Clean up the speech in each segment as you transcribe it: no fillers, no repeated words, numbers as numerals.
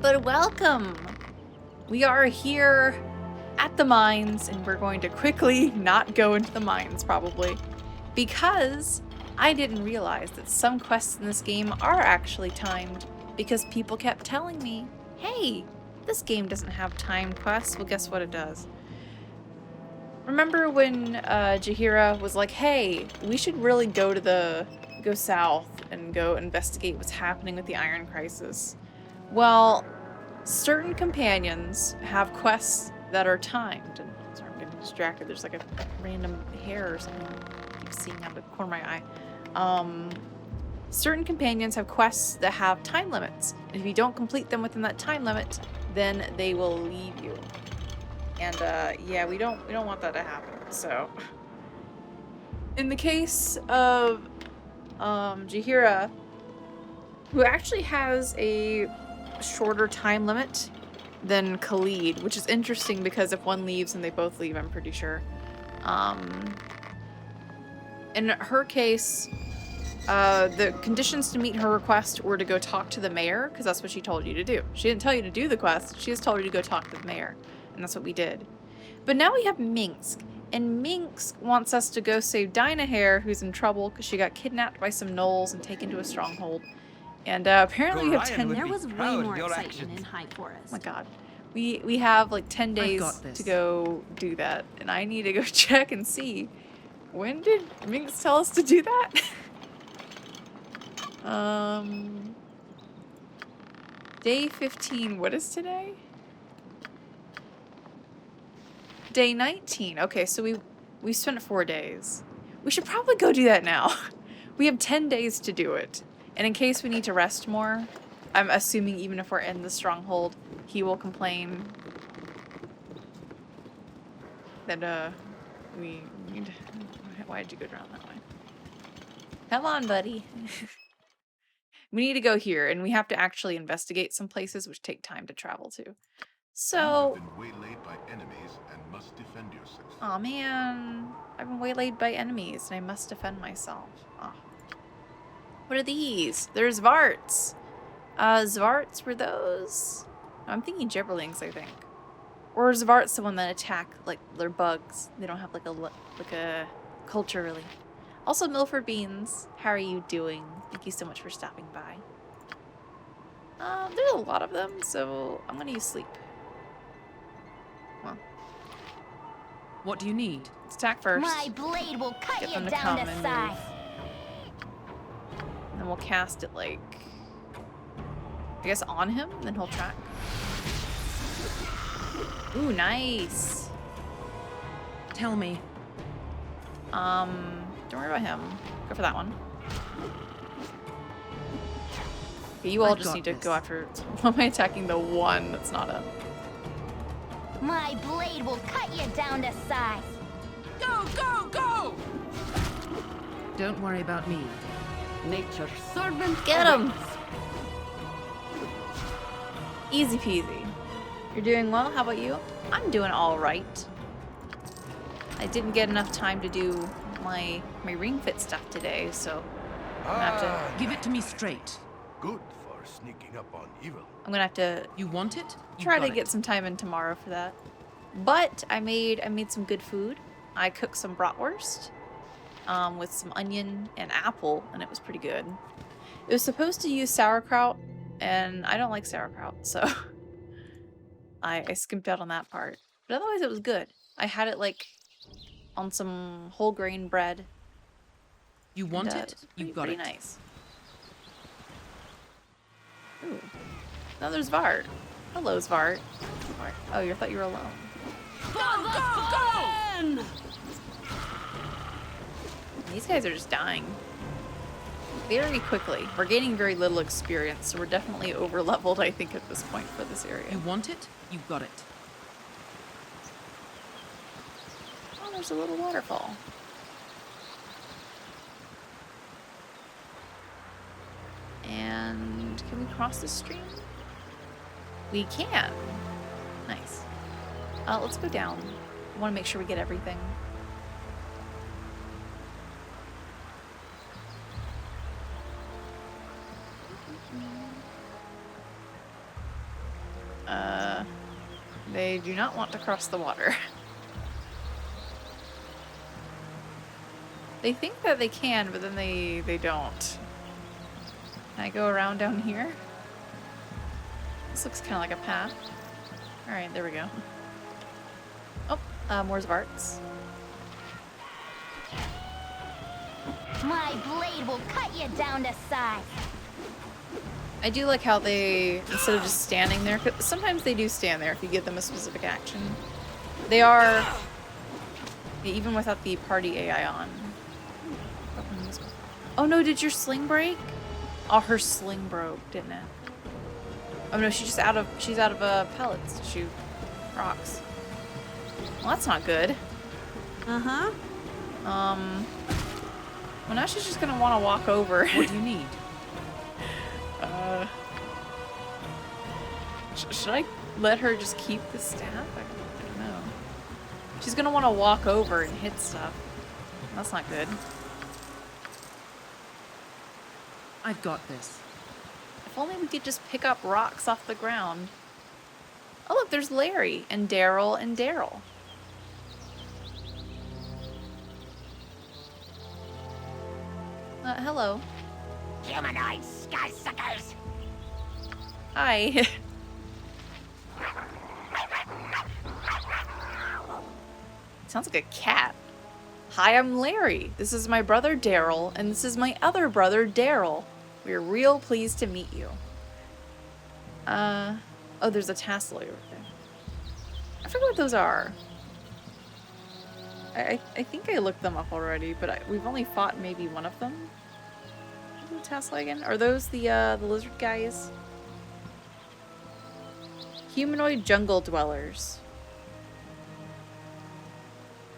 but welcome! We are here at the mines, and we're going to quickly not go into the mines, probably, because I didn't realize that some quests in this game are actually timed, because people kept telling me, hey, this game doesn't have timed quests. Well, guess what it does? Remember when Jaheira was like, hey, we should really go south and go investigate what's happening with the Iron Crisis? Well, certain companions have quests that are timed. And sorry, I'm getting distracted. There's like a random hair or something I keep seeing out of the corner of my eye. Certain companions have quests that have time limits. And if you don't complete them within that time limit, then they will leave you. And yeah, we don't want that to happen. So in the case of Jaheira, who actually has a shorter time limit than Khalid, which is interesting because if one leaves and they both leave, I'm pretty sure. In her case, the conditions to meet her request were to go talk to the mayor, because that's what she told you to do. She didn't tell you to do the quest, she just told you to go talk to the mayor, and that's what we did. But now we have Minsk, and Minsk wants us to go save Dynahair, who's in trouble because she got kidnapped by some gnolls and taken to a stronghold. And apparently we have 10 There was way more excitement in High Forest. Oh my god. We have like 10 days to go do that, and I need to go check and see. When did Minx tell us to do that? Day 15. What is today? Day 19. Okay, so we spent 4 days. We should probably go do that now. We have 10 days to do it. And in case we need to rest more, I'm assuming even if we're in the stronghold, he will complain that we need. Why did you go down that way? Come on, buddy. We need to go here, and we have to actually investigate some places which take time to travel to. So. You've been waylaid by enemies and must defend yourself. Aw, man. I've been waylaid by enemies, and I must defend myself. Oh. What are these? They're Zvarts. Zvarts were those? I'm thinking Gibberlings, I think. Or Zvarts the one that attack, like, they're bugs. They don't have, like a culture, really. Also, Milford Beans. How are you doing? Thank you so much for stopping by. There's a lot of them, so I'm gonna use sleep. Well. What do you need? Let's attack first. My blade will cut Get you them to down come to and size. move. And then we'll cast it, like, I guess on him, then he'll track. Ooh, nice. Tell me. Don't worry about him. Go for that one. Okay, you all just need to go after. Why am I attacking the one that's not up? My blade will cut you down to size. Go, go, go! Don't worry about me. Nature's servant. Get him! Easy peasy. You're doing well. How about you? I'm doing all right. I didn't get enough time to do my ring fit stuff today, so I'm gonna have to give it to me straight. Good for sneaking up on evil. I'm gonna have to. You want it? Try to get some time in tomorrow for that. But I made some good food. I cooked some bratwurst with some onion and apple, and it was pretty good. It was supposed to use sauerkraut, and I don't like sauerkraut, so I skimped out on that part. But otherwise, it was good. I had it like on some whole grain bread. You want it? You got it. Pretty nice. Ooh. Now there's Vart. Hello, Svart. Oh, you thought you were alone. Go, go, go! These guys are just dying very quickly. We're gaining very little experience, so we're definitely over leveled, I think, at this point for this area. You want it? You got it. Oh, there's a little waterfall. And can we cross the stream? We can. Nice. Let's go down. I want to make sure we get everything. They do not want to cross the water. They think that they can, but then they don't. Can I go around down here? This looks kind of like a path. Alright, there we go. Oh, more Zvarts. My blade will cut you down to size. I do like how they, instead of just standing there, 'cause sometimes they do stand there if you give them a specific action. They are, even without the party AI on. Oh no, did your sling break? Oh, her sling broke, didn't it? Oh no, she's out of pellets to shoot rocks. Well, that's not good. Uh-huh. Well, now she's just gonna want to walk over. What do you need? Should I let her just keep the staff? I don't know. She's gonna want to walk over and hit stuff. That's not good. I've got this. If only we could just pick up rocks off the ground. Oh look, there's Larry and Daryl and Daryl. Hello. Humanoid sky suckers. Hi. Sounds like a cat. Hi, I'm Larry. This is my brother Daryl, and this is my other brother Daryl. We're real pleased to meet you. Oh, there's a tassel over there. I forget what those are. I think I looked them up already, but we've only fought maybe one of them. The tassel again? Are those the lizard guys? Humanoid jungle dwellers.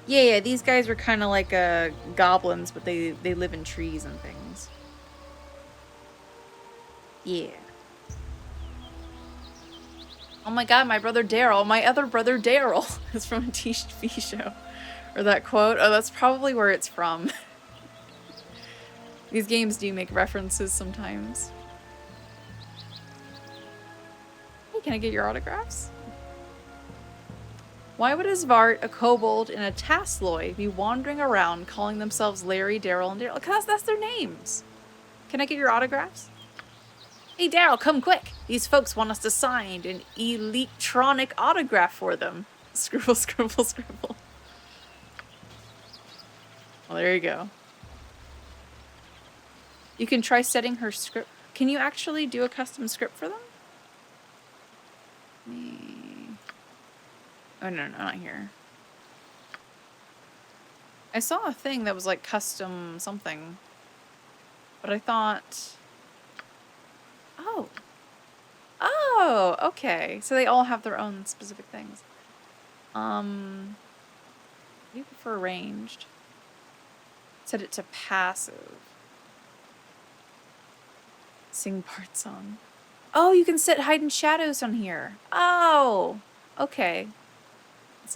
Yeah, these guys were kind of like goblins, but they live in trees and things. Yeah. Oh my god, my brother Daryl. My other brother Daryl is from a TV show. Or that quote. Oh, that's probably where it's from. These games do make references sometimes. Hey, can I get your autographs? Why would a Zvart, a kobold, and a Tasloy be wandering around calling themselves Larry, Daryl, and Daryl? Because that's their names. Can I get your autographs? Hey, Daryl, come quick. These folks want us to sign an electronic autograph for them. Scribble, scribble, scribble. Well, there you go. You can try setting her script. Can you actually do a custom script for them? Oh, no, not here. I saw a thing that was like custom something. But I thought... Oh. Oh, okay. So they all have their own specific things. Do you prefer ranged? Set it to passive. Sing part song. Oh, you can set hide and shadows on here. Oh, okay.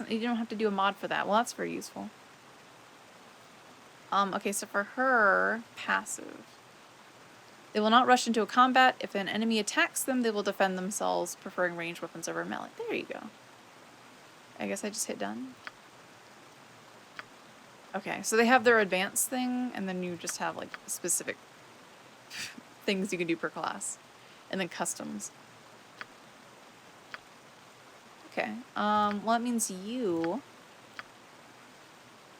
You don't have to do a mod for that. Well, that's very useful. Okay, so for her, passive. They will not rush into a combat. If an enemy attacks them, they will defend themselves, preferring ranged weapons over melee. There you go. I guess I just hit done. Okay, so they have their advanced thing, and then you just have, like, specific things you can do per class. And then customs. Okay, well, that means you...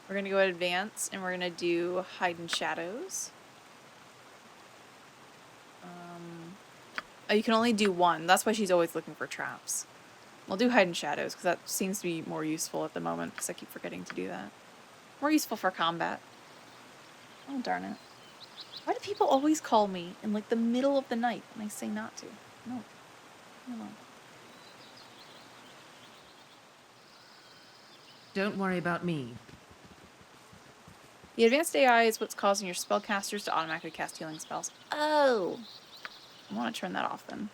We're gonna go advanced, and we're gonna do hide and shadows. Oh, you can only do one. That's why she's always looking for traps. We'll do hide and shadows, because that seems to be more useful at the moment, because I keep forgetting to do that. More useful for combat. Oh, darn it. Why do people always call me in, like, the middle of the night when I say not to? No. No. Don't worry about me. The advanced AI is what's causing your spellcasters to automatically cast healing spells. Oh! I want to turn that off then.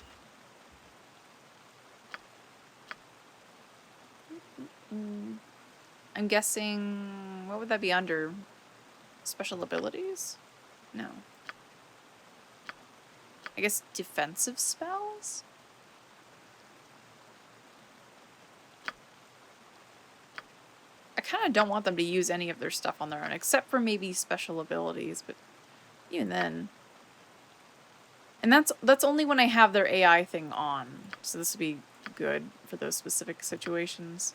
I'm guessing... What would that be under? Special abilities? No. I guess defensive spells? kind of don't want them to use any of their stuff on their own, except for maybe special abilities, but even then. And that's only when I have their AI thing on, so this would be good for those specific situations.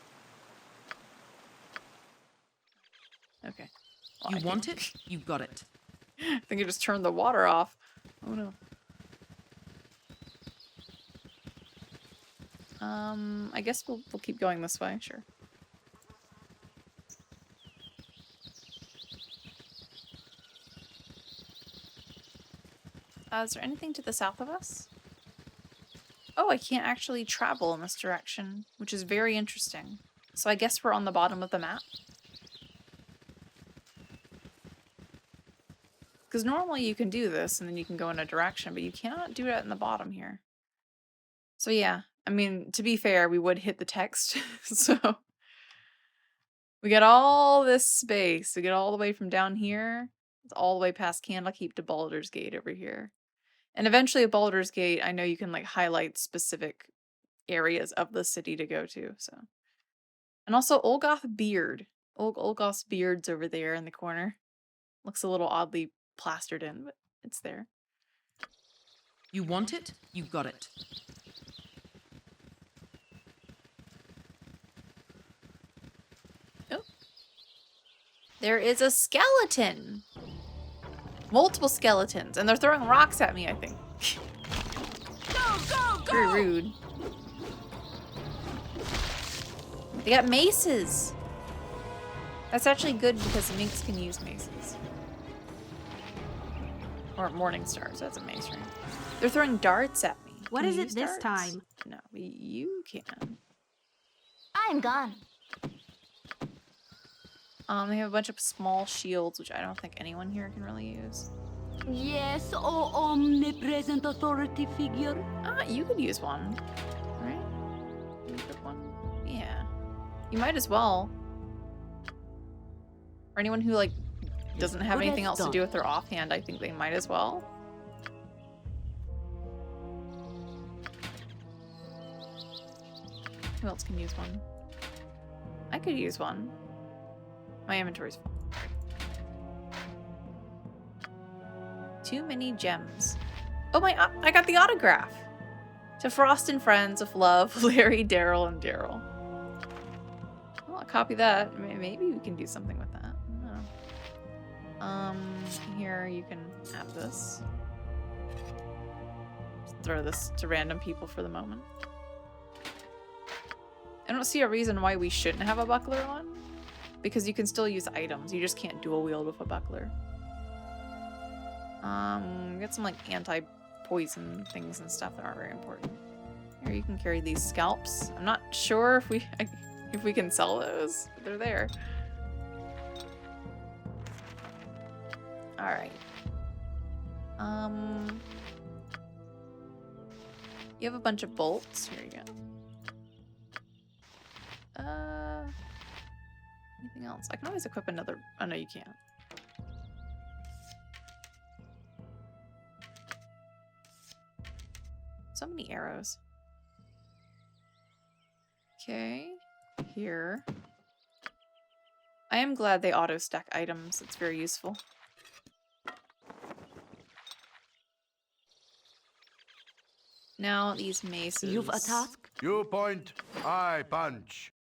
Okay. Well, You want it? You got it. I think I just turned the water off. Oh no. I guess we'll keep going this way, sure. Is there anything to the south of us? Oh, I can't actually travel in this direction, which is very interesting. So I guess we're on the bottom of the map. Because normally you can do this and then you can go in a direction, but you cannot do it in the bottom here. So yeah, I mean, to be fair, we would hit the text. So we got all this space. We get all the way from down here, all the way past Candlekeep to Baldur's Gate over here. And eventually at Baldur's Gate, I know you can like highlight specific areas of the city to go to, so. And also Olgoth Beard. Olgoth's beard's over there in the corner. Looks a little oddly plastered in, but it's there. You want it? You got it. Oh. There is a skeleton! Multiple skeletons, and they're throwing rocks at me, I think. Go! Very rude. They got maces! That's actually good because minks can use maces. Or morning stars, that's a mace ring. They're throwing darts at me. What Can is you it use this darts? time? No, you can. I'm gone. They have a bunch of small shields, which I don't think anyone here can really use. Yes, oh omnipresent authority figure. You could use one, right? You could one? Yeah. You might as well. For anyone who, like, doesn't have anything else to do with their offhand, I think they might as well. Who else can use one? I could use one. My inventory's full. Too many gems. Oh my, I got the autograph! To Frost and Friends of Love, Larry, Daryl, and Daryl. Well, I'll copy that. Maybe we can do something with that. I don't know. Here you can have this. Just throw this to random people for the moment. I don't see a reason why we shouldn't have a buckler on. Because you can still use items. You just can't dual wield with a buckler. Get some like anti-poison things and stuff that aren't very important. Here you can carry these scalps. I'm not sure if we can sell those, but they're there. All right. You have a bunch of bolts. Here you go. Anything else? I can always equip another. Oh no, you can't. So many arrows. Okay, here. I am glad they auto stack items. It's very useful. Now these maces. You've a task? You point, I punch.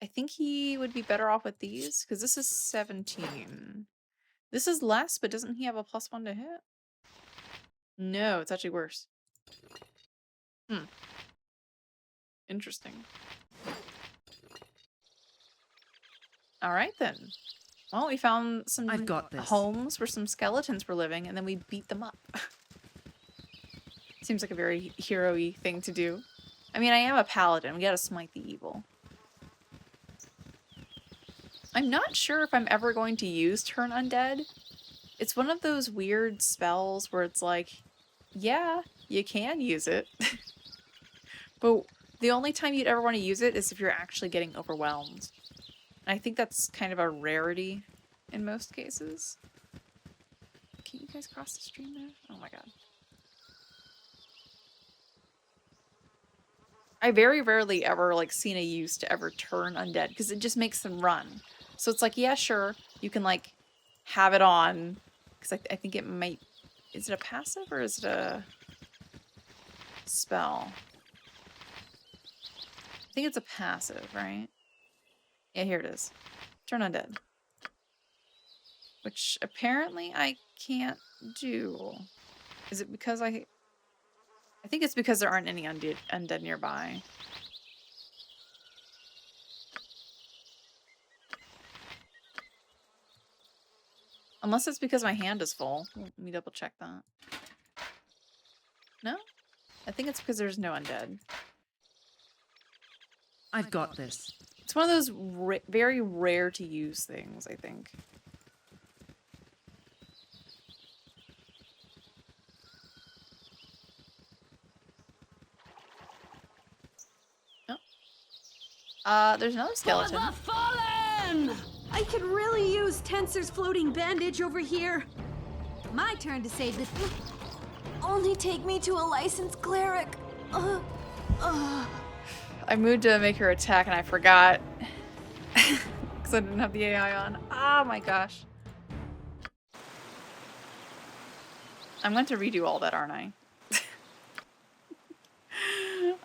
I think he would be better off with these because this is 17. This is less, but doesn't he have a +1 to hit? No, it's actually worse. Interesting. All right then. Well, we found some I've got this. homes where some skeletons were living, and then we beat them up. Seems like a very hero-y thing to do. I mean, I am a paladin. We gotta smite the evil. I'm not sure if I'm ever going to use Turn Undead. It's one of those weird spells where it's like, yeah, you can use it. But the only time you'd ever want to use it is if you're actually getting overwhelmed. And I think that's kind of a rarity in most cases. Can you guys cross the stream there? Oh my god. I very rarely ever like seen a use to ever turn undead because it just makes them run. So it's like, yeah, sure, you can like have it on because I think it might. Is it a passive or is it a spell? I think it's a passive, right? Yeah, here it is. Turn undead. Which apparently I can't do. Is it because I think it's because there aren't any undead nearby. Unless it's because my hand is full. Let me double check that. No? I think it's because there's no undead. I've got this. It's one of those very rare to use things, I think. Oh. There's another skeleton. For the fallen! I could really use Tensor's floating bandage over here. My turn to save the... Only take me to a licensed cleric. I moved to make her attack and I forgot. Because I didn't have the AI on. Oh my gosh. I'm going to redo all that, aren't I?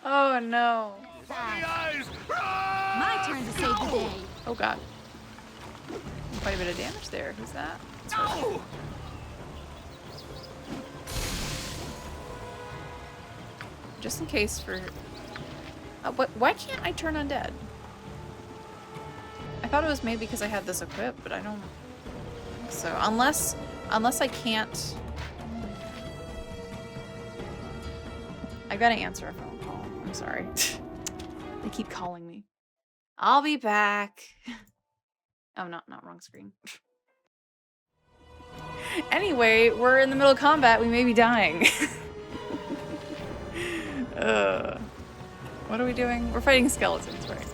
Oh no. My turn to save the day. Oh god. Quite a bit of damage there. Who's that? No! Just in case for... why can't I turn undead? I thought it was maybe because I had this equipped, but I don't think so. Unless I can't... I gotta answer a phone call. I'm sorry. They keep calling me. I'll be back. Oh, not wrong screen. Anyway, we're in the middle of combat. We may be dying. What are we doing? We're fighting skeletons, right?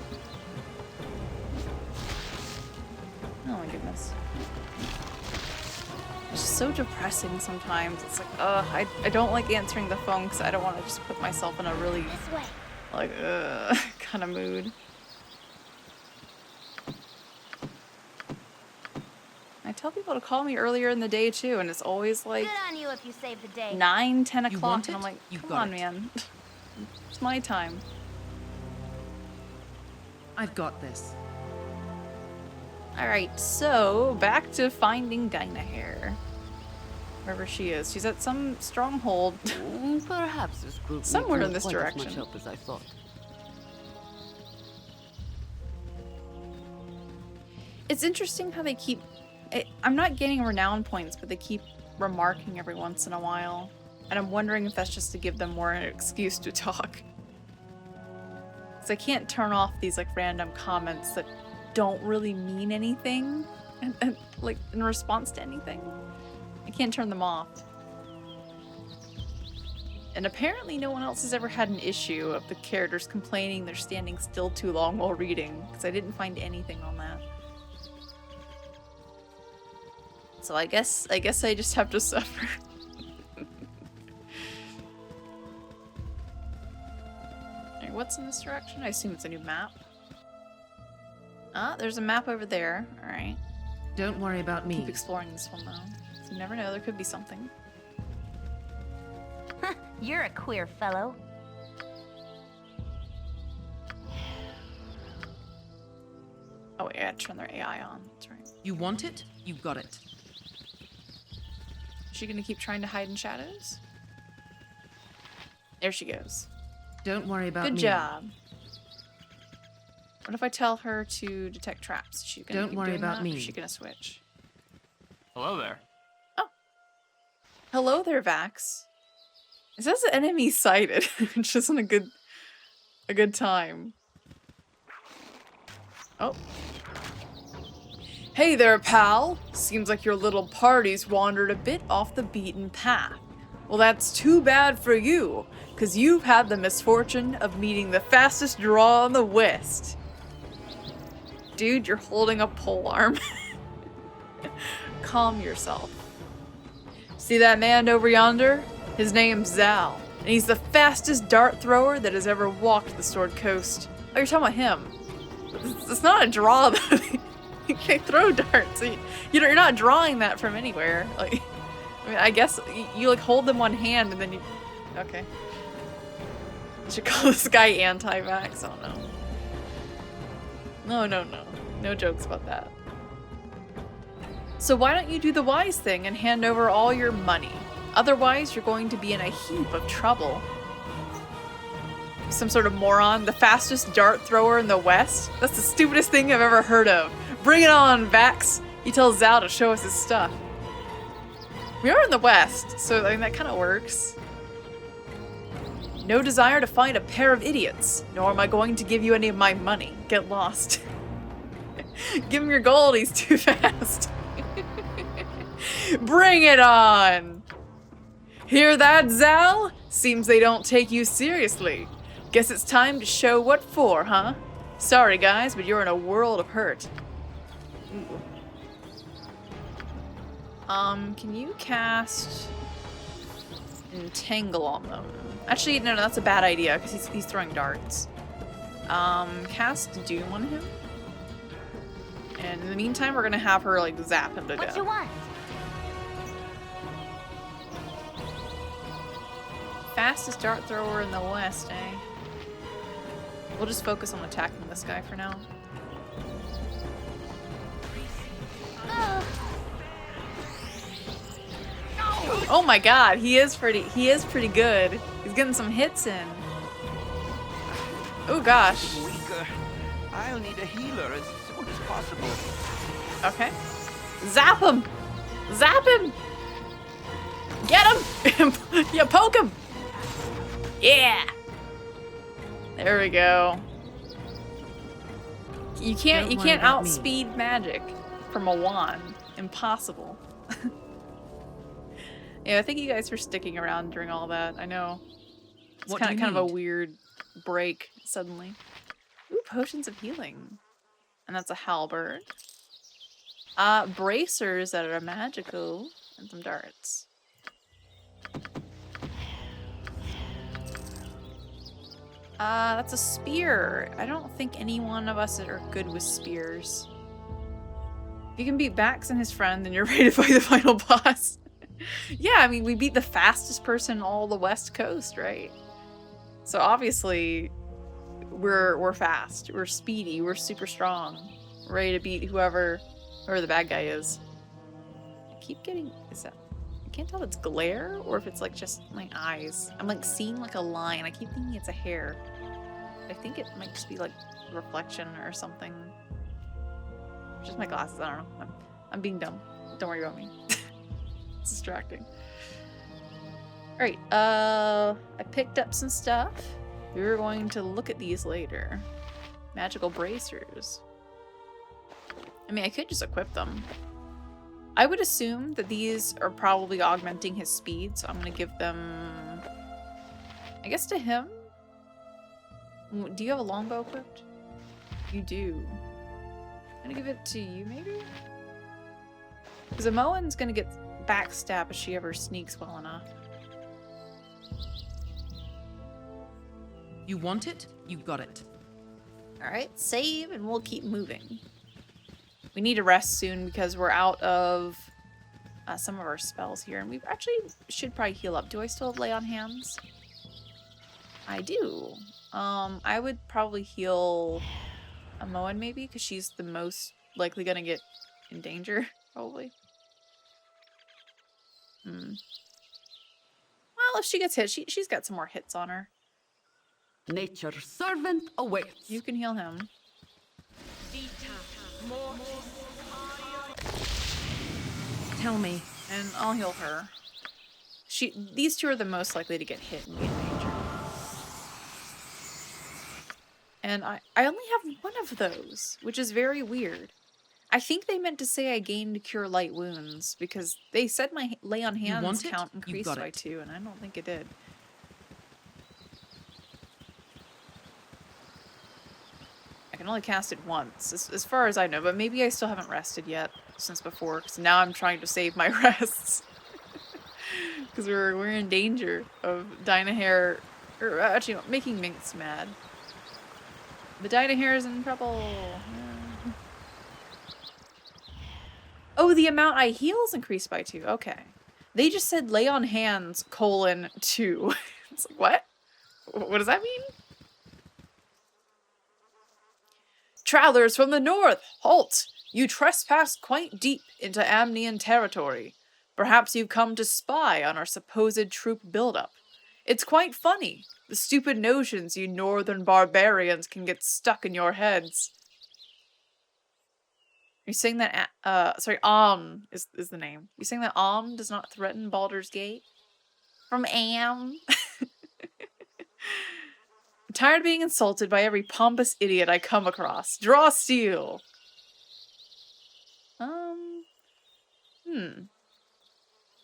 Oh my goodness. It's just so depressing sometimes. It's like, I don't like answering the phone because I don't want to just put myself in a really, like, kind of mood. I tell people to call me earlier in the day too, and it's always like Good on you if you save the day. 9, 10 You o'clock, want and I'm it? like, You come got on, it. man. It's my time. I've got this. Alright, so back to finding Dynahair. Wherever she is. She's at some stronghold. Perhaps this group Somewhere needs in this quite as direction. much help as I thought. It's interesting how they keep... I'm not getting renown points, but they keep remarking every once in a while. And I'm wondering if that's just to give them more an excuse to talk. Because I can't turn off these like random comments that don't really mean anything. And like in response to anything. I can't turn them off. And apparently no one else has ever had an issue of the characters complaining they're standing still too long while reading. Because I didn't find anything on that. So I guess I just have to suffer. Alright, what's in this direction? I assume it's a new map. Ah, there's a map over there. Alright. Don't worry about me. Keep exploring this one though. You never know, there could be something. You're a queer fellow. Oh wait, I gotta turn their AI on. That's right. You want it? You got it. Is she gonna keep trying to hide in shadows? There she goes. Don't worry about me. Good job. What if I tell her to detect traps? Is she gonna Don't keep worry doing about that, or me. is she gonna switch? Hello there. Oh. Hello there, Vax. It says the enemy sighted, which isn't a good time. Oh. Hey there, pal. Seems like your little party's wandered a bit off the beaten path. Well, that's too bad for you, because you've had the misfortune of meeting the fastest draw in the West. Dude, you're holding a polearm. Calm yourself. See that man over yonder? His name's Zal. And he's the fastest dart thrower that has ever walked the Sword Coast. Oh, you're talking about him. It's not a draw, though. You can't throw darts. You're not drawing that from anywhere. Like, I mean, I guess you like hold them one hand and then you... Okay. I should call this guy anti-vax. Oh, no. No. No jokes about that. So why don't you do the wise thing and hand over all your money? Otherwise, you're going to be in a heap of trouble. Some sort of moron, the fastest dart thrower in the West? That's the stupidest thing I've ever heard of. Bring it on, Vax! He tells Zal to show us his stuff. We are in the West, so I mean, that kind of works. No desire to find a pair of idiots, nor am I going to give you any of my money. Get lost. Give him your gold, he's too fast. Bring it on! Hear that, Zal? Seems they don't take you seriously. Guess it's time to show what for, huh? Sorry, guys, but you're in a world of hurt. Ooh. Can you cast Entangle on them? Actually, no, that's a bad idea, because he's throwing darts. Cast Doom on him. And in the meantime, we're gonna have her, like, zap him to death. What you want? Fastest dart thrower in the West, eh? We'll just focus on attacking this guy for now. Oh my god, he is pretty good. He's getting some hits in. Oh gosh. Weaker. I'll need a healer as soon as possible. Okay. Zap him! Zap him! Get him! Yeah, poke him! Yeah! There we go. You can't outspeed magic from a wand. Impossible. Yeah, I thank you guys for sticking around during all that. I know. It's kind of a weird break suddenly. Ooh, potions of healing. And that's a halberd. Bracers that are magical. And some darts. That's a spear. I don't think any one of us are good with spears. If you can beat Bax and his friend, then you're ready to fight the final boss. Yeah, I mean, we beat the fastest person in all the West Coast, right? So obviously, we're fast, we're speedy, we're super strong, we're ready to beat whoever the bad guy is. I keep getting, I can't tell if it's glare or if it's like just my eyes. I'm like seeing like a line. I keep thinking it's a hair. I think it might just be like reflection or something. Just my glasses, I don't know. I'm being dumb. Don't worry about me. It's distracting. Alright, I picked up some stuff. We were going to look at these later. Magical bracers. I mean, I could just equip them. I would assume that these are probably augmenting his speed, so I'm gonna give them, I guess, to him. Do you have a longbow equipped? You do. I'm gonna give it to you, maybe? Because Amoan's gonna get backstab if she ever sneaks well enough. You want it? You got it. Alright, save and we'll keep moving. We need to rest soon because we're out of some of our spells here. And we actually should probably heal up. Do I still have Lay on Hands? I do. I would probably heal Amoan maybe because she's the most likely gonna get in danger, probably. Well, if she gets hit, she's got some more hits on her. Nature's servant awaits. You can heal him. Tell me. And I'll heal her. These two are the most likely to get hit and be in danger. And I only have one of those, which is very weird. I think they meant to say I gained Cure Light Wounds, because they said my Lay on Hands count increased by 2, and I don't think it did. I can only cast it once, as far as I know, but maybe I still haven't rested yet since before, because now I'm trying to save my rests. Because we're in danger of Dynahair, or actually making Minx mad. The Dynahair is in trouble. Yeah. Oh, the amount I heals increased by 2. Okay. They just said lay on hands, :2. It's like, what? What does that mean? Travelers from the north, halt! You trespass quite deep into Amnian territory. Perhaps you've come to spy on our supposed troop buildup. It's quite funny, the stupid notions you northern barbarians can get stuck in your heads. You're saying that, sorry, is the name. You're saying that does not threaten Baldur's Gate? From Am? I'm tired of being insulted by every pompous idiot I come across. Draw steel!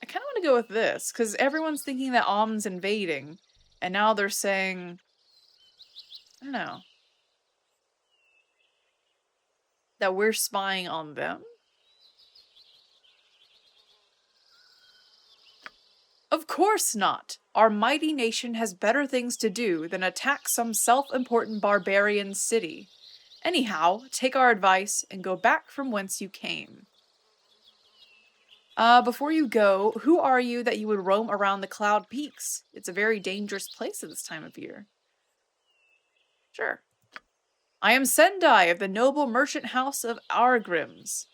I kind of want to go with this, because everyone's thinking that Om's invading, and now they're saying, I don't know, that we're spying on them? Of course not! Our mighty nation has better things to do than attack some self-important barbarian city. Anyhow, take our advice and go back from whence you came. Before you go, who are you that you would roam around the Cloud Peaks? It's a very dangerous place at this time of year. Sure. I am Sendai of the noble merchant house of Argrims,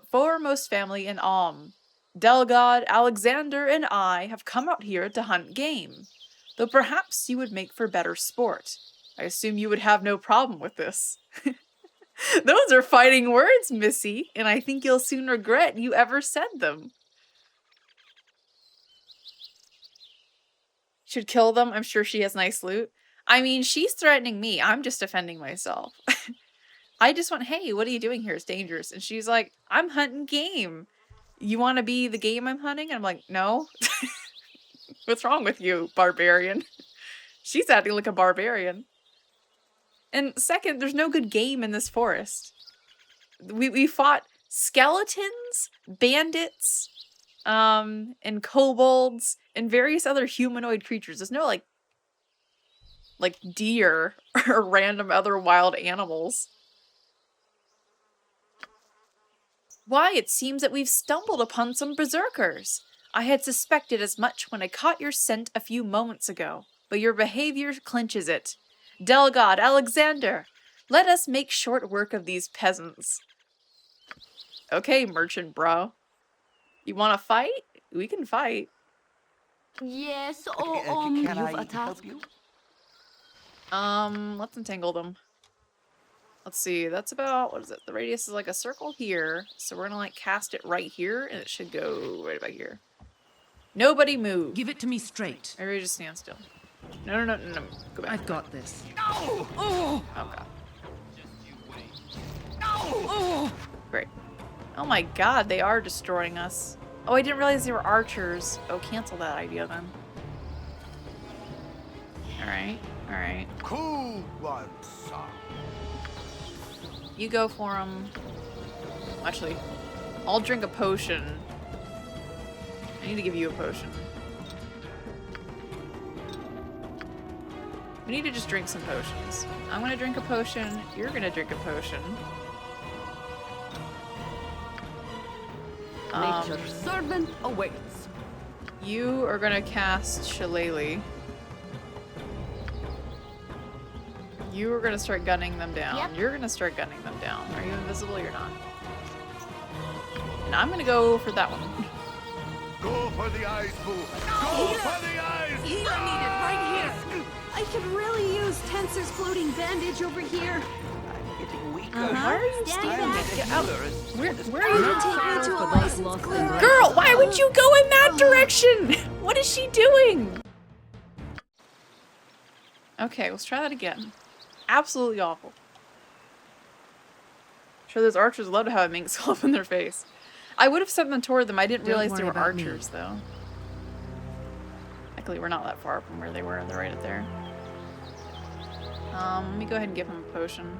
foremost family in Delgad, Alexander, and I have come out here to hunt game, though perhaps you would make for better sport. I assume you would have no problem with this. Those are fighting words, Missy, and I think you'll soon regret you ever said them. Should kill them. I'm sure she has nice loot. I mean, she's threatening me. I'm just defending myself. I just went, hey, what are you doing here? It's dangerous. And she's like, I'm hunting game. You want to be the game I'm hunting? And I'm like, no. What's wrong with you, barbarian? She's acting like a barbarian. And second, there's no good game in this forest. We fought skeletons, bandits, and kobolds, and various other humanoid creatures. There's no, like deer or random other wild animals. Why, it seems that we've stumbled upon some berserkers. I had suspected as much when I caught your scent a few moments ago, but your behavior clinches it. Delgad, Alexander, let us make short work of these peasants. Okay, merchant bro. You want to fight? We can fight. Yes, Can you've I a task. help you? Let's entangle them. Let's see, that's about, what is it? The radius is like a circle here, so we're gonna like cast it right here, and it should go right about here. Nobody move. Give it to me straight. Everybody just stand still. No, go back. I've got this. Oh god. No! Great. Oh my god, they are destroying us. Oh, I didn't realize they were archers. Oh, cancel that idea then. Alright. Cool one, sir. You go for them. Actually, I'll drink a potion. I need to give you a potion. We need to just drink some potions. I'm gonna drink a potion. You're gonna drink a potion. Nature's servant awaits. You are gonna cast Shillelagh. You are gonna start gunning them down. Yep. You're gonna start gunning them down. Are you invisible? You're not. And I'm gonna go for that one. Go for the eyes, boo. Go for the eyes. Healer needed right here. I could really use Tensor's floating bandage over here. I'm getting weaker. Why are you Stand standing? I'll back. need a healer as soon as Where are you? Take me to a For those licensed lost in cleric. Girl, why would you go in that direction? What is she doing? Okay, let's try that again. Absolutely awful. Sure, those archers love to have a mink skull up in their face. I would have sent them toward them. I didn't Don't realize they worry were about me. archers, though. Luckily, we're not that far from where they were. They're right up there. Let me go ahead and give him a potion.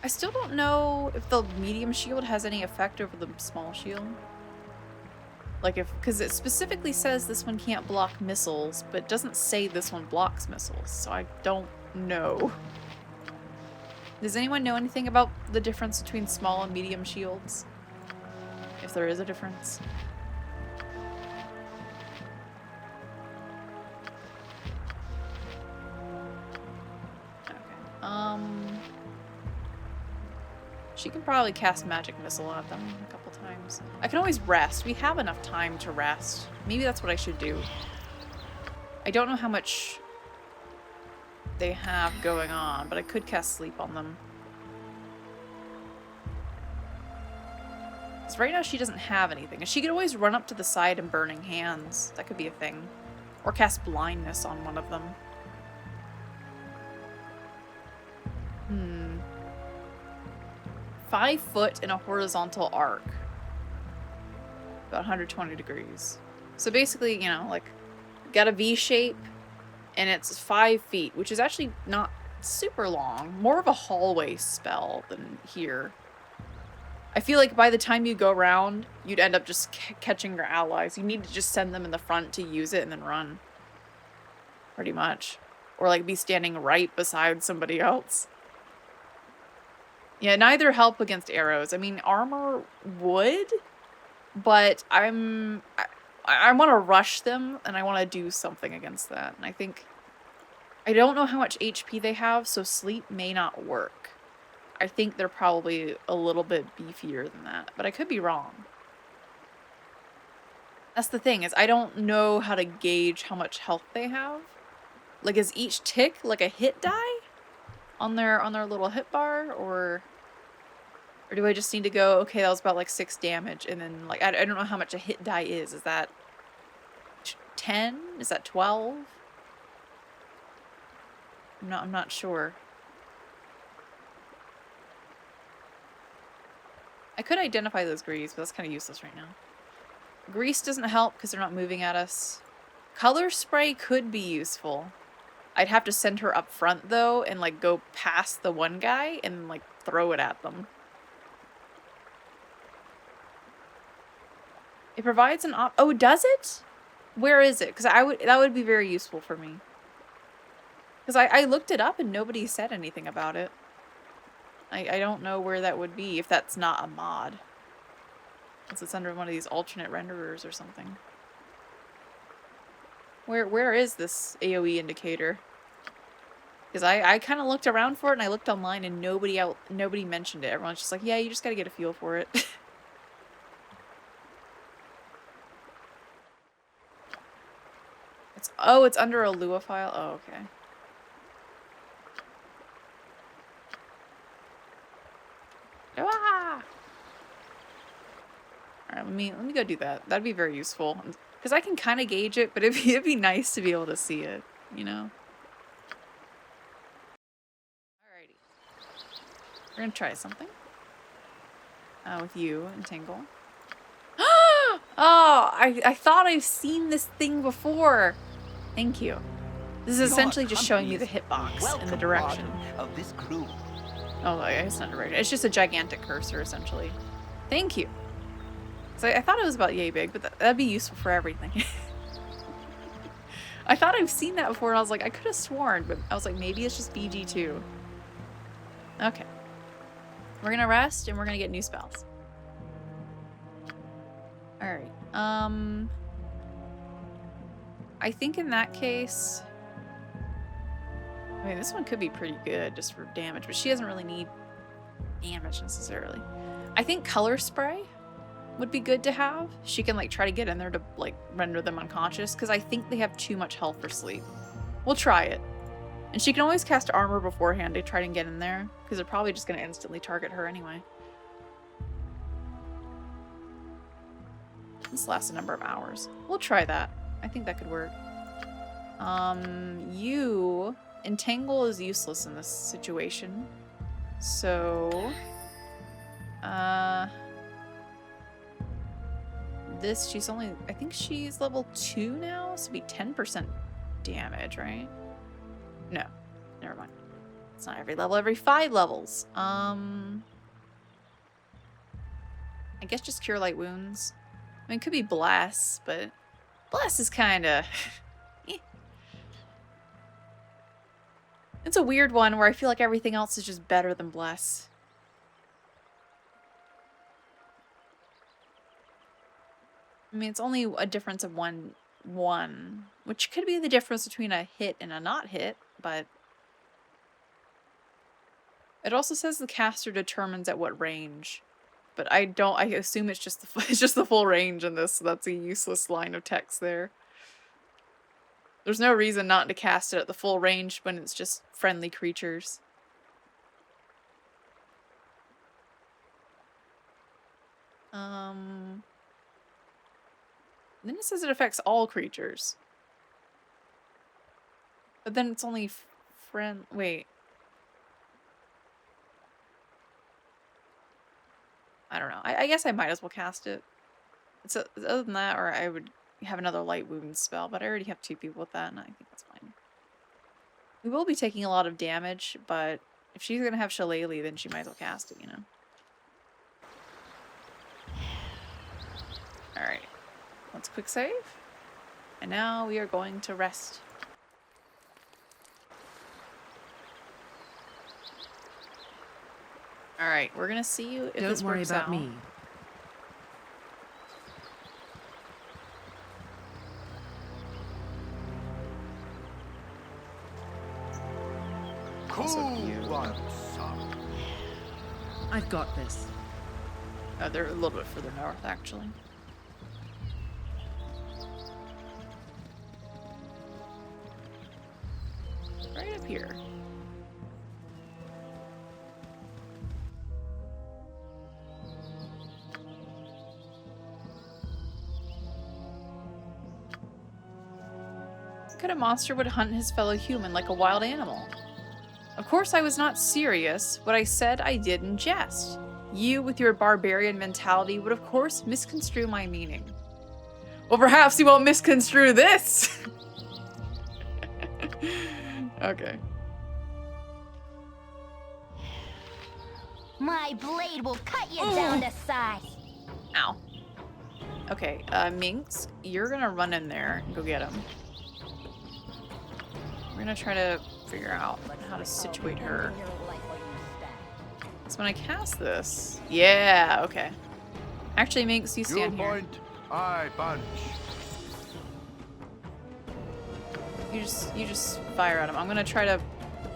I still don't know if the medium shield has any effect over the small shield. Like if, because it specifically says this one can't block missiles, but it doesn't say this one blocks missiles, so I don't know. Does anyone know anything about the difference between small and medium shields? If there is a difference. Okay. She can probably cast magic missile at them a couple times. I can always rest. We have enough time to rest. Maybe that's what I should do. I don't know how much they have going on, but I could cast sleep on them. Because right now she doesn't have anything. And she could always run up to the side and burning hands. That could be a thing. Or cast blindness on one of them. 5 foot in a horizontal arc. About 120 degrees. So basically, you know, like, got a V shape, and it's 5 feet, which is actually not super long. More of a hallway spell than here. I feel like by the time you go around, you'd end up just catching your allies. You need to just send them in the front to use it and then run. Pretty much. Or like be standing right beside somebody else. Yeah, neither help against arrows. I mean, armor would, but I want to rush them, and I want to do something against that. And I don't know how much HP they have, so sleep may not work. I think they're probably a little bit beefier than that, but I could be wrong. That's the thing, is I don't know how to gauge how much health they have. Like, is each tick like a hit die on their little hit bar, or do I just need to go, okay, that was about like 6 damage, and then like I don't know how much a hit die is. Is that 10? Is that 12? I'm not sure. I could identify those grease, but that's kind of useless right now. Grease doesn't help because they're not moving at us. Color spray could be useful. I'd have to send her up front though, and like go past the one guy and like throw it at them. It provides an oh, does it? Where is it? Because that would be very useful for me. Because I looked it up and nobody said anything about it. I don't know where that would be if that's not a mod. Unless it's under one of these alternate renderers or something. Where is this AoE indicator? Because I kind of looked around for it and I looked online and nobody mentioned it. Everyone's just like, yeah, you just gotta get a feel for it. It's under a Lua file? Oh, okay. Ah! Alright, let me go do that. That'd be very useful. Because I can kind of gauge it, but it'd be nice to be able to see it, you know? Alrighty. We're gonna try something. With you and Tingle. Oh, I thought I've seen this thing before. Thank you. This is essentially just showing me the hitbox and the direction of this crew. Oh, it's not direction. It's just a gigantic cursor, essentially. Thank you. So I thought it was about yay big, but that'd be useful for everything. I thought I've seen that before, and I was like, I could have sworn, but I was like, maybe it's just BG2. Okay. We're gonna rest, and we're gonna get new spells. Alright. I think in that case... I mean, this one could be pretty good just for damage, but she doesn't really need damage necessarily. I think color spray would be good to have. She can like try to get in there to like render them unconscious, because I think they have too much health for sleep. We'll try it. And she can always cast armor beforehand to try and get in there, because they're probably just going to instantly target her anyway. This lasts a number of hours. We'll try that. I think that could work. Entangle is useless in this situation. So... she's only... I think she's level 2 now, so it'd be 10% damage, right? No. Never mind. It's not every level, every 5 levels. I guess just cure light wounds. I mean, it could be bless, but bless is kind of... It's a weird one where I feel like everything else is just better than bless. I mean, it's only a difference of one, which could be the difference between a hit and a not hit, but it also says the caster determines at what range. But I assume it's just the full range in this, so that's a useless line of text there. There's no reason not to cast it at the full range when it's just friendly creatures. Then it says it affects all creatures. But then it's only wait. I don't know. I guess I might as well cast it. So, other than that, or I would have another light wound spell, but I already have 2 people with that, and I think that's fine. We will be taking a lot of damage, but if she's gonna have Shillelagh, then she might as well cast it, you know? Alright. Let's quick save. And now we are going to rest. Alright, we're gonna see you if this works out. Don't worry about me. I've got this. Oh, they're a little bit further north, actually. Right up here. What kind of monster would hunt his fellow human like a wild animal? Of course I was not serious. What I said I did in jest. You, with your barbarian mentality, would of course misconstrue my meaning. Well, perhaps you won't misconstrue this! Okay. My blade will cut you down to size. Ow. Okay, Minx, you're gonna run in there and go get him. We're gonna try to figure out how to situate her. So when I cast this... Yeah, okay. Actually, Minx, you stand here. Point, I punch. You just fire at him. I'm gonna try to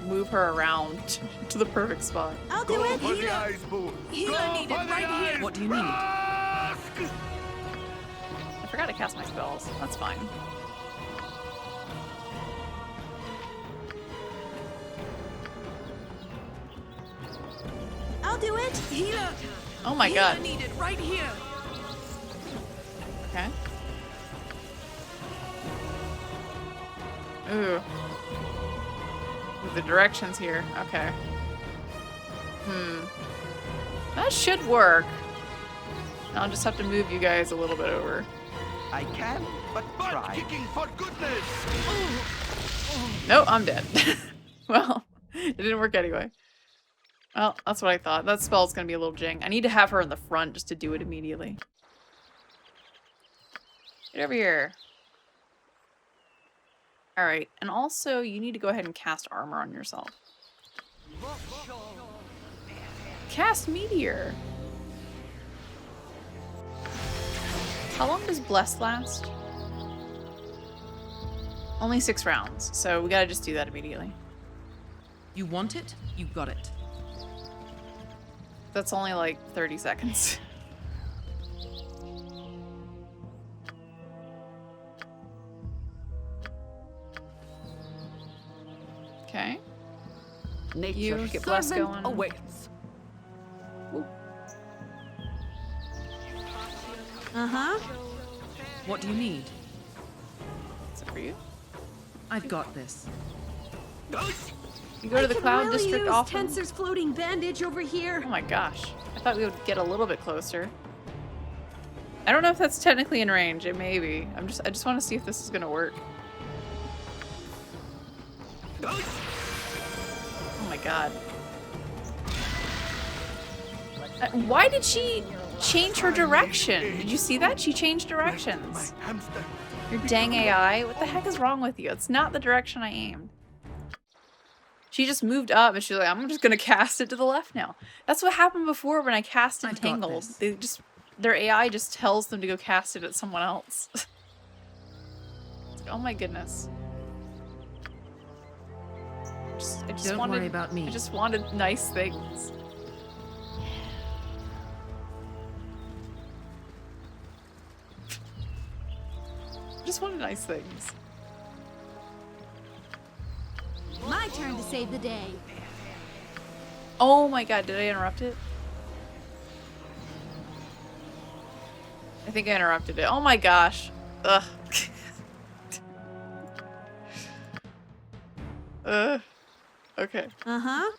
move her around to the perfect spot. I'll do Go it. for the eyes, boo. Healer Go needed for the right eyes. here. What do you need? I forgot to cast my spells. That's fine. I'll do it. Healer. Oh my god. Needed right here. Okay. Ooh. The directions here. Okay. That should work. I'll just have to move you guys a little bit over. I can, but Butt try. kicking for goodness. Nope, I'm dead. Well, it didn't work anyway. Well, that's what I thought. That spell's gonna be a little jing. I need to have her in the front just to do it immediately. Get over here. Alright, and also you need to go ahead and cast armor on yourself. Cast Meteor! How long does Bless last? Only 6 rounds, so we gotta just do that immediately. You want it? You got it. That's only like 30 seconds. Okay. You get Bless going. awaits. Uh-huh. What do you need? Is it for you? I've got this. You go to the Cloud District use often? Tensor's floating bandage over here. Oh my gosh. I thought we would get a little bit closer. I don't know if that's technically in range. It may be. I just want to see if this is gonna work. Oh my god. Why did she change her direction? Did you see that? She changed directions. My hamster. Your dang AI. What the heck is wrong with you? It's not the direction I aimed. She just moved up and she's like, I'm just gonna cast it to the left now. That's what happened before when I cast I've got Entangled. this. Their AI just tells them to go cast it at someone else. It's like, oh my goodness. I just Don't wanted, worry about me. I just wanted nice things. I just wanted nice things. My turn to save the day. Oh my god, did I interrupt it? I think I interrupted it. Oh my gosh. Ugh. Okay. Uh-huh.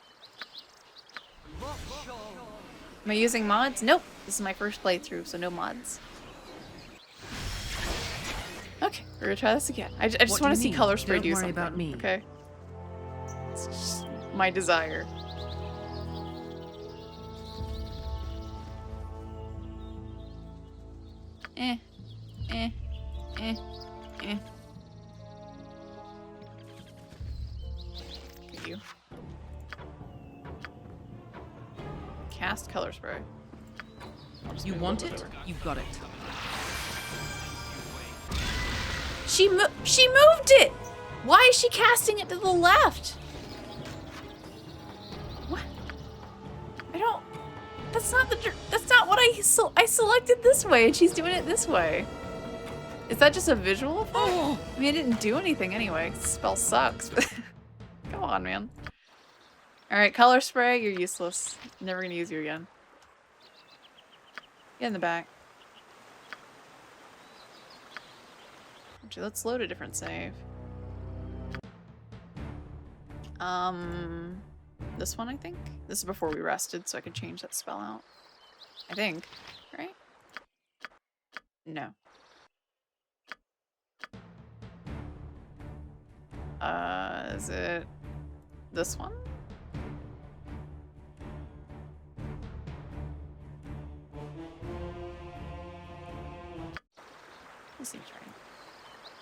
Am I using mods? Nope. This is my first playthrough, so no mods. Okay, we're gonna try this again. I just What do want to you see need? color spray Don't do worry something. about me. Okay. It's just my desire. Eh. Eh. Eh. Eh. Get you. Cast color spray. I'll just You move want a little it? bit over. You got it. She moved it! Why is she casting it to the left? What? I don't... That's not what I selected this way, and she's doing it this way. Is that just a visual effect? I mean, it didn't do anything anyway. The spell sucks. Come on, man. Alright, color spray, you're useless. Never gonna use you again. Get in the back. Actually, let's load a different save. This one, I think? This is before we rested, so I could change that spell out. I think. Right? No. Is it this one? This seems right.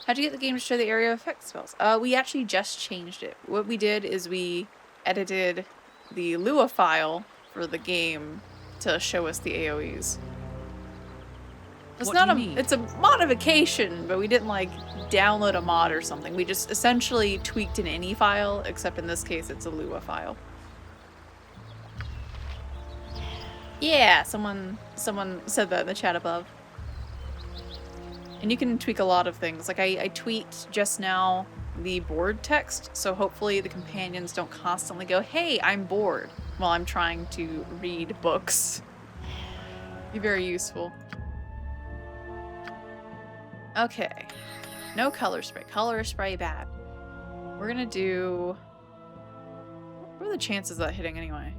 How'd you get the game to show the area of effect spells? We actually just changed it. What we did is we edited the Lua file for the game to show us the AoEs. It's What not do a, you need? it's a modification, but we didn't like download a mod or something. We just essentially tweaked an INI file, except in this case it's a Lua file. Yeah, someone said that in the chat above. And you can tweak a lot of things. Like I tweaked just now the board text, so hopefully the companions don't constantly go, "Hey, I'm bored," while I'm trying to read books. Be very useful. Okay. No color spray. Color spray bad. We're gonna do... What are the chances of that hitting anyway?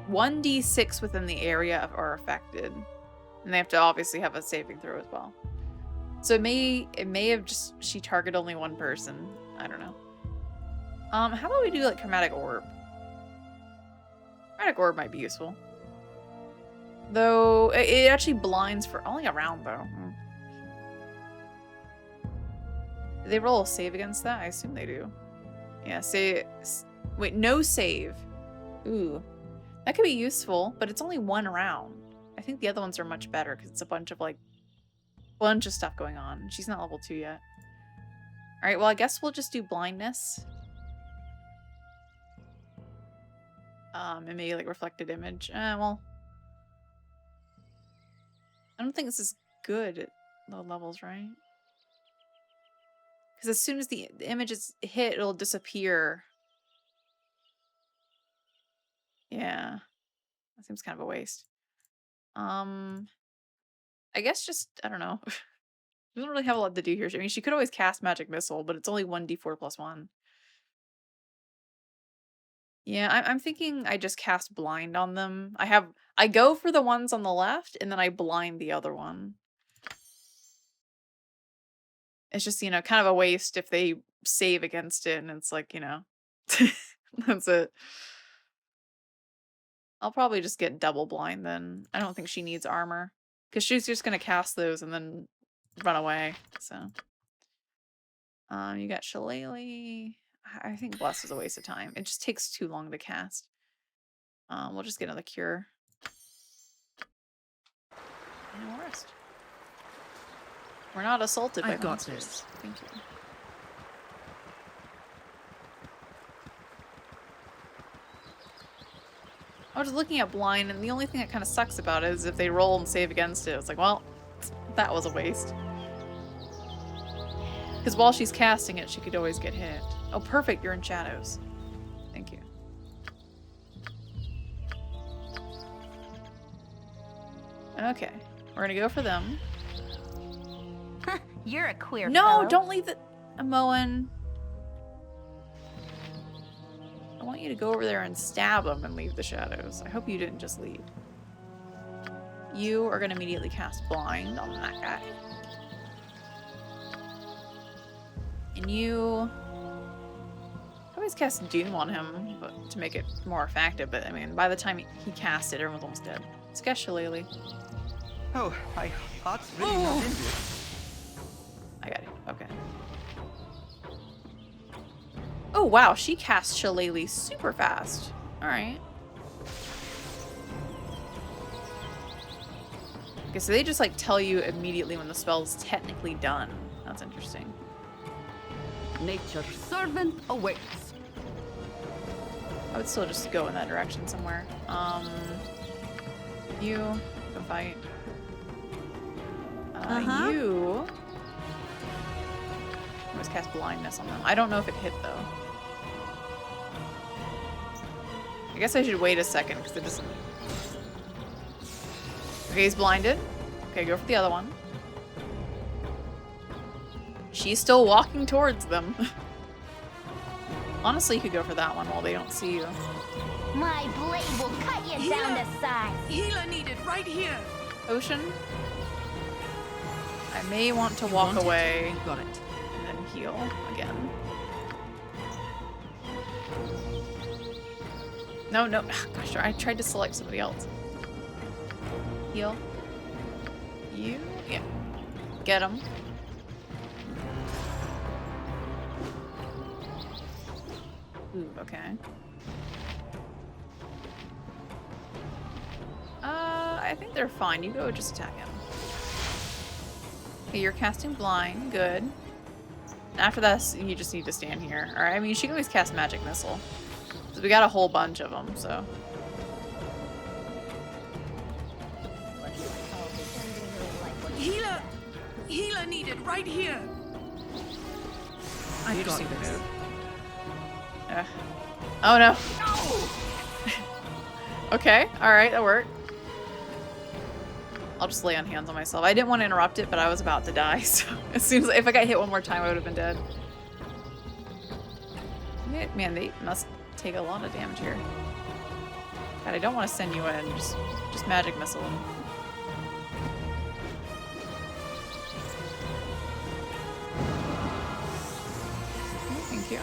1d6 within the area are affected. And they have to obviously have a saving throw as well. So it may have just... She targeted only one person. I don't know. How about we do like Chromatic Orb? Chromatic Orb might be useful. Though, it actually blinds for only a round, though. Do they roll a save against that? I assume they do. Yeah, wait, no save. Ooh. That could be useful, but it's only one round. I think the other ones are much better, because it's a bunch of stuff going on. She's not level 2 yet. Alright, well, I guess we'll just do blindness. And maybe, like, reflected image. Well... I don't think this is good at low levels, right? Because as soon as the image is hit, it'll disappear. Yeah. That seems kind of a waste. I guess just, I don't know. She doesn't really have a lot to do here. I mean, she could always cast Magic Missile, but it's only 1d4 plus 1. Yeah, I'm thinking I just cast Blind on them. I go for the ones on the left, and then I blind the other one. It's just, you know, kind of a waste if they save against it and it's like, you know, that's it. I'll probably just get double blind then. I don't think she needs armor. Because she's just going to cast those and then run away. So, you got Shillelagh. I think Bless is a waste of time. It just takes too long to cast. We'll just get another cure. And we'll rest. We're not assaulted by I've got monsters. this. Thank you. I was looking at blind, and the only thing that kind of sucks about it is if they roll and save against it. It's like, well, that was a waste. Because while she's casting it, she could always get hit. Oh, perfect. You're in shadows. Thank you. Okay. We're going to go for them. You're a queer No, fellow. don't leave the Moen. I want you to go over there and stab him and leave the shadows. I hope you didn't just leave. You are going to immediately cast blind on that guy. And you... I always cast Doom on him but to make it more effective, but I mean, by the time he cast it, everyone's almost dead. Let's cast Shillelagh. Oh, my heart's really not into it. I got it. Okay. Oh, wow. She casts Shillelagh super fast. Alright. Okay, so they just, like, tell you immediately when the spell's technically done. That's interesting. Nature's servant awaits. I would still just go in that direction somewhere. You go fight. You... Always cast blindness on them. I don't know if it hit, though. I guess I should wait a second, because it doesn't... Okay, he's blinded. Okay, go for the other one. She's still walking towards them. Honestly, you could go for that one while they don't see you. My blade will cut you down to size. Healer needed right here. Ocean? I may want to You walk want it, away You got it. and then heal again. No, no. Gosh, I tried to select somebody else. Heal. You? Yeah. Get him. Ooh, okay. I think they're fine. You go just attack him. Okay, you're casting blind. Good. After this, you just need to stand here. Alright, I mean, she can always cast magic missile. So we got a whole bunch of them, so. Healer needed right here. I You just got need to this. move. Oh no. Okay, alright, that worked. I'll just lay on hands on myself. I didn't want to interrupt it, but I was about to die, so as soon as if I got hit one more time, I would have been dead. Man, they must take a lot of damage here. God, I don't want to send you in. Just magic missile them. Thank you.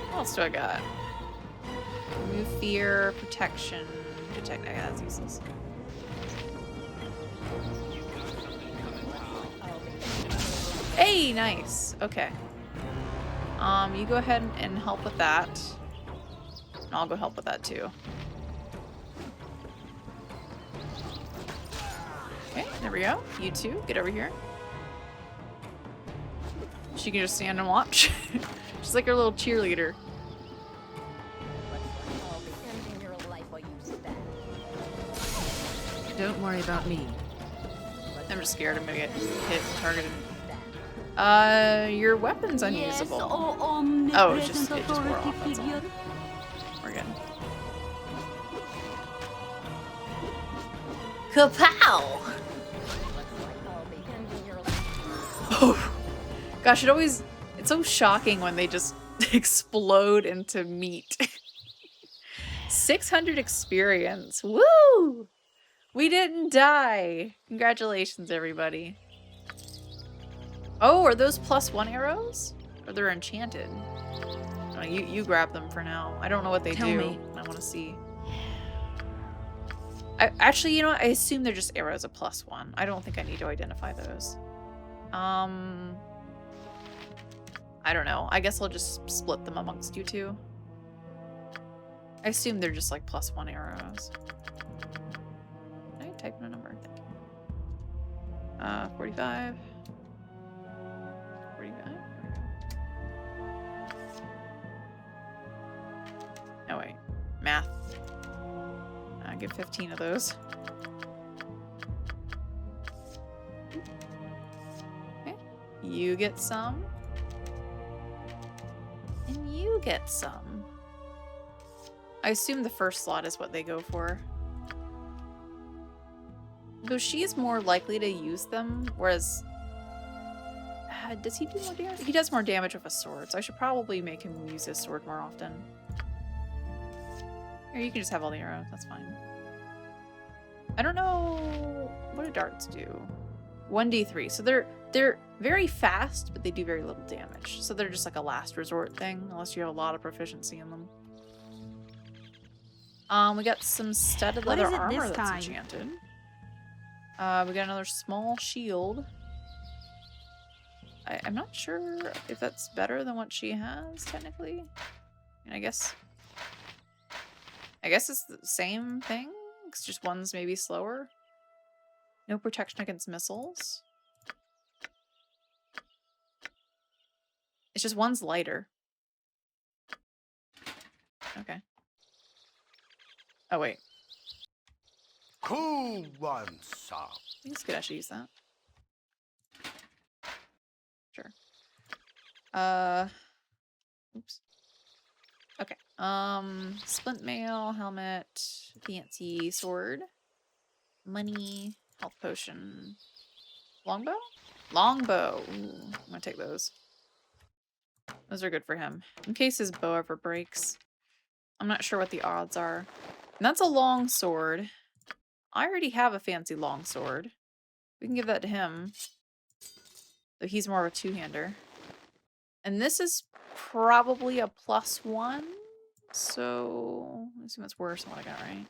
What else do I got? Remove fear, protection, detect. Yeah, that's useless. Hey, nice. Okay. You go ahead and help with that. And I'll go help with that too. Okay, there we go. You two, get over here. She can just stand and watch. She's like her little cheerleader. Don't worry about me. I'm just scared I'm gonna get hit and targeted. Your weapon's unusable. Yes, oh, Oh, it just wore authority off, that's all. figure. We're good. Kapow! Oh, gosh, it's so shocking when they just explode into meat. 600 experience. Woo! We didn't die. Congratulations, everybody. Oh, are those +1 arrows? Or they're enchanted? Oh, you grab them for now. I don't know what they Tell do. me. I want to see. Actually, you know what? I assume they're just arrows of +1. I don't think I need to identify those. I don't know. I guess I'll just split them amongst you two. I assume they're just like +1 arrows. Can I type in a number? Thank you. 45. 45. There we go. Oh wait. Math. I get 15 of those. Okay. You get some. And you get some. I assume the first slot is what they go for. Though she's more likely to use them, whereas... does he do more damage? He does more damage with a sword, so I should probably make him use his sword more often. Here, you can just have all the arrows, that's fine. I don't know... What do darts do? 1d3, so they're very fast, but they do very little damage. So they're just like a last resort thing, unless you have a lot of proficiency in them. We got some studded What leather is it armor this that's time? enchanted. We got another small shield. I'm not sure if that's better than what she has, technically. I mean, I guess it's the same thing. It's just one's maybe slower. No protection against missiles. It's just one's lighter. Okay. Oh, wait. Who wants some? I think it's good I should use that. Sure. Oops. Okay. Splint mail, helmet, fancy sword, money, health potion, longbow? Longbow. Ooh, I'm gonna take those. Those are good for him. In case his bow ever breaks. I'm not sure what the odds are. And that's a long sword. I already have a fancy long sword. We can give that to him. Though he's more of a two-hander. And this is probably a +1. So, let's see what's worse than what I got, right?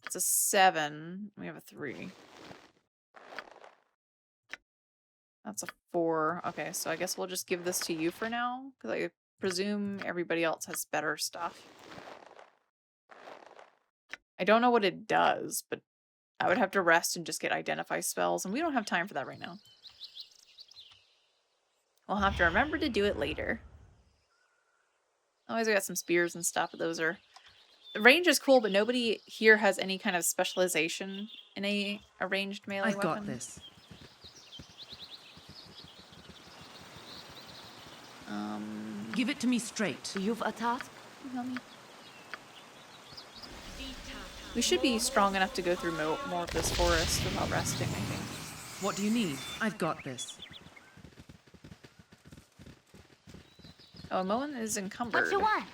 It's a 7. We have a 3. That's a 4. Okay, so I guess we'll just give this to you for now. Because I presume everybody else has better stuff. I don't know what it does, but I would have to rest and just get identify spells. And we don't have time for that right now. We'll have to remember to do it later. Otherwise, we got some spears and stuff, but those are... The range is cool, but nobody here has any kind of specialization in a ranged melee I've weapon. got this. Give it to me straight. You've a task? Help me. We should be strong enough to go through more of this forest without resting, I think. What do you need? I've got this. Oh, Moen is encumbered. What you want?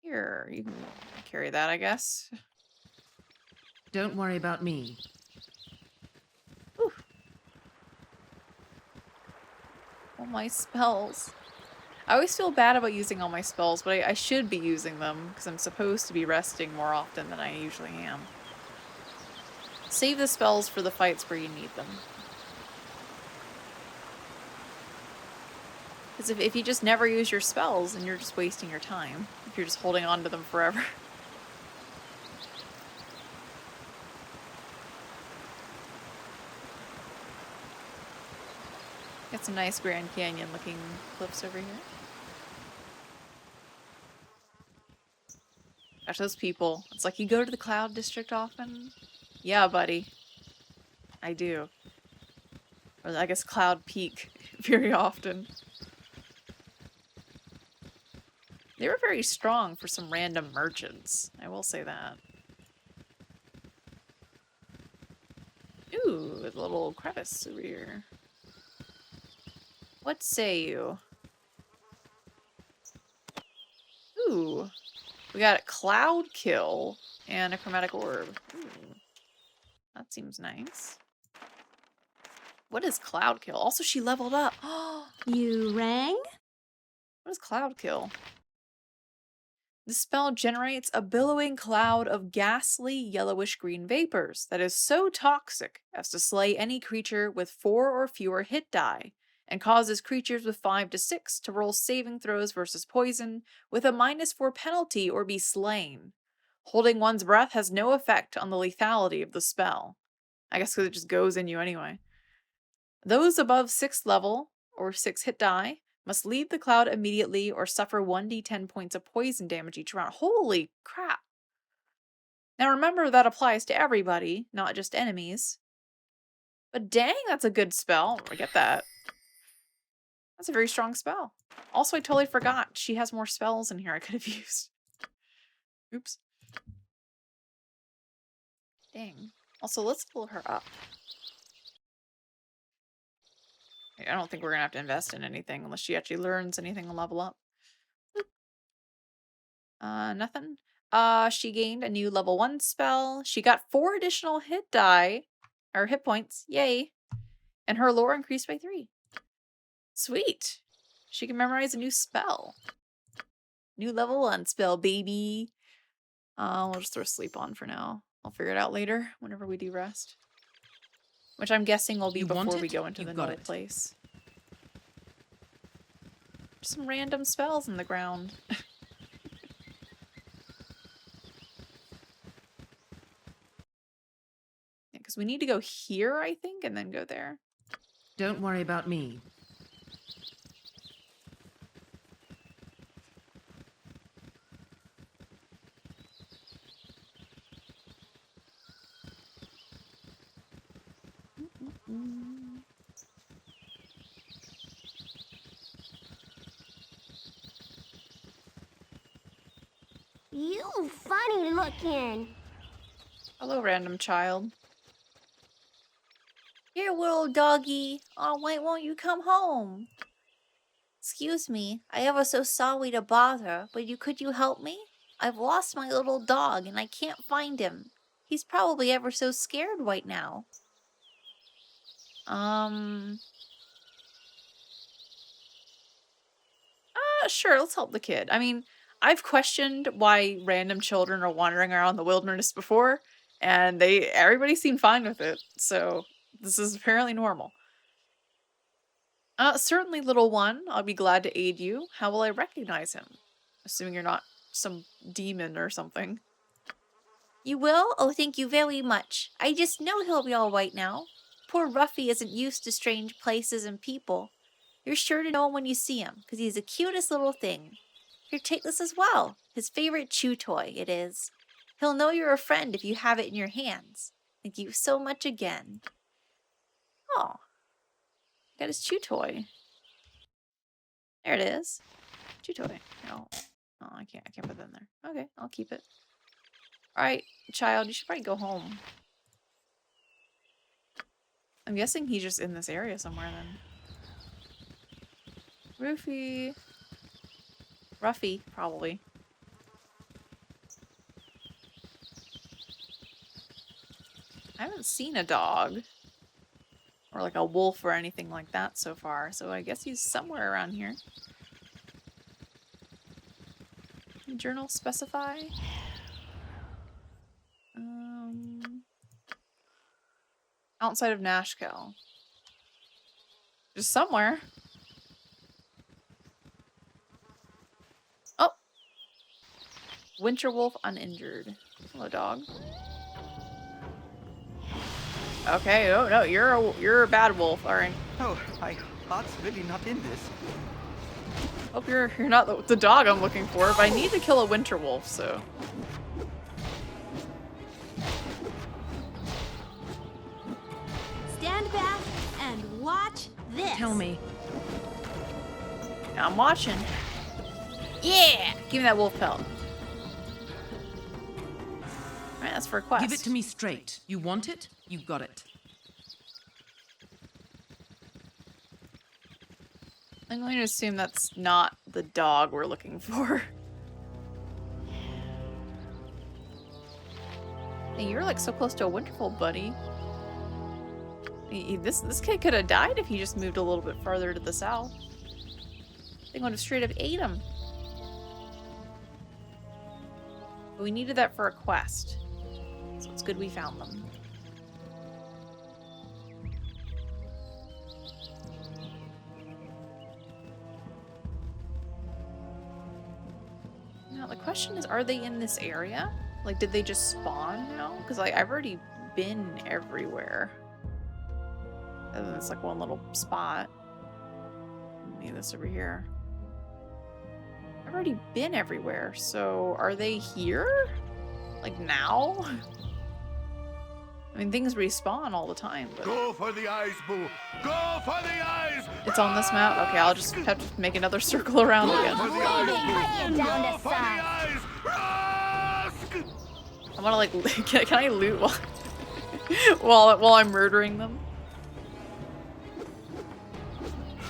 Here, you can carry that, I guess. Don't worry about me. Whew. All my spells. I always feel bad about using all my spells, but I should be using them because I'm supposed to be resting more often than I usually am. Save the spells for the fights where you need them. Because if you just never use your spells, then you're just wasting your time. If you're just holding on to them forever. Got some nice Grand Canyon looking cliffs over here. Gosh, those people. It's like, you go to the Cloud District often? Yeah, buddy. I do. Or I guess Cloud Peak very often. They were very strong for some random merchants. I will say that. Ooh, there's a little crevice over here. What say you? Ooh. We got a cloud kill and a chromatic orb. Ooh. That seems nice. What is Cloud Kill? Also, she leveled up. You rang? What is Cloud Kill? The spell generates a billowing cloud of ghastly yellowish-green vapors that is so toxic as to slay any creature with 4 or fewer hit die, and causes creatures with 5 to 6 to roll saving throws versus poison with a -4 penalty or be slain. Holding one's breath has no effect on the lethality of the spell. I guess because it just goes in you anyway. Those above 6th level, or 6 hit die, must leave the cloud immediately or suffer 1d10 points of poison damage each round. Holy crap! Now remember that applies to everybody, not just enemies. But dang, that's a good spell. I get that. That's a very strong spell. Also, I totally forgot she has more spells in here I could have used. Oops. Dang. Also, let's pull her up. I don't think we're gonna have to invest in anything unless she actually learns anything to level up. Nothing. She gained a new level 1 spell. She got 4 additional hit die, or hit points. Yay. And her lore increased by 3. Sweet. She can memorize a new spell. New level 1 spell, baby. We'll just throw sleep on for now. I'll figure it out later, whenever we do rest. Which I'm guessing will be You want before we it? go into You the got null it. place. Some random spells in the ground. Because we need to go here, I think, and then go there. Don't worry about me. You funny looking. Hello, random child. Here, little doggy. Oh, why won't you come home? Excuse me, I ever so sorry to bother, but could you help me? I've lost my little dog and I can't find him. He's probably ever so scared right now. Sure, let's help the kid. I mean, I've questioned why random children are wandering around the wilderness before, and everybody seemed fine with it, so this is apparently normal. Certainly, little one, I'll be glad to aid you. How will I recognize him? Assuming you're not some demon or something. You will? Oh, thank you very much. I just know he'll be all right now. Poor Ruffy isn't used to strange places and people. You're sure to know him when you see him, because he's the cutest little thing. Here, take this as well. His favorite chew toy, it is. He'll know you're a friend if you have it in your hands. Thank you so much again. Oh. Got his chew toy. There it is. Chew toy. No. Oh, I can't put that in there. Okay, I'll keep it. Alright, child, you should probably go home. I'm guessing he's just in this area somewhere then. Ruffy, probably. I haven't seen a dog. Or like a wolf or anything like that so far, so I guess he's somewhere around here. Journal specify? Outside of Nashkel. Just somewhere. Oh! Winter wolf uninjured. Hello, dog. Okay, oh no, you're a bad wolf, alright. Oh, my heart's really not in this. Hope you're not the dog I'm looking for, but I need to kill a winter wolf, so. Stand back and watch this. Tell me. Yeah, I'm watching. Yeah! Give me that wolf pelt. Alright, that's for a quest. Give it to me straight. You want it? You got it. I'm going to assume that's not the dog we're looking for. Hey, you're like so close to a winter wolf, buddy. This kid could have died if he just moved a little bit farther to the south. They would have straight up ate him. But we needed that for a quest. So it's good we found them. Now the question is, are they in this area? Like, did they just spawn now? Because like, I've already been everywhere. Other than this like one little spot. Maybe this over here. I've already been everywhere, so are they here? Like now? I mean, things respawn all the time, but... Go for the eyes, Boo! Go for the eyes! It's on this map? Okay, I'll just have to make another circle around again. For the eyes, Cut you Boo! down Go to for the size. eyes! Rask! I wanna like, can I loot while I'm murdering them?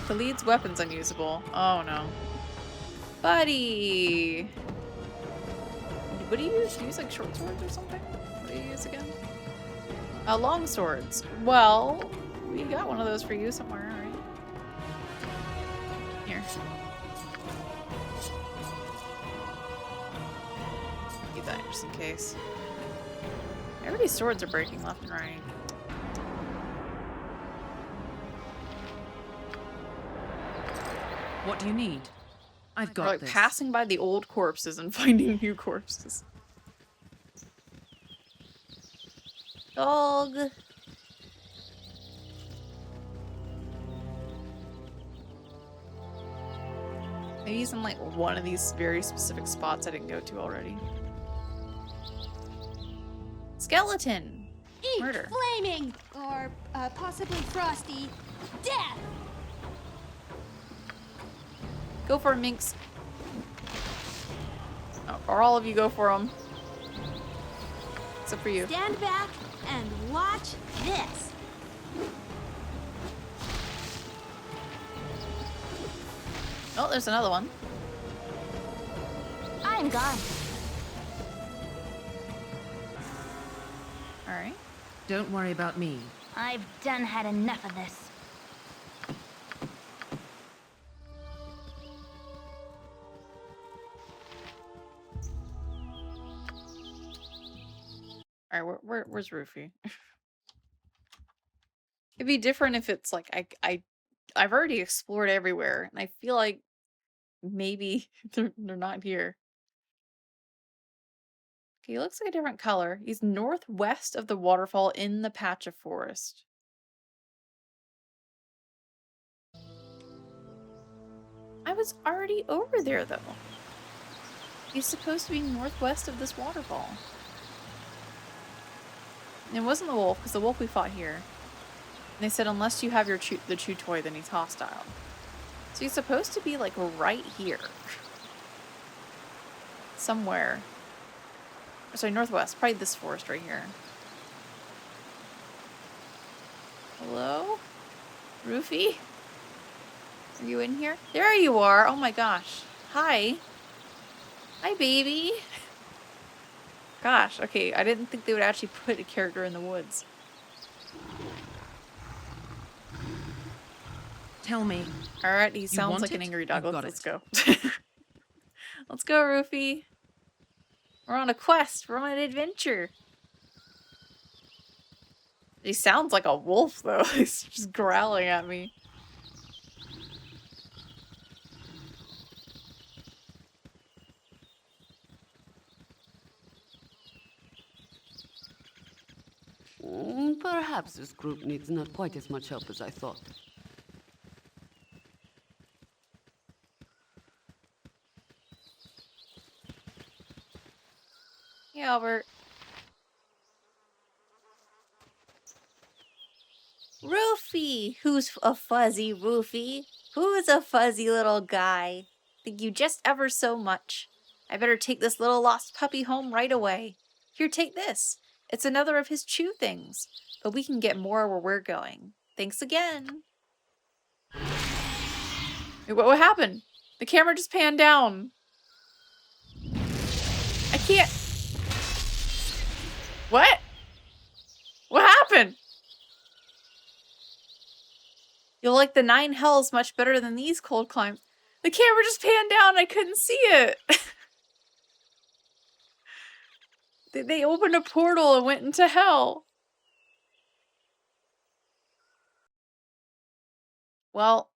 Khalid's weapon's unusable. Oh no. Buddy! What do you use? Do you use like short swords or something? What do you use again? Long swords. Well, we got one of those for you somewhere, right? Here. Keep that just in case. Everybody's swords are breaking left and right. What do you need? I've We're got like this. passing by the old corpses and finding new corpses. Dog. Maybe he's in like one of these very specific spots I didn't go to already. Skeleton. Eat Murder. flaming, or possibly frosty, death. Go for him, Minx. Oh, or all of you go for him. Except for you. Stand back and watch this. Oh, there's another one. I'm gone. Alright. Don't worry about me. I've done had enough of this. Alright, where's Rufy? It'd be different if it's like I've already explored everywhere, and I feel like maybe they're not here. Okay, he looks like a different color. He's northwest of the waterfall in the patch of forest. I was already over there though. He's supposed to be northwest of this waterfall. And it wasn't the wolf, because the wolf we fought here. And they said unless you have the chew toy, then he's hostile. So he's supposed to be like right here. Somewhere. Or, sorry, northwest. Probably this forest right here. Hello? Rufy? Are you in here? There you are! Oh my gosh. Hi. Hi, baby. Gosh, okay, I didn't think they would actually put a character in the woods. Tell me. Alright, he sounds want like an it? angry dog. You've got Let's it. go. Let's go, Rufy. We're on a quest. We're on an adventure. He sounds like a wolf, though. He's just growling at me. Perhaps this group needs not quite as much help as I thought. Hey, Albert. Rufy! Who's a fuzzy Rufy? Who's a fuzzy little guy? Thank you just ever so much. I better take this little lost puppy home right away. Here, take this. It's another of his chew things, but we can get more where we're going. Thanks again. Wait, what happened? The camera just panned down. I can't... What? What happened? But like the 9 hells much better than these cold climbs. The camera just panned down, I couldn't see it. They opened a portal and went into hell. Well,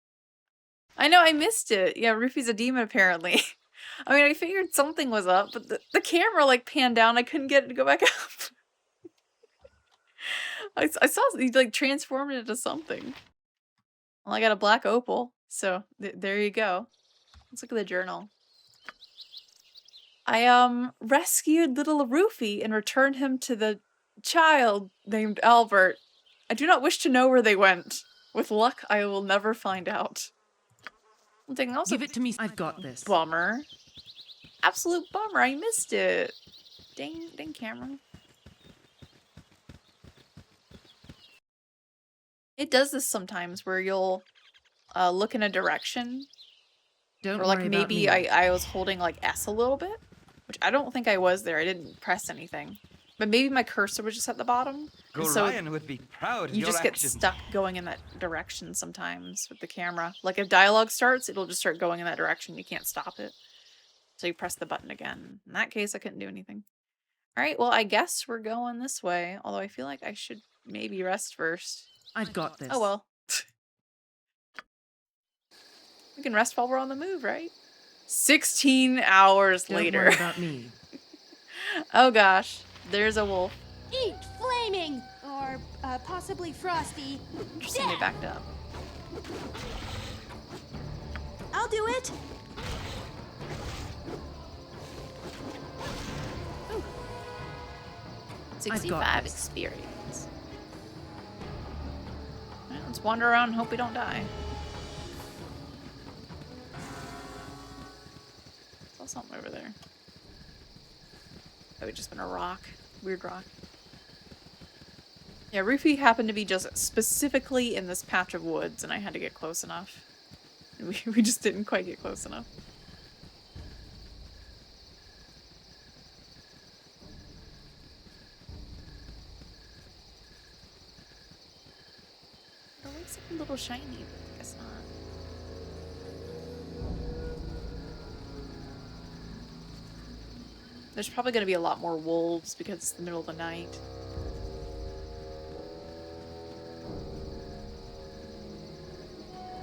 I know I missed it. Yeah, Rufy's a demon apparently. I mean, I figured something was up, but the camera like panned down. I couldn't get it to go back up. I saw he like transformed it into something. Well, I got a black opal, so there you go. Let's look at the journal. I rescued little Rufy and returned him to the child named Albert. I do not wish to know where they went. With luck, I will never find out. Something else. Give it to me. I've got this. Bummer. Absolute bummer. I missed it. Dang camera. It does this sometimes where you'll look in a direction. Don't or like worry about maybe me. I was holding like S a little bit. Which I don't think I was there. I didn't press anything. But maybe my cursor was just at the bottom. And so Gorion would be proud of you your just get actions. stuck going in that direction sometimes with the camera. Like if dialogue starts, it'll just start going in that direction. You can't stop it. So you press the button again. In that case, I couldn't do anything. Alright, well, I guess we're going this way. Although I feel like I should maybe rest first. I've got this. Oh well. We can rest while we're on the move, right? 16 hours Don't later. worry about me. Oh gosh. There's a wolf. Eat flaming! Or possibly frosty. Interesting they backed up. I'll do it! Ooh. 65 experience. Well, let's wander around and hope we don't die. Saw something over there. That would just been a rock. Weird rock. Yeah, Rufy happened to be just specifically in this patch of woods, and I had to get close enough. And we just didn't quite get close enough. It looks like a little shiny, but I guess not. There's probably going to be a lot more wolves because it's the middle of the night.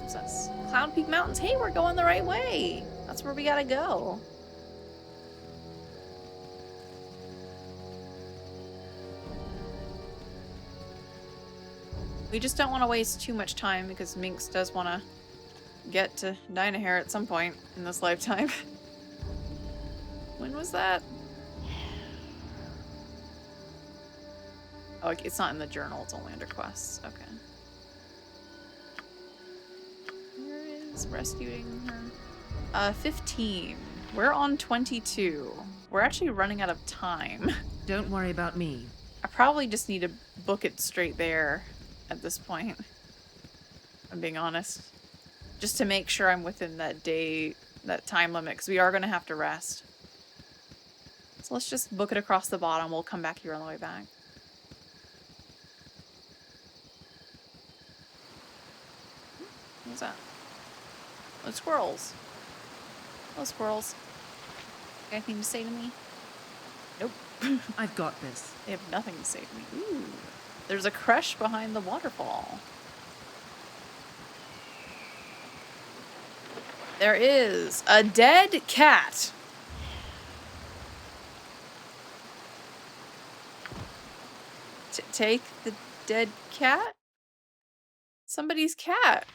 What's this? Cloud Peak Mountains. Hey, we're going the right way. That's where we gotta go. We just don't want to waste too much time because Minx does want to get to Dynahair at some point in this lifetime. When was that? Oh, it's not in the journal. It's only under quests. Okay. Where is rescuing her? 15. We're on 22. We're actually running out of time. Don't worry about me. I probably just need to book it straight there at this point. I'm being honest. Just to make sure I'm within that time limit, because we are going to have to rest. So let's just book it across the bottom. We'll come back here on the way back. What's that? Oh, squirrels. Oh, squirrels. Got anything to say to me? Nope. I've got this. They have nothing to say to me. Ooh. There's a creche behind the waterfall. There is a dead cat. Take the dead cat? Somebody's cat.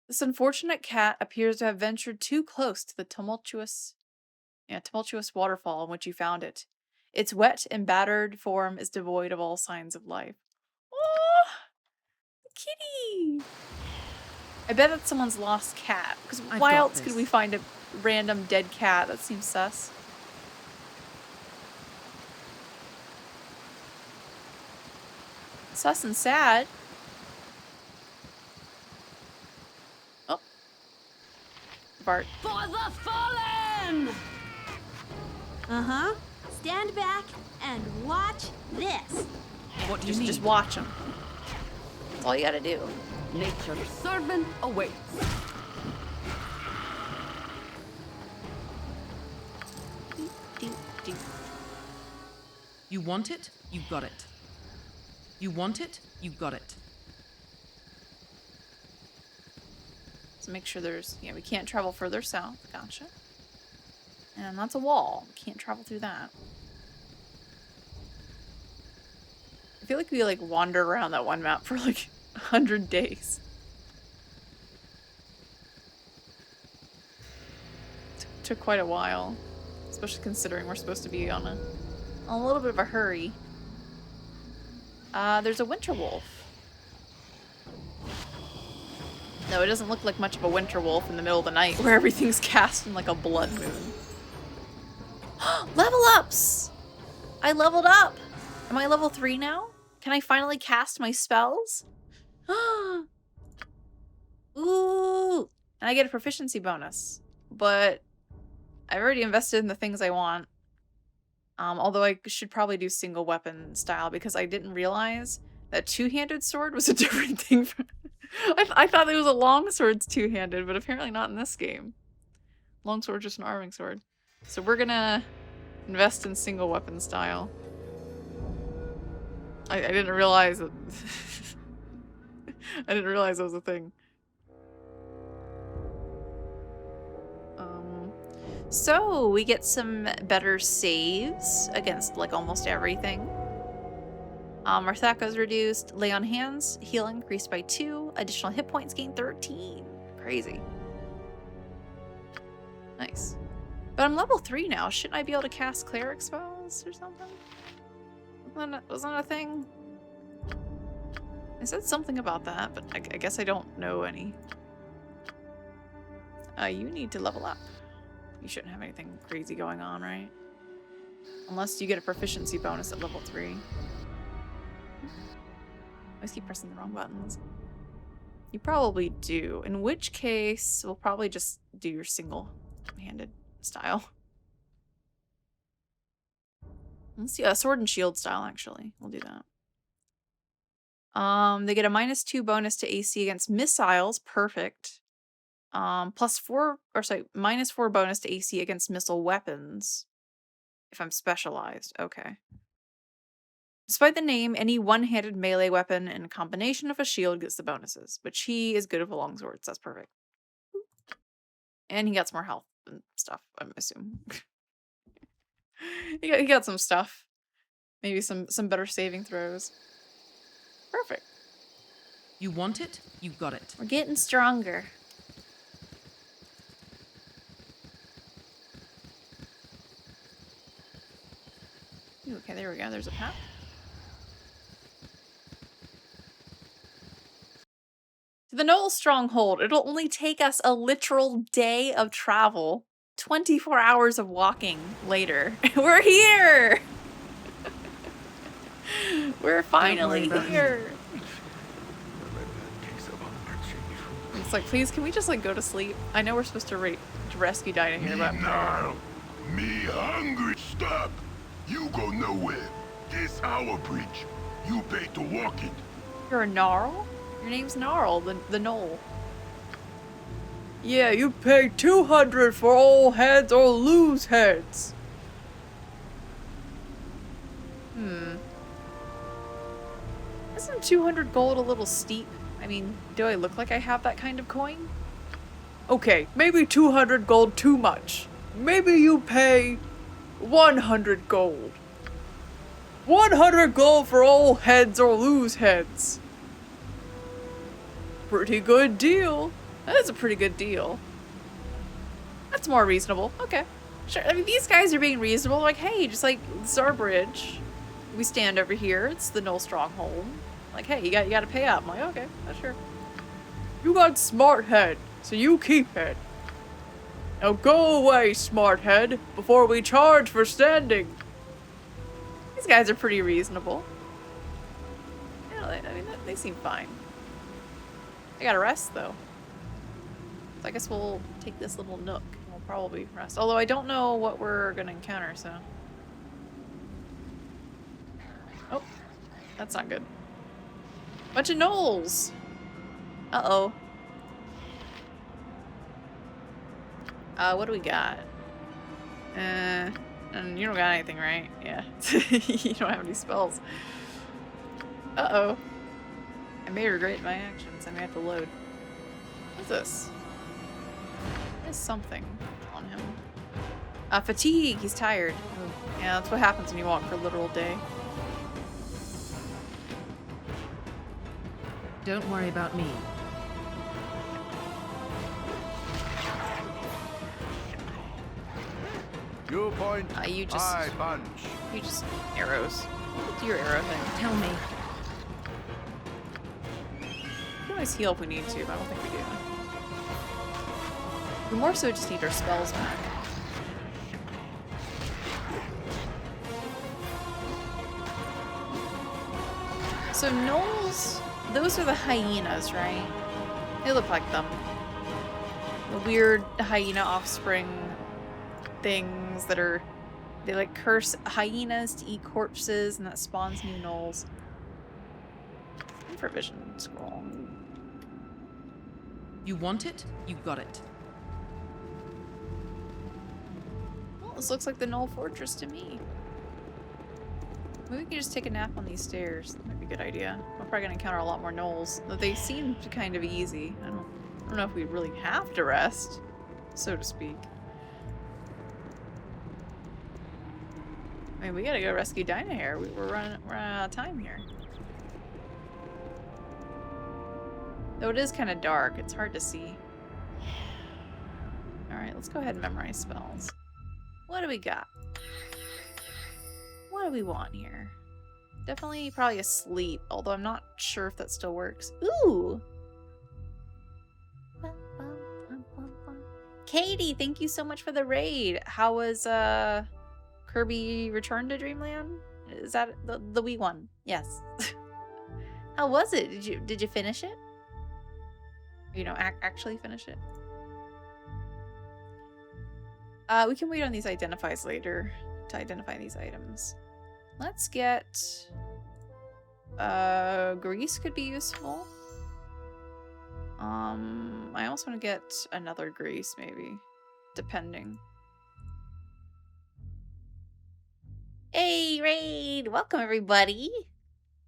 This unfortunate cat appears to have ventured too close to the tumultuous waterfall in which you found it. Its wet and battered form is devoid of all signs of life. Oh, the kitty! I bet it's someone's lost cat. Because why else could we find a random dead cat? That seems sus. Sus and sad. Oh. Bart. For the fallen! Uh-huh. Stand back and watch this. What do you need? Just watch them. That's all you gotta do. Nature's servant awaits. You want it? You got it. You want it? You got it. Let's make sure there's... Yeah, we can't travel further south. Gotcha. And that's a wall. Can't travel through that. I feel like we like wander around that one map for like 100 days. Took quite a while. Especially considering we're supposed to be on a little bit of a hurry. There's a winter wolf. No, it doesn't look like much of a winter wolf in the middle of the night where everything's cast in like a blood moon. Level ups! I leveled up! Am I level 3 now? Can I finally cast my spells? Ooh! And I get a proficiency bonus. But I've already invested in the things I want. Although I should probably do single weapon style because I didn't realize that two-handed sword was a different thing. I thought it was a long sword's two-handed, but apparently not in this game. Long sword's just an arming sword. So we're gonna invest in single weapon style. I didn't realize that I didn't realize that was a thing. So we get some better saves against like almost everything. Our Thaka's reduced, lay on hands, heal increased by 2, additional hit points gained 13. Crazy. Nice. But I'm level 3 now. Shouldn't I be able to cast cleric spells or something? Wasn't that a thing? I said something about that, but I guess I don't know any. You need to level up. You shouldn't have anything crazy going on, right? Unless you get a proficiency bonus at level 3. I always keep pressing the wrong buttons. You probably do. In which case, we'll probably just do your single-handed style. Let's see, sword and shield style, actually. We'll do that. They get a -2 bonus to AC against missiles. Perfect. +4, or sorry, -4 bonus to AC against missile weapons. If I'm specialized. Okay. Despite the name, any one-handed melee weapon in a combination of a shield gets the bonuses, but he is good with a long sword, so that's perfect. And he gets more health and stuff, I'm assuming. he got some stuff. Maybe some better saving throws. Perfect. You want it? You got it. We're getting stronger. Ooh, okay, there we go. There's a path. To the Knoll Stronghold. It'll only take us a literal day of travel. 24 hours of walking later. We're here! We're finally here. It's like, please, can we just like go to sleep? I know we're supposed to rescue Dinah here, but Now, me hungry. Stop. You go nowhere. This our bridge. You pay to walk it. you're a Gnarl? Your name's Gnarl, the Knoll. Yeah, you pay 200 for all heads or lose heads. Isn't 200 gold a little steep? I mean, do I look like I have that kind of coin? Okay, maybe 200 gold too much. Maybe you pay 100 gold. 100 gold for all heads or lose heads. Pretty good deal. That is a pretty good deal. That's more reasonable. Okay. Sure. I mean, these guys are being reasonable. Like, hey, just like, this is our bridge. We stand over here. It's the Knoll Stronghold. Like, hey, you got to pay up. I'm like, okay, sure. You got smart head, so you keep it. Now go away, smart head, before we charge for standing. These guys are pretty reasonable. Yeah, I mean, they seem fine. I gotta rest, though. So I guess we'll take this little nook. We'll probably rest. Although I don't know what we're gonna encounter, so... Oh, that's not good. Bunch of gnolls! Uh-oh. What do we got? And you don't got anything, right? Yeah. You don't have any spells. Uh-oh. I may regret my actions. I may have to load. What's this? There's something on him. Fatigue. He's tired. Oh, yeah, that's what happens when you walk for a literal day. Don't worry about me. You point, You just... I punch. You just... Arrows. Do your arrow thing. Tell me. We can always heal if we need to, but I don't think we do. We more so just need our spells back. So gnolls, those are the hyenas, right? They look like them. The weird hyena offspring things that are... They like curse hyenas to eat corpses and that spawns new gnolls. Provision scroll. You want it? You got it. Well, this looks like the Gnoll Fortress to me. Maybe we can just take a nap on these stairs. That might be a good idea. We're probably gonna encounter a lot more gnolls, though they seem kind of easy. I don't know if we really have to rest, so to speak. I mean, we gotta go rescue Dinah here. We're running out of time here. Though it is kind of dark, it's hard to see. Alright, let's go ahead and memorize spells. What do we got? What do we want here? Definitely probably asleep, although I'm not sure if that still works. Ooh! Katie, thank you so much for the raid. How was Kirby Return to Dreamland? Is that the Wii one? Yes. How was it? Did you finish it? You know, actually finish it? We can wait on these identifies later to identify these items. Let's get... grease could be useful. I also want to get another grease, maybe. Depending. Hey, raid! Welcome, everybody!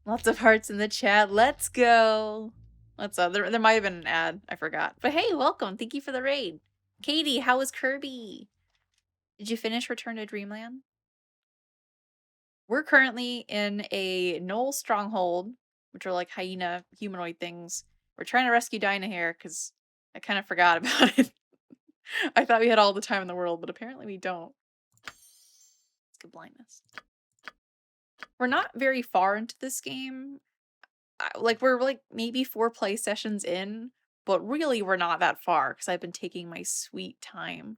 Lots of hearts in the chat. Let's go! Let's there might have been an ad. I forgot. But hey, welcome! Thank you for the raid. Katie, how was Kirby? Did you finish Return to Dreamland? We're currently in a Gnoll stronghold, which are like hyena humanoid things. We're trying to rescue Dinah here because I kind of forgot about it. I thought we had all the time in the world, but apparently we don't. Let's get blindness. We're not very far into this game. Like, we're like maybe 4 play sessions in, but really we're not that far because I've been taking my sweet time.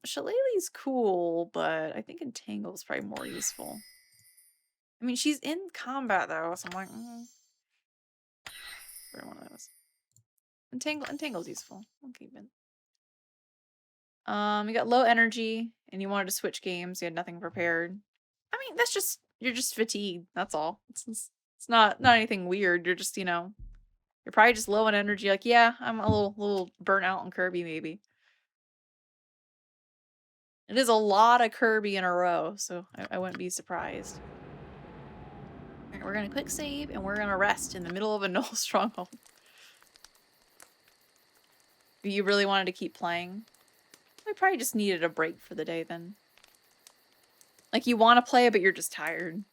Shillelagh's cool, but I think Entangle's probably more useful. I mean, she's in combat though, so I'm like, for one of those. Entangle's useful. I'll keep it. You got low energy, and you wanted to switch games. You had nothing prepared. I mean, that's just you're just fatigued. That's all. It's not anything weird. You're just, you know, you're probably just low on energy. Like, yeah, I'm a little burnt out on Kirby maybe. It is a lot of Kirby in a row, so I wouldn't be surprised. Alright, we're gonna quick save, and we're gonna rest in the middle of a Gnoll stronghold. You really wanted to keep playing? I probably just needed a break for the day then. Like, you want to play, but you're just tired.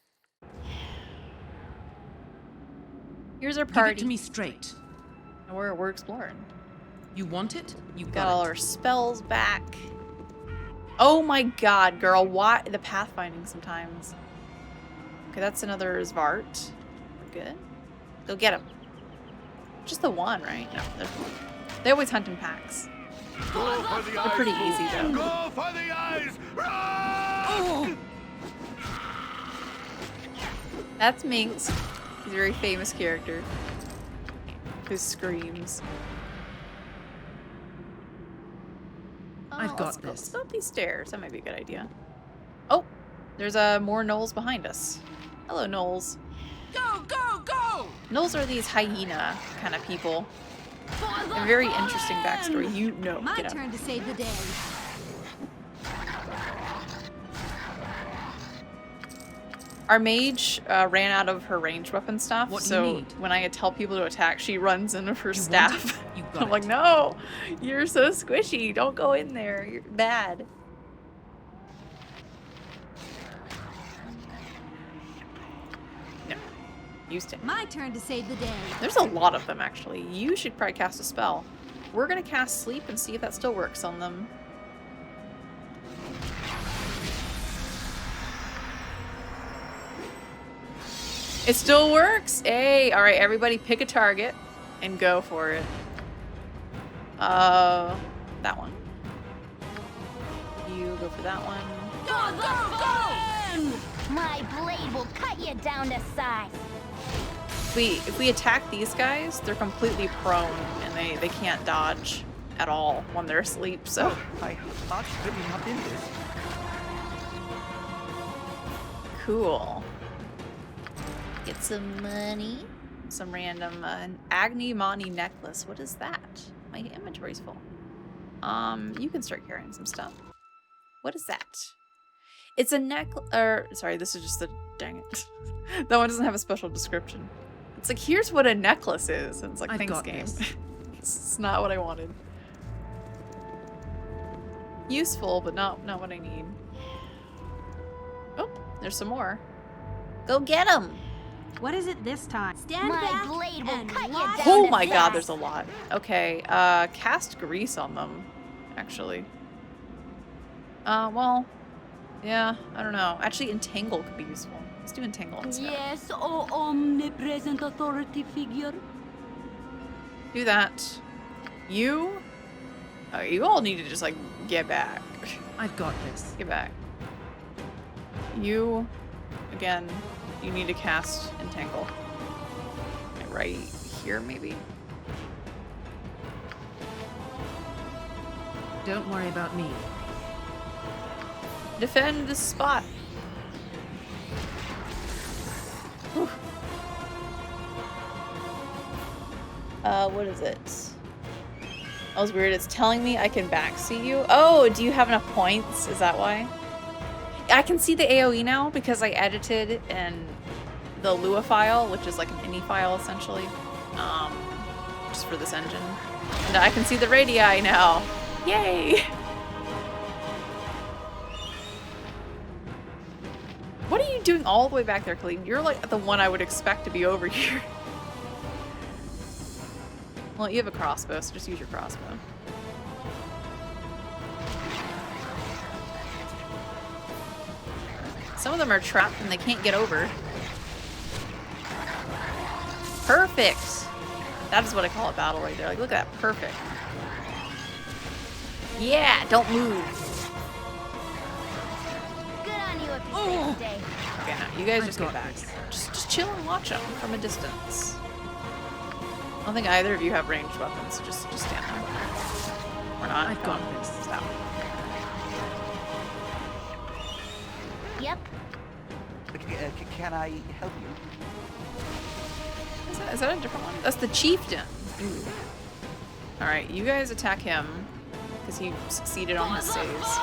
Here's our party. Give it to me straight. And we're exploring. You want it? You Got all our spells back. Oh my god, girl. Why? The pathfinding sometimes. Okay, that's another Svart. We're good. Go get him. Just the one, right? No, there's one. They always hunt in packs. They're pretty easy, though. Go for the eyes! Oh. That's Minx. He's a very famous character. Who screams. I've got Let's this. go up these stairs. That might be a good idea. Oh, there's more gnolls behind us. Hello, gnolls. Go, go, go! Those are these hyena kind of people. A very interesting backstory. You know, My get up. turn to save the day. Our mage ran out of her ranged weapon stuff, What do you so need? when I tell people to attack, she runs in with her You want staff. it? You got I'm like, it. no, you're so squishy. Don't go in there. You're bad. No. Used it. My turn to save the day. There's a lot of them, actually. You should probably cast a spell. We're going to cast Sleep and see if that still works on them. It still works! Hey! Alright, everybody pick a target and go for it. That one. You go for that one. My blade will cut you down to size. If we attack these guys, they're completely prone and they can't dodge at all when they're asleep, so... My heart's really not in this. Cool. Get some money. Some random an Agni Mani necklace. What is that? My inventory's full. You can start carrying some stuff. What is that? It's a sorry, this is just the dang it. That one doesn't have a special description. It's like, here's what a necklace is. And it's like, I've thanks got game. this. It's not what I wanted. Useful, but not what I need. Oh, there's some more. Go get them. What is it this time? Stand My back blade will and cut you watch. down. Oh to my god, size. there's a lot. Okay, cast grease on them, actually. Well, yeah, I don't know. Actually, entangle could be useful. Let's do entangle instead. Yes, oh omnipresent authority figure. Do that. You? Oh, you all need to just, like, get back. I've got this. Get back. You, again, you need to cast entangle. Okay, right here, maybe? Don't worry about me. Defend this spot. Whew. What is it? That was weird. It's telling me I can backseat you. Oh, do you have enough points? Is that why? I can see the AoE now because I edited in the Lua file, which is like an ini file essentially, just for this engine. And I can see the radii now. Yay! What are you doing all the way back there, Colleen? You're like the one I would expect to be over here. Well, you have a crossbow, so just use your crossbow. Some of them are trapped and they can't get over. Perfect! That is what I call a battle right there. Like, look at that. Perfect. Yeah! Don't move! Good on you if you save the day. Okay, now you guys just I've get got back. this. Just chill and watch them from a distance. I don't think either of you have ranged weapons, so just stand there. Or not. I've got Come on. this. Stop. Yep. Can I help you? Is that a different one? That's the chieftain. Ooh. Alright, you guys attack him, because he succeeded on his saves.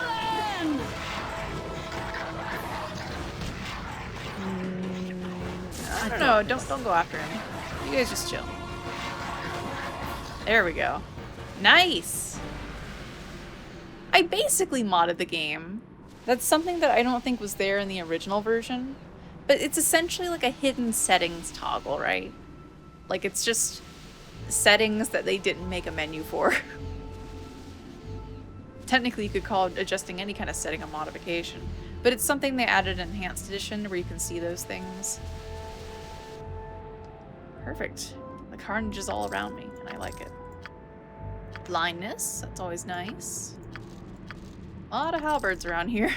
I don't know, don't go after him. You guys just chill. There we go. Nice! I basically modded the game. That's something that I don't think was there in the original version. But it's essentially like a hidden settings toggle, right? Like, it's just settings that they didn't make a menu for. Technically, you could call adjusting any kind of setting a modification. But it's something they added in Enhanced Edition where you can see those things. Perfect. The carnage is all around me, and I like it. Blindness, that's always nice. A lot of halberds around here.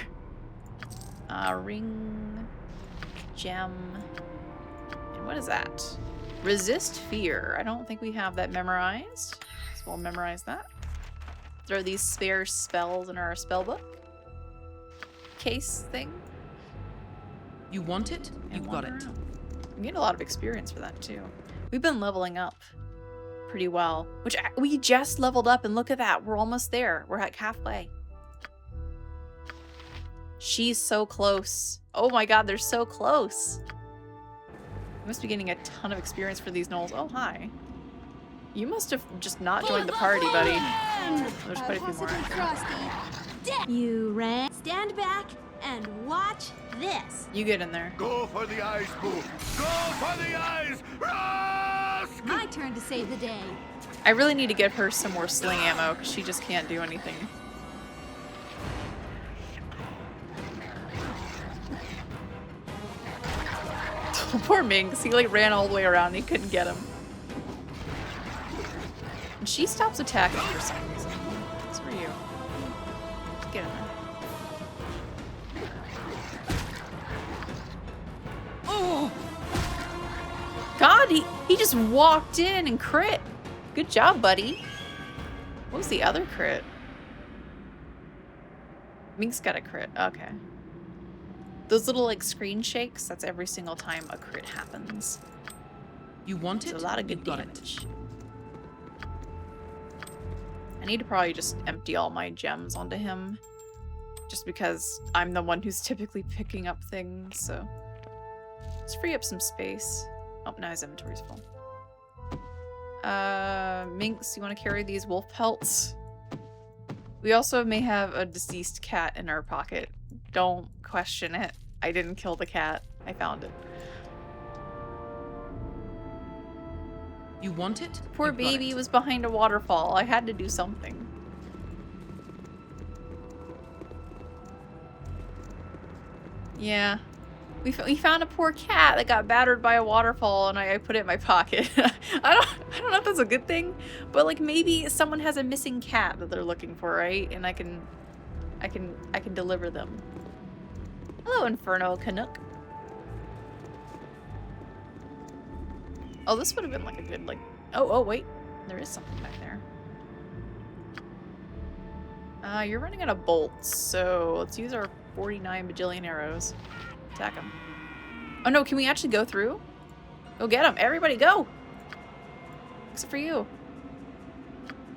Ring, gem, and what is that? Resist fear. I don't think we have that memorized, so we'll memorize that. Throw these spare spells in our spell book. Case thing. You want it? And You've got wander it. around. We get a lot of experience for that too. We've been leveling up pretty well, which we just leveled up, and look at that. We're almost there. We're like halfway. She's so close. Oh my god, they're so close. We must be getting a ton of experience for these gnolls. Oh, hi. You must have just not joined the party, buddy. There's quite a few more. You ran. Stand back and watch this. You get in there. Go for the eyes, Boo! Go for the eyes! Rask! My turn to save the day. I really need to get her some more sling ammo because she just can't do anything. Poor Minx, he like ran all the way around and he couldn't get him. And she stops attacking for some reason. What's for you? Just get in there. Oh! God, he just walked in and crit. Good job, buddy. What was the other crit? Minx got a crit. Okay. Those little like screen shakes, that's every single time a crit happens. You want it? It's a lot of good damage. I need to probably just empty all my gems onto him. Just because I'm the one who's typically picking up things, so. Let's free up some space. Oh, now his inventory's full. Minx, you want to carry these wolf pelts? We also may have a deceased cat in our pocket. Don't question it. I didn't kill the cat. I found it. You want it? Poor You've got baby it. was behind a waterfall. I had to do something. Yeah. We found a poor cat that got battered by a waterfall, and I put it in my pocket. I don't know if that's a good thing, but like maybe someone has a missing cat that they're looking for, right? And I can deliver them. Hello, Inferno Canuck. Oh, this would have been like a good like. Oh wait, there is something back there. You're running out of bolts, so let's use our 49 bajillion arrows. Attack him. Oh no, can we actually go through? Go get him. Everybody go! Except for you.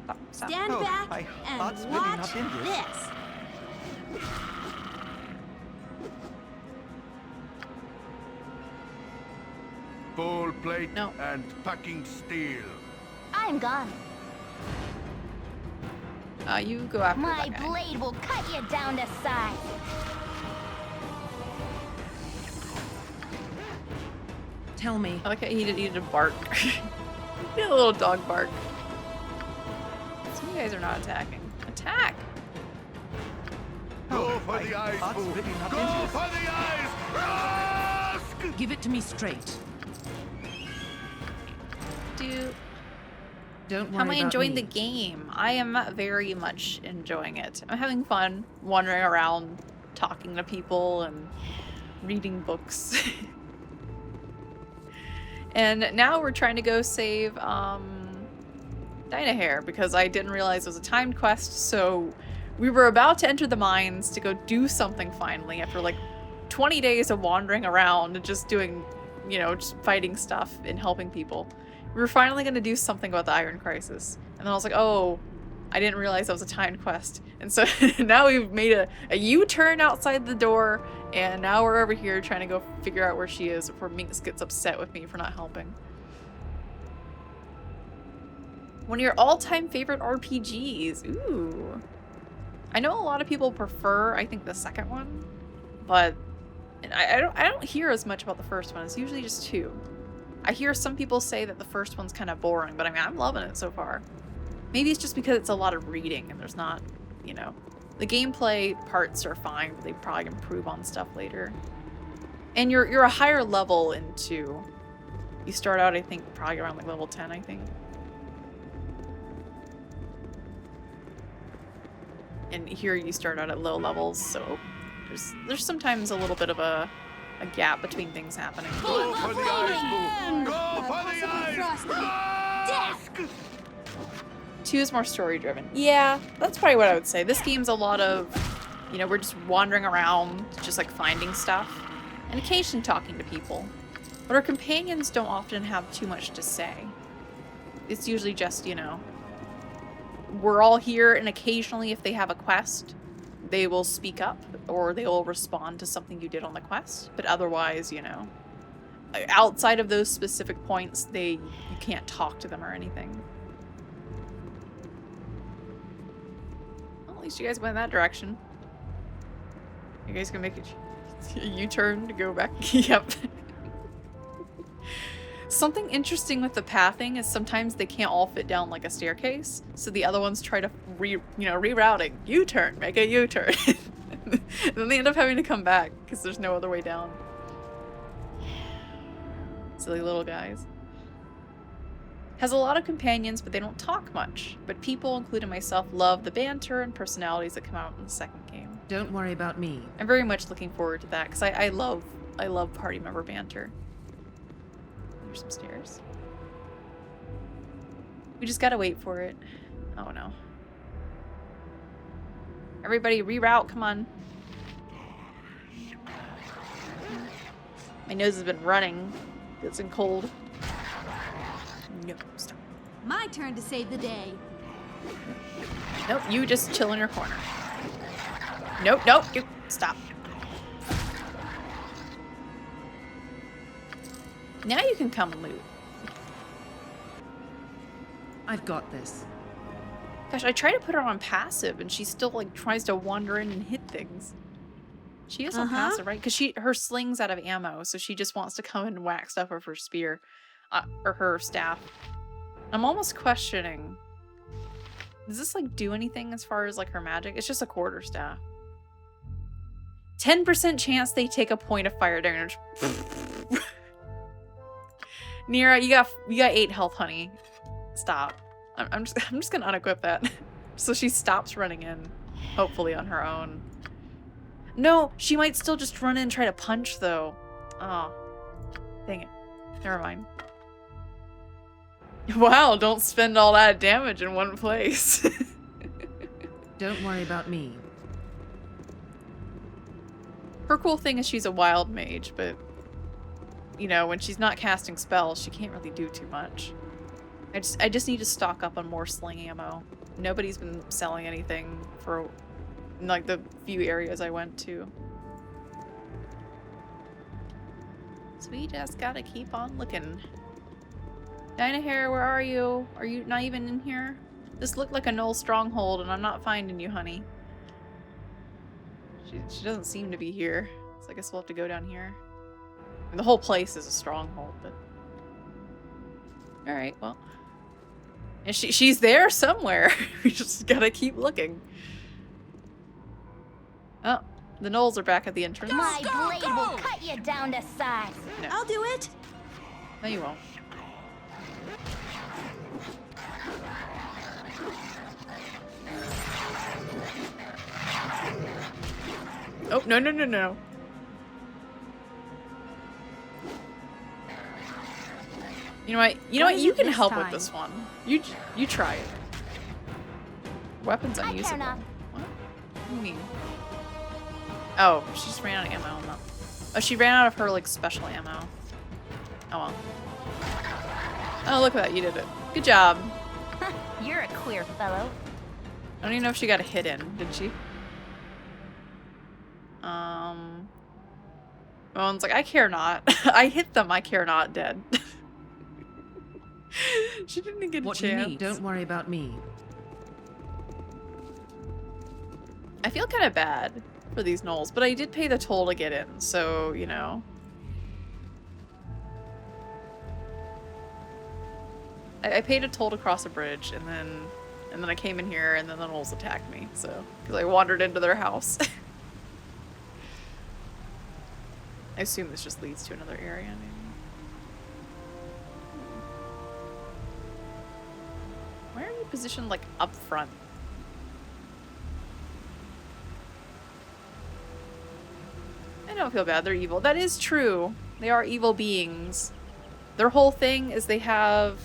Stop, stop. Stand Oh, back my and heart's really watch not in this. this. Full plate No. and packing steel. I'm gone. You go after My that guy. blade will cut you down to size. Tell me. I like how he did a bark. He did a little dog bark. Some of you guys are not attacking. Attack! Go for my the eyes, heart's Boo! really not Go in this. for the eyes! Rask! Give it to me straight. Don't worry How am I about enjoying me. the game? I am very much enjoying it. I'm having fun wandering around, talking to people, and reading books. And now we're trying to go save Dynahair because I didn't realize it was a timed quest, so we were about to enter the mines to go do something finally after like 20 days of wandering around and just doing, you know, just fighting stuff and helping people. We were finally going to do something about the Iron Crisis. And then I was like, oh, I didn't realize that was a timed quest. And so now we've made a U-turn outside the door, and now we're over here trying to go figure out where she is before Minx gets upset with me for not helping. One of your all-time favorite RPGs. Ooh. I know a lot of people prefer, I think, the second one, but I don't hear as much about the first one. It's usually just two. I hear some people say that the first one's kind of boring, but I mean, I'm loving it so far. Maybe it's just because it's a lot of reading and there's not, you know, the gameplay parts are fine, but they probably improve on stuff later. And you're a higher level in 2. You start out, I think, probably around like level 10, I think. And here you start out at low levels, so there's sometimes a little bit of a gap between things happening. Go for the eyes, Boo! Go for the eyes! Rask! 2 is more story driven. Yeah, that's probably what I would say. This game's a lot of, you know, we're just wandering around, just like finding stuff, and occasionally talking to people. But our companions don't often have too much to say. It's usually just, you know, we're all here, and occasionally if they have a quest, they will speak up or they will respond to something you did on the quest. But otherwise, you know, outside of those specific points, you can't talk to them or anything. Well, at least you guys went in that direction. You guys can make a U-turn to go back. Yep. Something interesting with the pathing is sometimes they can't all fit down like a staircase, so the other ones try to rerouting. U-turn, make a U-turn. Then they end up having to come back because there's no other way down. Silly little guys. Has a lot of companions, but they don't talk much. But people, including myself, love the banter and personalities that come out in the second game. Don't worry about me. I'm very much looking forward to that because I love party member banter. There's some stairs. We just gotta wait for it. Oh no. Everybody reroute, come on. My nose has been running. It's been cold. No, stop. My turn to save the day. Nope, you just chill in your corner. Nope, nope, you stop. Now you can come and loot. I've got this. Gosh, I try to put her on passive and she still like tries to wander in and hit things. She is on passive, right? Because her sling's out of ammo, so she just wants to come and whack stuff with her spear. Or her staff. I'm almost questioning. Does this like do anything as far as like her magic? It's just a quarterstaff. 10% chance they take a point of fire damage. Nira, you got 8 health, honey. Stop. I'm just gonna unequip that. So she stops running in, hopefully on her own. No, she might still just run in and try to punch though. Oh, dang it. Never mind. Wow, don't spend all that damage in one place. Don't worry about me. Her cool thing is she's a wild mage, but you know, when she's not casting spells, she can't really do too much. I just need to stock up on more sling ammo. Nobody's been selling anything for like the few areas I went to. So we just gotta keep on looking. Dynahair, where are you? Are you not even in here? This looked like a Knoll stronghold and I'm not finding you, honey. She doesn't seem to be here. So I guess we'll have to go down here. I mean, the whole place is a stronghold, but... Alright, well... And she's there somewhere. We just gotta keep looking. Oh, the Knolls are back at the entrance. My blade will cut you down to size. No. I'll do it. No, you won't. Oh, no, no, no, no. You know what? You know what? You can help with this one. You try it. Weapons unusable. What? What do you mean? Oh, she just ran out of ammo. No. Oh, she ran out of her like special ammo. Oh well. Oh, look at that. You did it. Good job. You're a queer fellow. I don't even know if she got a hit in. Did she? Owen's like, I care not. I hit them. I care not. Dead. She didn't even get a What chance. you need, don't worry about me. I feel kind of bad for these Knolls, but I did pay the toll to get in, so, you know. I paid a toll to cross a bridge, and then I came in here, and then the Knolls attacked me, so, because I wandered into their house. I assume this just leads to another area, maybe. Why are you positioned, like, up front? I don't feel bad. They're evil. That is true. They are evil beings. Their whole thing is they have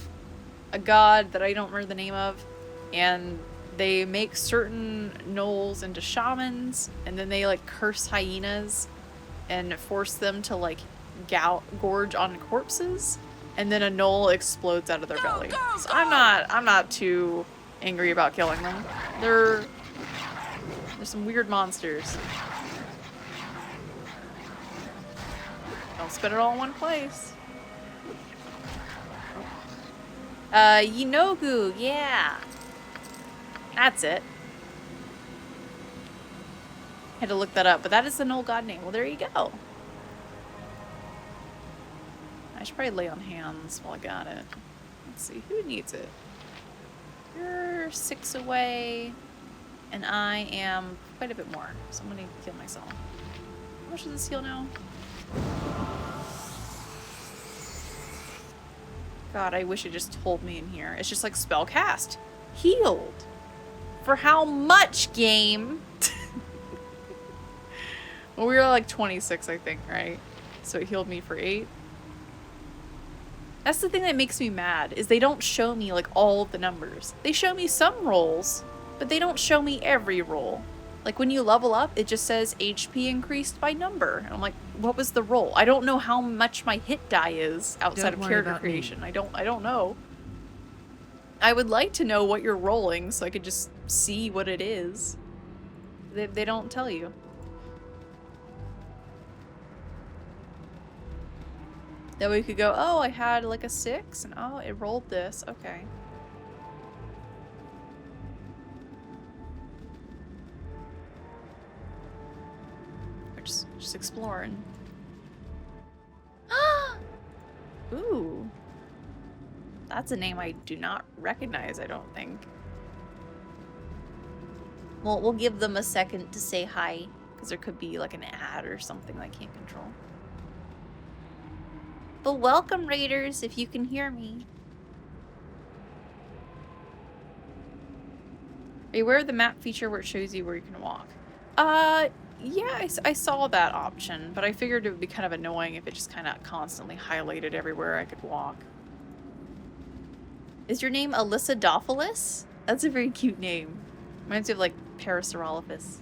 a god that I don't remember the name of, and they make certain Knolls into shamans, and then they, like, curse hyenas and force them to, like, gorge on corpses, and then a knoll explodes out of their belly. So I'm not too angry about killing them. They're some weird monsters. Don't spit it all in one place. Yinogu, yeah. That's it. Had to look that up, but that is the Knoll god name. Well, there you go. I should probably lay on hands while I got it. Let's see, who needs it? You're 6 away, and I am quite a bit more, so I'm gonna heal myself. How much does this heal now? God, I wish it just told me in here. It's just like spell cast. Healed. For how much, game? Well, we were like 26, I think, right? So it healed me for 8. That's the thing that makes me mad, is they don't show me like all of the numbers. They show me some rolls, but they don't show me every roll. Like when you level up, it just says HP increased by number. And I'm like, what was the roll? I don't know how much my hit die is outside of character creation. I don't know. I would like to know what you're rolling so I could just see what it is. They don't tell you. That we could go, oh, I had like a 6, and oh, it rolled this. Okay. We're just exploring. Ooh. That's a name I do not recognize, I don't think. Well, we'll give them a second to say hi, because there could be like an ad or something I can't control. But welcome, raiders, if you can hear me. Are you aware of the map feature where it shows you where you can walk? Yeah, I saw that option, but I figured it would be kind of annoying if it just kind of constantly highlighted everywhere I could walk. Is your name Alyssa Dophilis? That's a very cute name. Reminds me of like Parasaurolophus,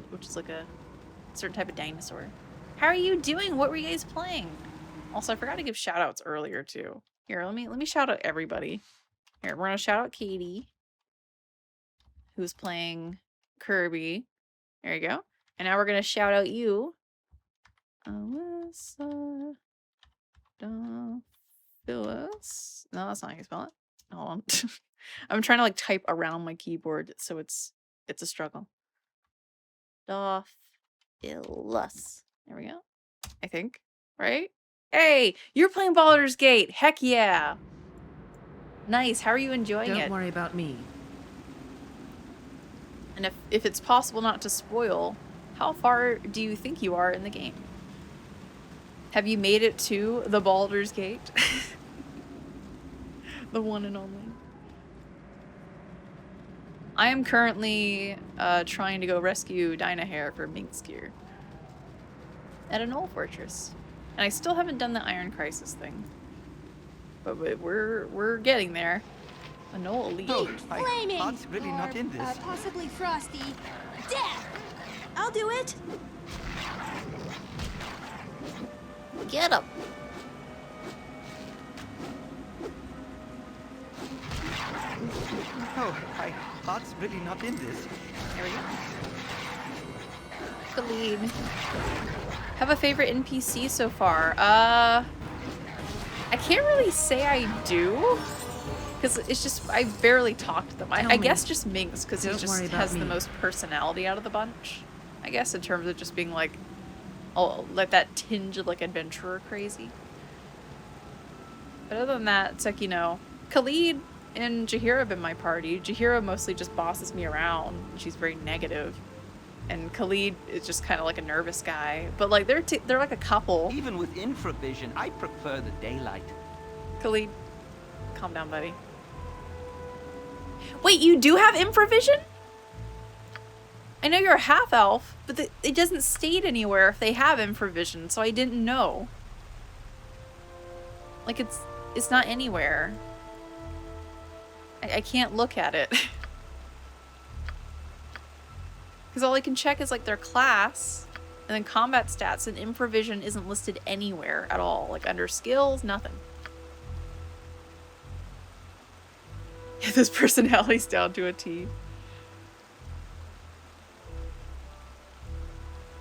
which is like a certain type of dinosaur. How are you doing? What were you guys playing? Also, I forgot to give shout-outs earlier, too. Here, let me shout out everybody. Here, we're gonna shout out Katie, who's playing Kirby. There you go. And now we're gonna shout out you. Alyssa Dophilis. No, that's not how you spell it. Hold on. I'm trying to like type around my keyboard, so it's a struggle. Dophilis. There we go. I think. Right? Hey, you're playing Baldur's Gate. Heck yeah. Nice. How are you enjoying it? Don't worry about me. And if it's possible not to spoil, how far do you think you are in the game? Have you made it to the Baldur's Gate? The one and only. I am currently trying to go rescue Dynahair for Mink's gear at a Knoll Fortress. And I still haven't done the Iron Crisis thing. But we're getting there. A Knoll Elite. No, Flaming! heart's really not in this. Possibly frosty. Death! I'll do it! Get him! Oh, my heart's really not in this. There we go. Khalid. Have a favorite NPC so far? I can't really say I do. Because it's just, I barely talk to them. I guess just Minx, because he just has the most personality out of the bunch. I guess in terms of just being like, oh, like that tinge of like adventurer crazy. But other than that, it's like, you know, Khalid and Jahira have been my party. Jahira mostly just bosses me around. She's very negative. And Khalid is just kind of like a nervous guy. But like they're like a couple. Even with infravision, I prefer the daylight. Khalid, calm down, buddy. Wait, you do have infravision? I know you're a half-elf, but it doesn't state anywhere if they have infravision, so I didn't know. Like, it's not anywhere. I can't look at it. Because all I can check is, like, their class. And then combat stats and improvision isn't listed anywhere at all. Like under skills, nothing. This personality's down to a T.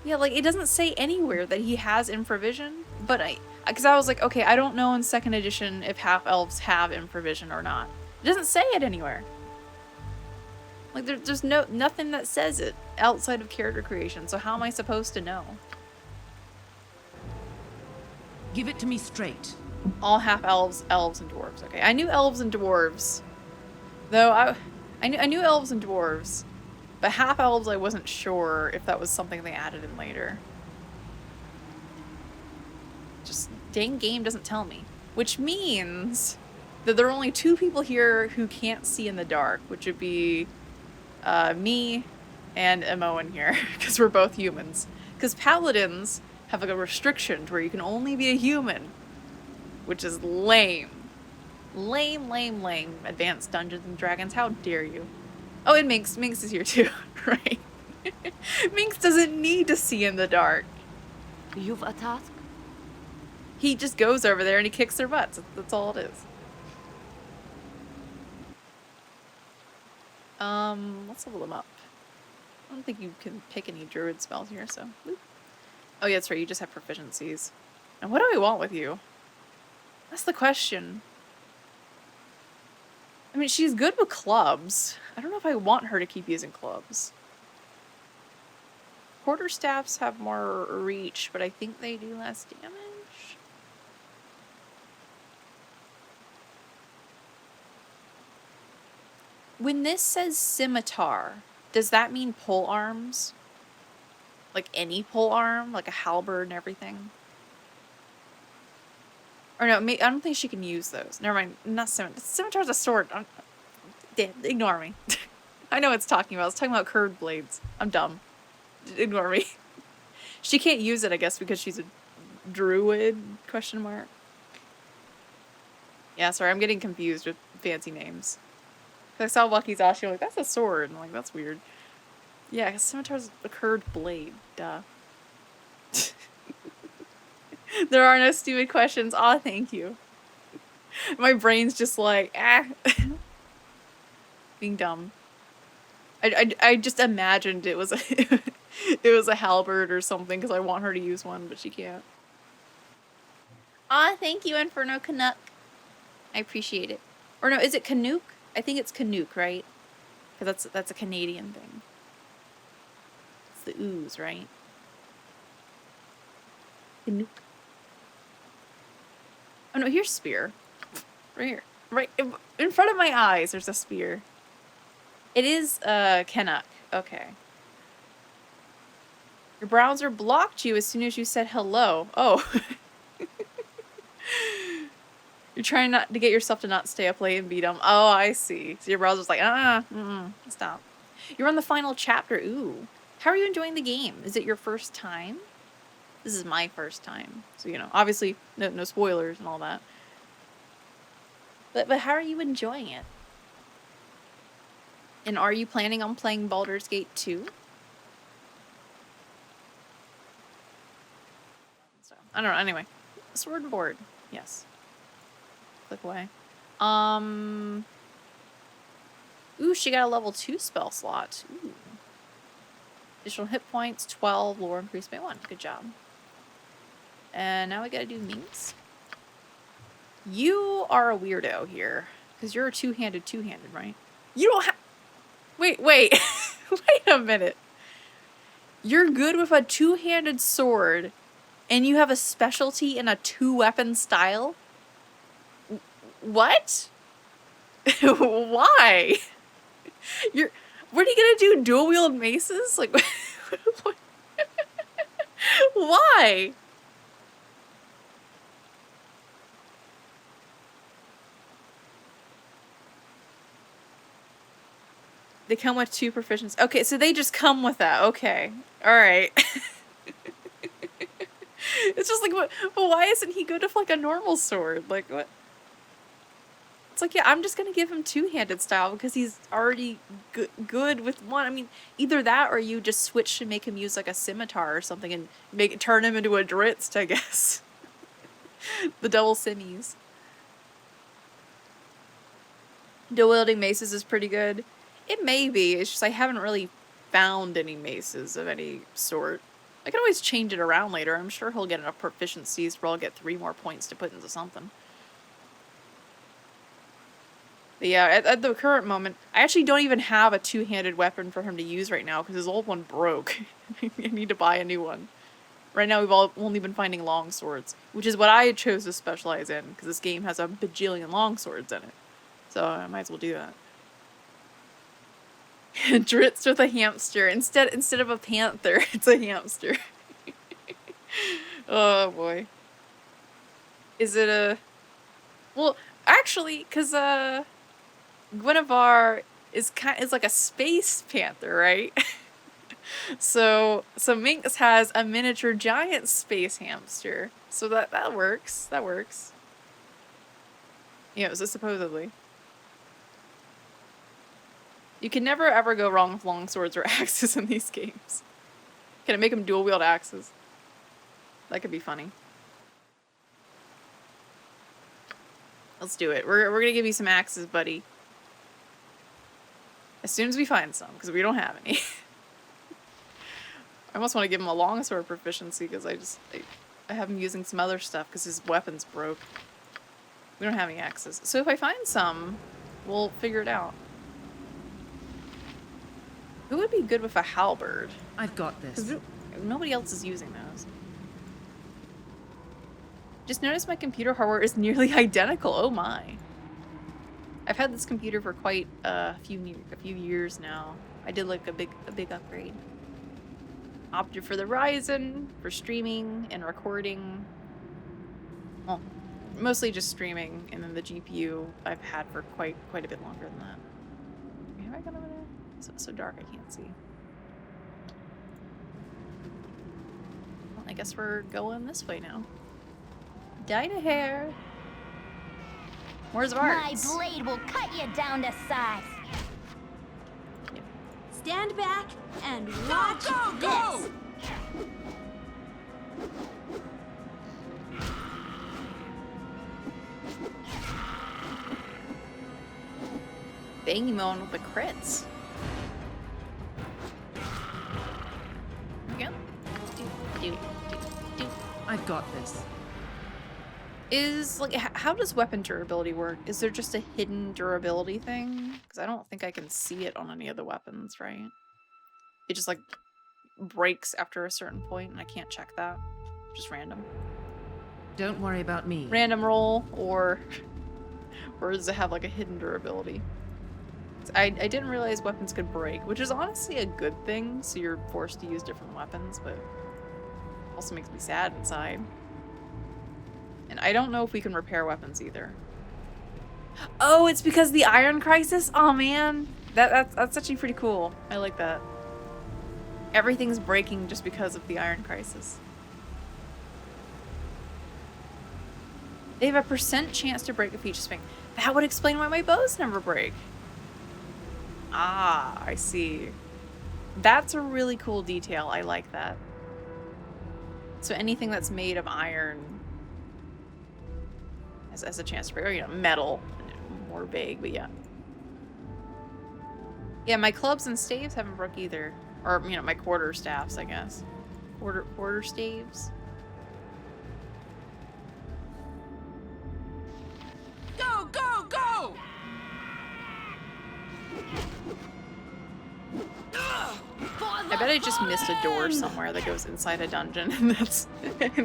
Yeah, like it doesn't say anywhere that he has improvision, but because I was like, okay, I don't know in 2nd edition if half-elves have improvision or not. It doesn't say it anywhere. Like there's nothing that says it outside of character creation, so how am I supposed to know? Give it to me straight. All half-elves, elves, and dwarves. Okay, I knew elves and dwarves. Though I knew elves and dwarves, but half-elves I wasn't sure if that was something they added in later. Just dang game doesn't tell me. Which means that there are only 2 people here who can't see in the dark, which would be me and Moen here, because we're both humans. Because paladins have like a restriction to where you can only be a human, which is lame. Lame, lame, lame. Advanced Dungeons and Dragons, how dare you? Oh, and Minx. Minx is here too, right? Minx doesn't need to see in the dark. You've a task? He just goes over there and he kicks their butts. That's all it is. Let's level them up. I don't think you can pick any druid spells here, so. Whoop. Oh yeah, that's right, you just have proficiencies. And what do I want with you? That's the question. I mean, she's good with clubs. I don't know if I want her to keep using clubs. Quarterstaffs have more reach, but I think they do less damage. When this says scimitar, does that mean pole arms? Like any pole arm? Like a halberd and everything? Or no, I don't think she can use those. Never mind. Not scimitar. Scimitar's a sword. Ignore me. I know what it's talking about. It's talking about curved blades. I'm dumb. Ignore me. She can't use it, I guess, because she's a druid? Question mark. Yeah, sorry. I'm getting confused with fancy names. I saw Lucky's Ashi, I'm like, that's a sword. And I'm like, that's weird. Yeah, because scimitar's a curved blade. Duh. There are no stupid questions. Aw, thank you. My brain's just like, being dumb. I just imagined it was a it was a halberd or something because I want her to use one, but she can't. Aw, thank you, Inferno Canuck. I appreciate it. Or no, is it Canuck? I think it's Canuck, right? Because that's a Canadian thing. It's the ooze, right? Canuck. Oh no, here's spear. Right here. Right in front of my eyes, there's a spear. It is Canuck. Okay. Your browser blocked you as soon as you said hello. Oh. You're trying not to get yourself to not stay up late and beat them. Oh, I see. So your browser's like, stop. You're on the final chapter. Ooh. How are you enjoying the game? Is it your first time? This is my first time. So, you know, obviously, no spoilers and all that. But how are you enjoying it? And are you planning on playing Baldur's Gate 2? So, I don't know. Anyway. Sword and board. Yes. Click away. Ooh, she got a level 2 spell slot. Ooh. Additional hit points, 12, lore increased by 1. Good job. And now we gotta do Minx. You are a weirdo here. Because you're a two-handed, right? You don't have... Wait. Wait a minute. You're good with a two-handed sword, and you have a specialty in a two-weapon style? What? Why? What are you gonna do? Dual wield maces? Like, why? They come with 2 proficiencies. Okay, so they just come with that. Okay. Alright. It's just like, but why isn't he good with like a normal sword? Like, what? It's like, yeah, I'm just gonna give him two-handed style because he's already good with one. I mean, either that or you just switch to make him use like a scimitar or something and turn him into a dritz, I guess. The double simmies. Dual-wielding maces is pretty good. It may be. It's just I haven't really found any maces of any sort. I can always change it around later. I'm sure he'll get enough proficiencies where I'll get 3 more points to put into something. But yeah, at the current moment, I actually don't even have a two-handed weapon for him to use right now because his old one broke. I need to buy a new one. Right now we've only been finding long swords, which is what I chose to specialize in because this game has a bajillion long swords in it. So I might as well do that. Dritz with a hamster. Instead of a panther, it's a hamster. Oh boy. Is it a... Well, actually, because Guinevere is like a space panther, right? So Minx has a miniature giant space hamster. So that works. That works. Yeah, so supposedly. You can never ever go wrong with long swords or axes in these games. Can I make them dual wield axes? That could be funny. Let's do it. We're gonna give you some axes, buddy. As soon as we find some, because we don't have any. I almost want to give him a longsword proficiency because I have him using some other stuff because his weapon's broke. We don't have any axes. So if I find some, we'll figure it out. Who would be good with a halberd? I've got this. Nobody else is using those. Just noticed my computer hardware is nearly identical. Oh my. I've had this computer for quite a few years now. I did like a big upgrade. Opted for the Ryzen for streaming and recording. Well, mostly just streaming, and then the GPU I've had for quite a bit longer than that. Have I gone over there? It's so dark I can't see. Well, I guess we're going this way now. Dinah hair. Where's Varks? My blade will cut you down to size. Yep. Stand back and watch this. Bang him on with the crits. Here we go. I've got this. Is, like, how does weapon durability work? Is there just a hidden durability thing? Because I don't think I can see it on any of the weapons, right? It just, like, breaks after a certain point, and I can't check that. Just random. Don't worry about me. Random roll, or does it have, like, a hidden durability? I didn't realize weapons could break, which is honestly a good thing, so you're forced to use different weapons, but also makes me sad inside. And I don't know if we can repair weapons either. Oh, it's because of the iron crisis? Oh man, that's actually pretty cool. I like that. Everything's breaking just because of the iron crisis. They have a % chance to break a feature swing. That would explain why my bows never break. Ah, I see. That's a really cool detail. I like that. So anything that's made of iron has a chance to break, or, you know, metal, more vague, but yeah. Yeah, my clubs and staves haven't broke either. Or, you know, my quarter staffs, I guess. Quarter staves. Go, go, go! I bet I just missed a door somewhere that goes inside a dungeon, and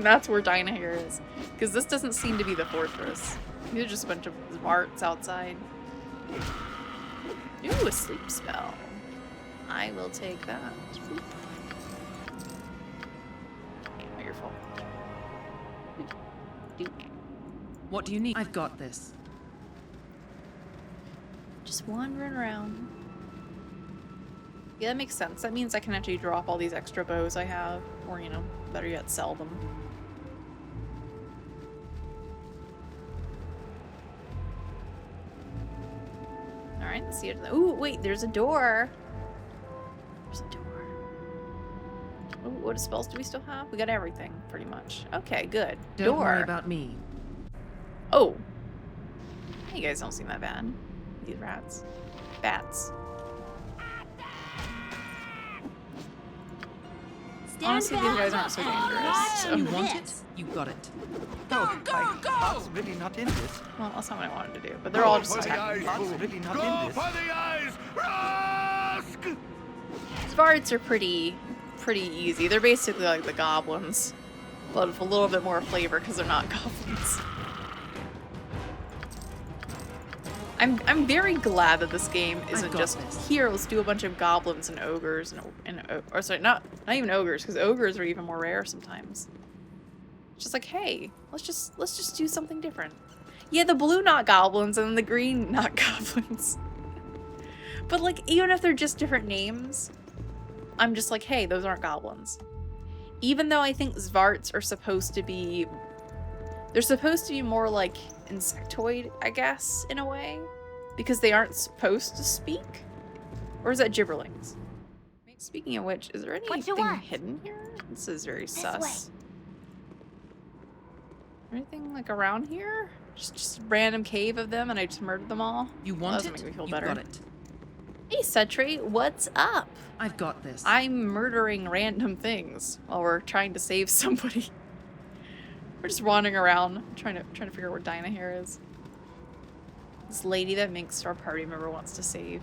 that's where Dinah here is. Because this doesn't seem to be the fortress. These are just a bunch of marts outside. Ooh, a sleep spell. I will take that. Not your fault. What do you need? I've got this. Just wandering around. Yeah, that makes sense. That means I can actually drop all these extra bows I have, or, you know, better yet, sell them. Alright, see it. Ooh, wait, there's a door. There's a door. Ooh, what spells do we still have? We got everything, pretty much. Okay, good. Don't door. worry about me. Oh. You guys don't seem that bad. These rats. Bats. Stand Honestly, these back guys aren't so and dangerous. ride So. You on want this. it? You got it. No, my heart's really not in this. Well, that's not what I wanted to do. But they're all just for the attacking. eyes, Heart's fool. really not Go in this. for the eyes! Rask! Svarts are pretty easy. They're basically like the goblins. But with a little bit more flavor because they're not goblins. I'm very glad that this game isn't got just this. here. Let's do a bunch of goblins and ogres or sorry, not even ogres, because ogres are even more rare sometimes. It's just like, hey, let's just do something different. Yeah, the blue not goblins and the green not goblins. But like, even if they're just different names, I'm just like, hey, those aren't goblins. Even though I think Svarts are supposed to be, they're supposed to be more like insectoid, I guess, in a way, because they aren't supposed to speak. Or is that gibberlings? Speaking of which, is there What you anything want? hidden here? This is very way. sus. Anything like around here? Just a random cave of them and I just murdered them all? You Well, want that it? doesn't make me feel You better. got it. Hey, Setri, what's up? I've got this. I'm murdering random things while we're trying to save somebody. We're just wandering around trying to figure out where Dinah here is. This lady that Minx, our party member, wants to save.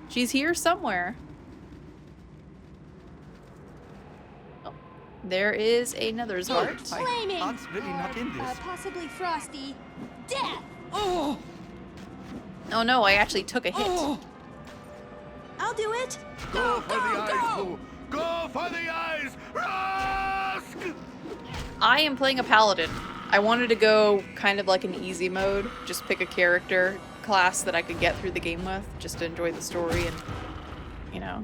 She's here somewhere. Oh, there is another Zwart. My Flaming. heart's really not in this. Possibly frosty. Death. Oh! Oh no, I actually took a hit. Oh! I'll do it. Go for the eyes, fool! Go for the eyes! Rask! I am playing a paladin. I wanted to go kind of like an easy mode. Just pick a character class that I could get through the game with, just to enjoy the story and, you know,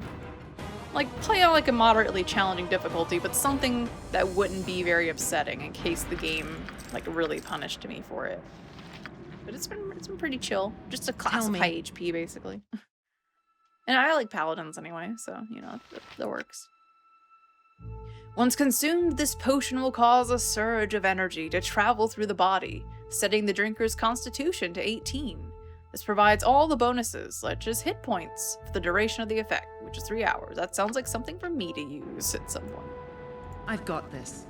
like play on like a moderately challenging difficulty, but something that wouldn't be very upsetting in case the game like really punished me for it. But it's been pretty chill. Just a class Tell of me. high HP basically. And I like paladins anyway, so you know that works. Once consumed, this potion will cause a surge of energy to travel through the body, setting the drinker's constitution to 18. This provides all the bonuses, such as hit points, for the duration of the effect, which is 3 hours. That sounds like something for me to use at some point. I've got this.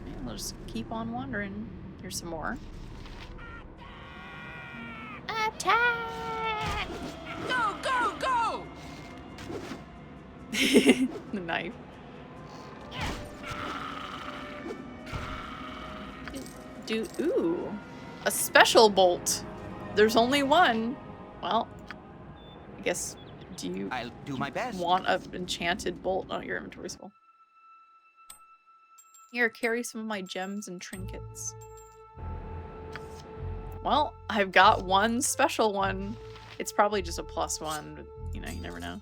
Yeah, we'll just keep on wandering. Here's some more. Attack! Go, go, go! The knife. Ooh, a special bolt. There's only one. Well, I guess, do you I'll do my best. want an enchanted bolt? Oh, your inventory's full. Here, carry some of my gems and trinkets. Well, I've got one special one. It's probably just a +1, but, you know, you never know.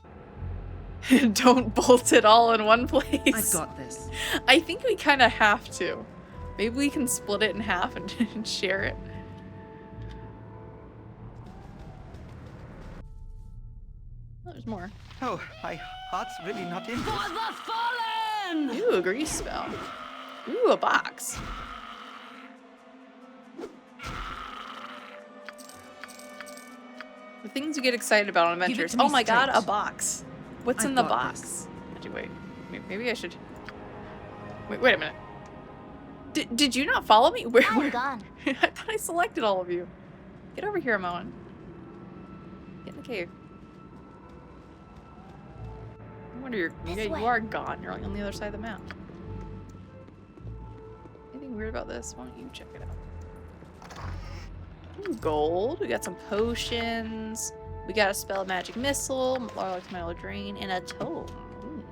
Don't bolt it all in one place. I've got this. I think we kind of have to. Maybe we can split it in half and, and share it. Oh, there's more. Oh, my heart's really not in this. For the fallen! Ooh, a grease spell. Ooh, a box. The things you get excited about on Give it adventures. to me Oh my god, a straight. box. What's in I've the got box? this. Actually, wait. Maybe I should. Wait a minute. Did you not follow me? Where? I'm gone. I thought I selected all of you. Get over here, Moen. Get in the cave. I wonder This you way. are gone. You're on the other side of the map. Anything weird about this? Why don't you check it out? Ooh, gold. We got some potions. We got a spell magic missile, Larlock's Metal Drain, and a tome. Ooh.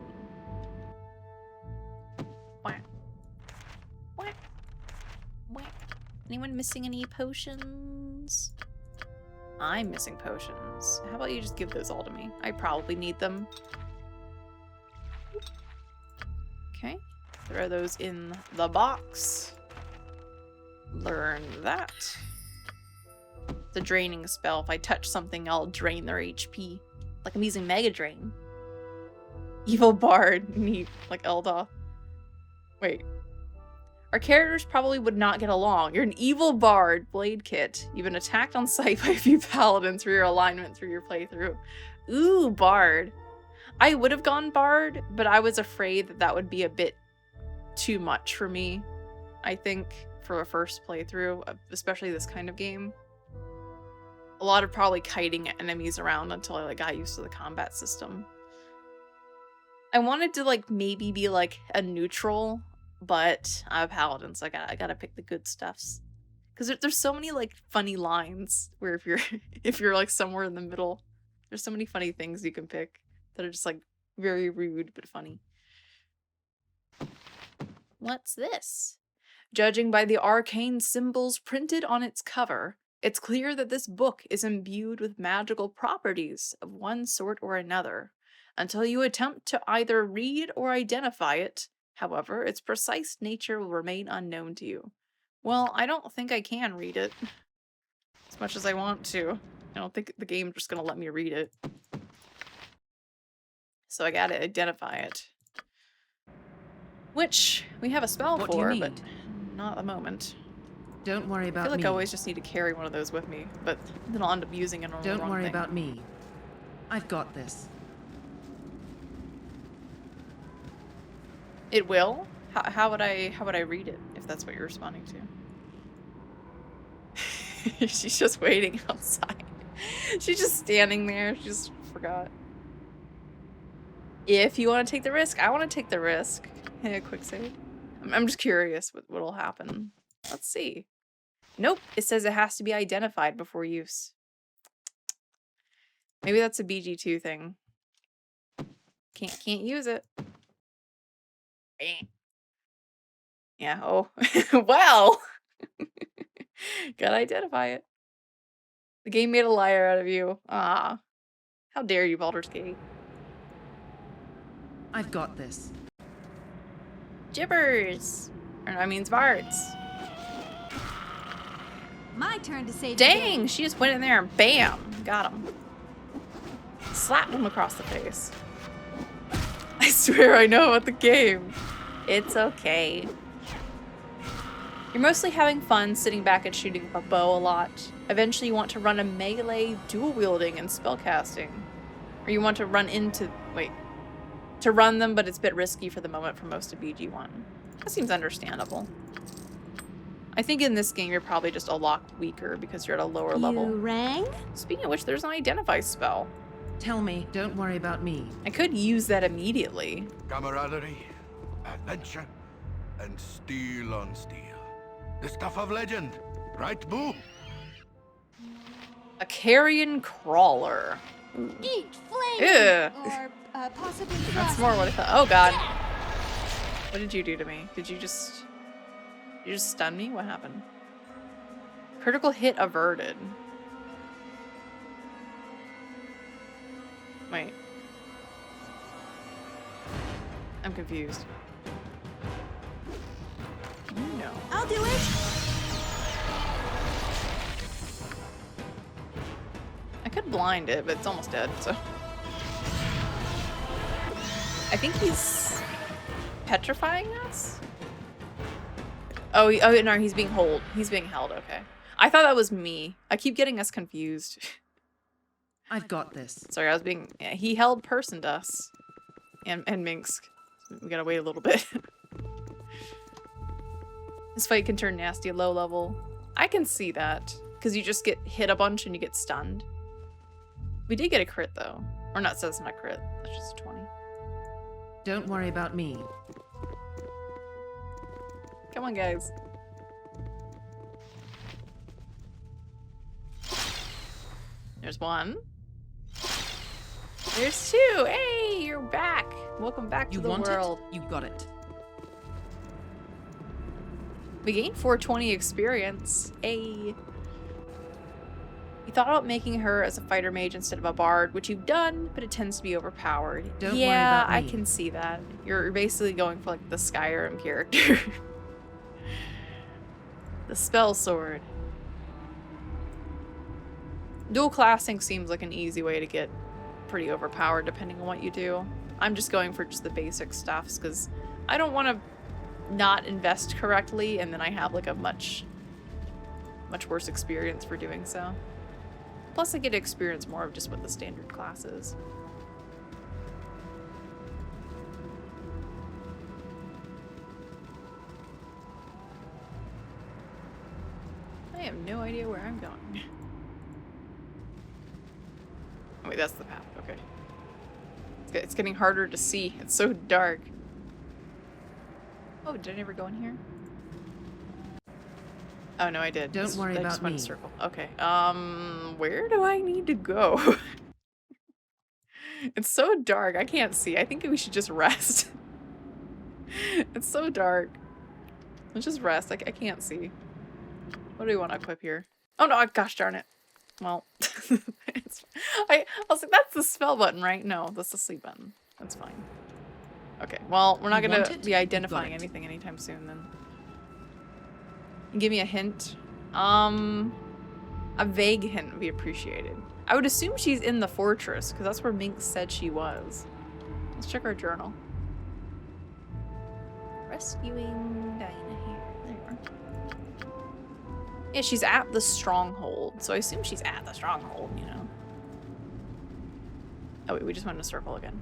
Whack. Whack. Whack. Anyone missing any potions? I'm missing potions. How about you just give those all to me? I probably need them. Okay. Throw those in the box. learn that. The draining spell. If I touch something, I'll drain their HP. Like I'm using Mega Drain. Evil Bard. Neat. Like Elda. Wait. Our characters probably would not get along. You're an evil bard, Blade Kit. You've been attacked on sight by a few paladins for your alignment through your playthrough. Ooh, bard. I would have gone bard, but I was afraid that that would be a bit too much for me, I think, for a first playthrough, especially this kind of game. A lot of probably kiting enemies around until I got used to the combat system. I wanted to maybe be like a neutral, but I'm a paladin, so I gotta pick the good stuffs. Because there's so many funny lines where if you're somewhere in the middle, there's so many funny things you can pick that are just very rude but funny. What's this? Judging by the arcane symbols printed on its cover, it's clear that this book is imbued with magical properties of one sort or another. Until you attempt to either read or identify it, however, its precise nature will remain unknown to you. Well, I don't think I can read it. As much as I want to. I don't think the game's just gonna let me read it. So I gotta identify it. Which we have a spell What do you for, need? but not at the moment. Don't worry I about feel like me. I always just need to carry one of those with me, but then I'll end up using it on the Don't wrong worry thing. about me. I've got this. It will? How would I read it if that's what you're responding to? She's just waiting outside. She's just standing there. She just forgot. If you want to take the risk, I want to take the risk. Yeah, quick save. I'm just curious what'll happen. Let's see. Nope, it says it has to be identified before use. Maybe that's a BG2 thing. Can't use it. Yeah, oh. Well! Gotta identify it. The game made a liar out of you. Ah. How dare you, Baldur's Gate. I've got this. Gibbers! Or I mean, Svarts. My turn to save the day. Dang! She just went in there and bam! Got him. Slapped him across the face. I swear I know about the game. It's okay. You're mostly having fun sitting back and shooting a bow a lot. Eventually you want to run a melee, dual wielding, and spellcasting. Or you want to run into... wait. To run them, but it's a bit risky for the moment for most of BG1. That seems understandable. I think in this game you're probably just a lot weaker because you're at a lower level. You rang? Speaking of which, there's an identify spell. Tell me, don't worry about me. I could use that immediately. Camaraderie, adventure, and steel on steel. The stuff of legend, right, Boo? A carrion crawler. Eat flame! Ew. Or possibly That's more what I thought. Oh god. What did you do to me? Did you just stun me? What happened? Critical hit averted. Wait. I'm confused. No. I'll do it! I could blind it, but it's almost dead, so. I think he's petrifying us? Oh, no, he's being held. He's being held, okay. I thought that was me. I keep getting us confused. I've got this. Sorry, I was being... yeah, he held personed us. And Minsk. We gotta wait a little bit. This fight can turn nasty at low level. I can see that. Because you just get hit a bunch and you get stunned. We did get a crit, though. Or not, so that's not crit. That's just a 20. Don't worry about me. Come on, guys. There's one. There's two. Hey, you're back. Welcome back to You the want world. it? You got it. We gained 420 experience. Hey. You thought about making her as a fighter mage instead of a bard, which you've done, but it tends to be overpowered. Don't worry yeah, about me. I can see that. You're basically going for like the Skyrim character. The spell sword. Dual classing seems like an easy way to get pretty overpowered depending on what you do. I'm just going for just the basic stuffs because I don't want to not invest correctly and then I have like a much worse experience for doing so. Plus I get to experience more of just what the standard class is. I have no idea where I'm going. Oh wait, that's the path. Okay. It's getting harder to see. It's so dark. Oh, did I never go in here? Oh no, I did. Don't worry I about just went in me. a circle. Okay. Where do I need to go? It's so dark. I can't see. I think we should just rest. It's so dark. Let's just rest. I can't see. What do we want to equip here? Oh no, gosh darn it. Well, I was like, that's the spell button, right? No, that's the sleep button. That's fine. Okay, well, we're not You going want to it? be identifying You got it. anything anytime soon then. Give me a hint. A vague hint would be appreciated. I would assume she's in the fortress, because that's where Mink said she was. Let's check our journal. Rescuing Dinah here. There you are. Yeah, she's at the stronghold, so I assume she's at the stronghold, you know. Oh wait, we just went in a circle again.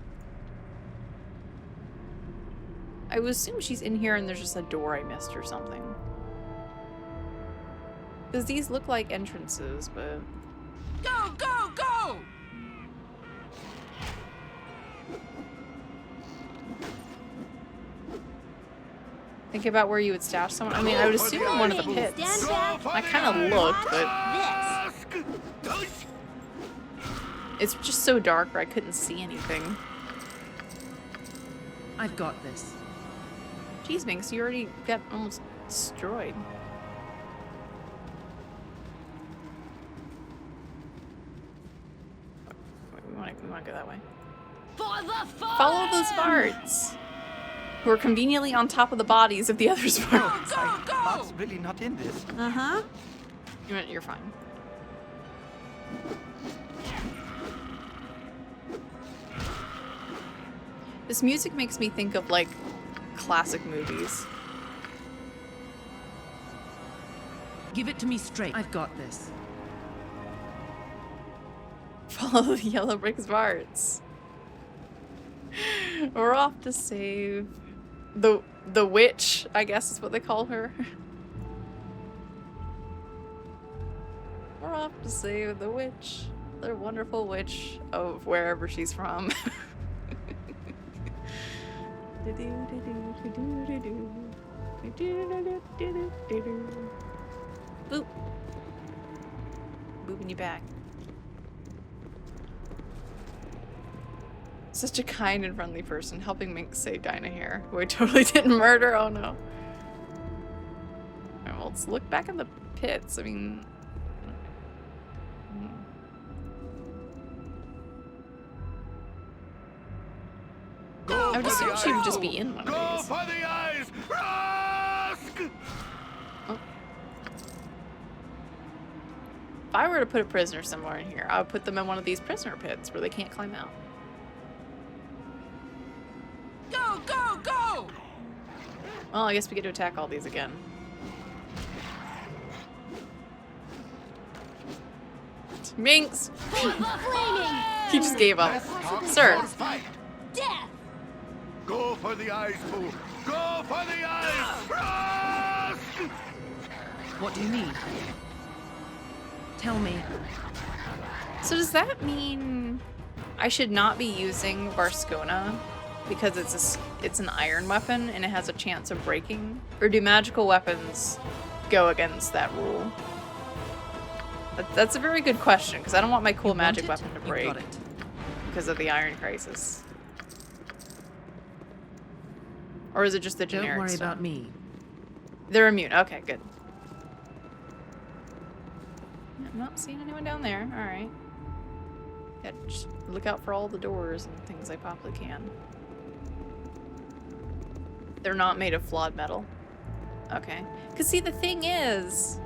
I would assume she's in here and there's just a door I missed or something. Because these look like entrances, but... Go, go, go! Think about where you would stash someone. I mean, I would assume in one of the pits. Stand back. I kind of looked, but This. it's just so dark where I couldn't see anything. I've got this. Jeez, Minx, you already got almost destroyed. Wait, we want to go that way. For the fun. Follow those bards, who are conveniently on top of the bodies of the other bards. Heart's really not in this. Uh-huh. You're fine. This music makes me think of like classic movies. Give it to me straight. I've got this. Follow the yellow brick bards. We're off to save the witch, I guess is what they call her. We're off to save the witch, the wonderful witch of wherever she's from. Boop. Booping you back. Such a kind and friendly person, helping Mink save Dinah here, who I totally didn't murder. Oh no. Alright, well, let's look back in the pits. I mean... I would assume she would just be in one of Go these. for the eyes! Rask! If I were to put a prisoner somewhere in here, I would put them in one of these prisoner pits where they can't climb out. Go, go, go! Well, I guess we get to attack all these again. Minx! He just gave up. Sir, Death. Go for the eyes, fool! Go for the eyes! Rask! What do you need? Tell me. so does that mean I should not be using Varscona because it's an iron weapon and it has a chance of breaking? Or do magical weapons go against that rule? That's a very good question because I don't want my cool You magic want it? weapon to You break got it. because of the iron crisis. Or is it just the Don't generic worry stuff? about me. They're immune. Okay, good. I'm not seeing anyone down there. Alright. Yeah, just look out for all the doors and things I possibly can. They're not made of flawed metal. Okay. Because see, the thing is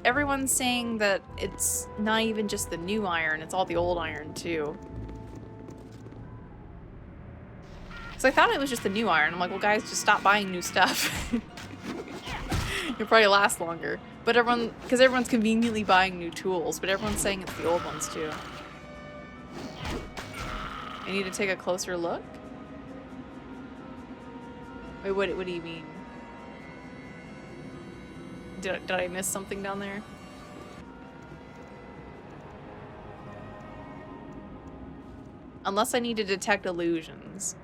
everyone's saying that it's not even just the new iron, it's all the old iron too. So I thought it was just the new iron. I'm like, well guys, just stop buying new stuff. It'll probably last longer. But because everyone's conveniently buying new tools, but everyone's saying it's the old ones too. I need to take a closer look? Wait, what do you mean? Did I miss something down there? Unless I need to detect illusions.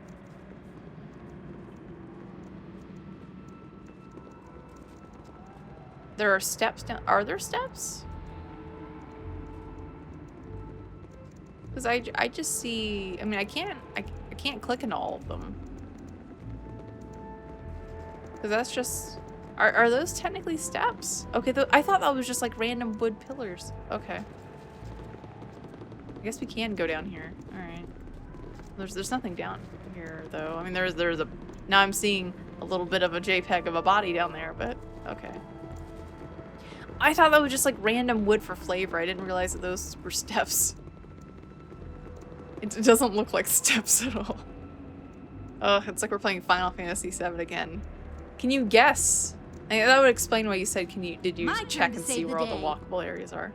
There are steps down. Are there steps? Because I just see. I mean, I can't click into all of them. Because that's just. Are those technically steps? Okay, I thought that was just like random wood pillars. Okay. I guess we can go down here. All right. There's nothing down here though. I mean, there's a. Now I'm seeing a little bit of a JPEG of a body down there, but okay. I thought that was just like random wood for flavor. I didn't realize that those were steps. It doesn't look like steps at all. Ugh, it's like we're playing Final Fantasy VII again. Can you guess? That would explain why you said, did you check and see where all the walkable areas are?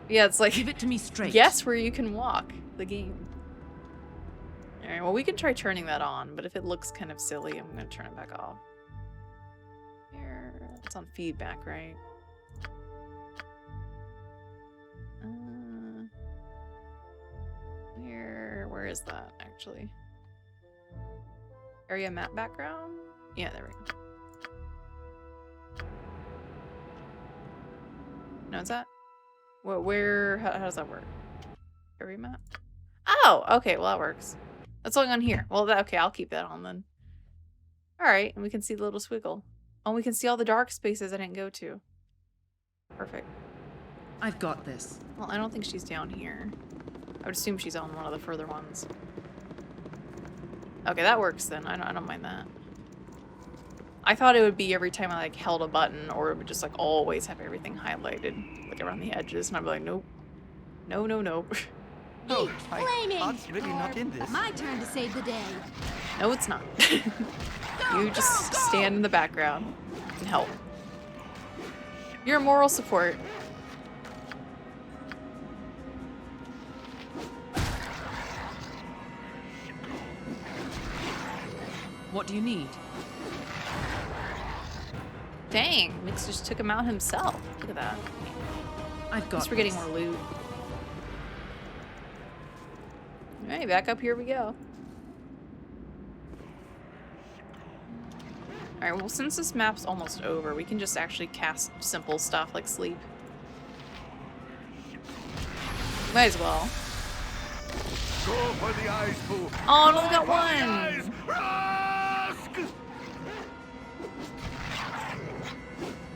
Yeah, it's like, give it to me straight. Guess where you can walk the game. Alright, well we can try turning that on, but if it looks kind of silly, I'm gonna turn it back off. Here, it's on feedback, right? Where is that actually? Area map background? Yeah, there we go. No, is that? Where? How does that work? Area map? Oh, okay. Well, that works. That's going on here. Well, okay, I'll keep that on then. All right, and we can see the little swiggle. Oh, we can see all the dark spaces I didn't go to. Perfect. I've got this. Well, I don't think she's down here. I would assume she's on one of the further ones. Okay, that works then. I don't mind that. I thought it would be every time I like held a button, or it would just like always have everything highlighted, like around the edges, and I'd be like, nope, no, no, no. No, Flaming! I'm really not in this. My turn to save the day. No, it's not. You just stand in the background and help. You're a moral support. What do you need? Dang, Mix just took him out himself. Look at that. I've got Just for getting this. more loot. Alright, back up here we go. Alright, well since this map's almost over, we can just actually cast simple stuff like sleep. Might as well. Go for the eyes, Pooh. Oh, I only got one!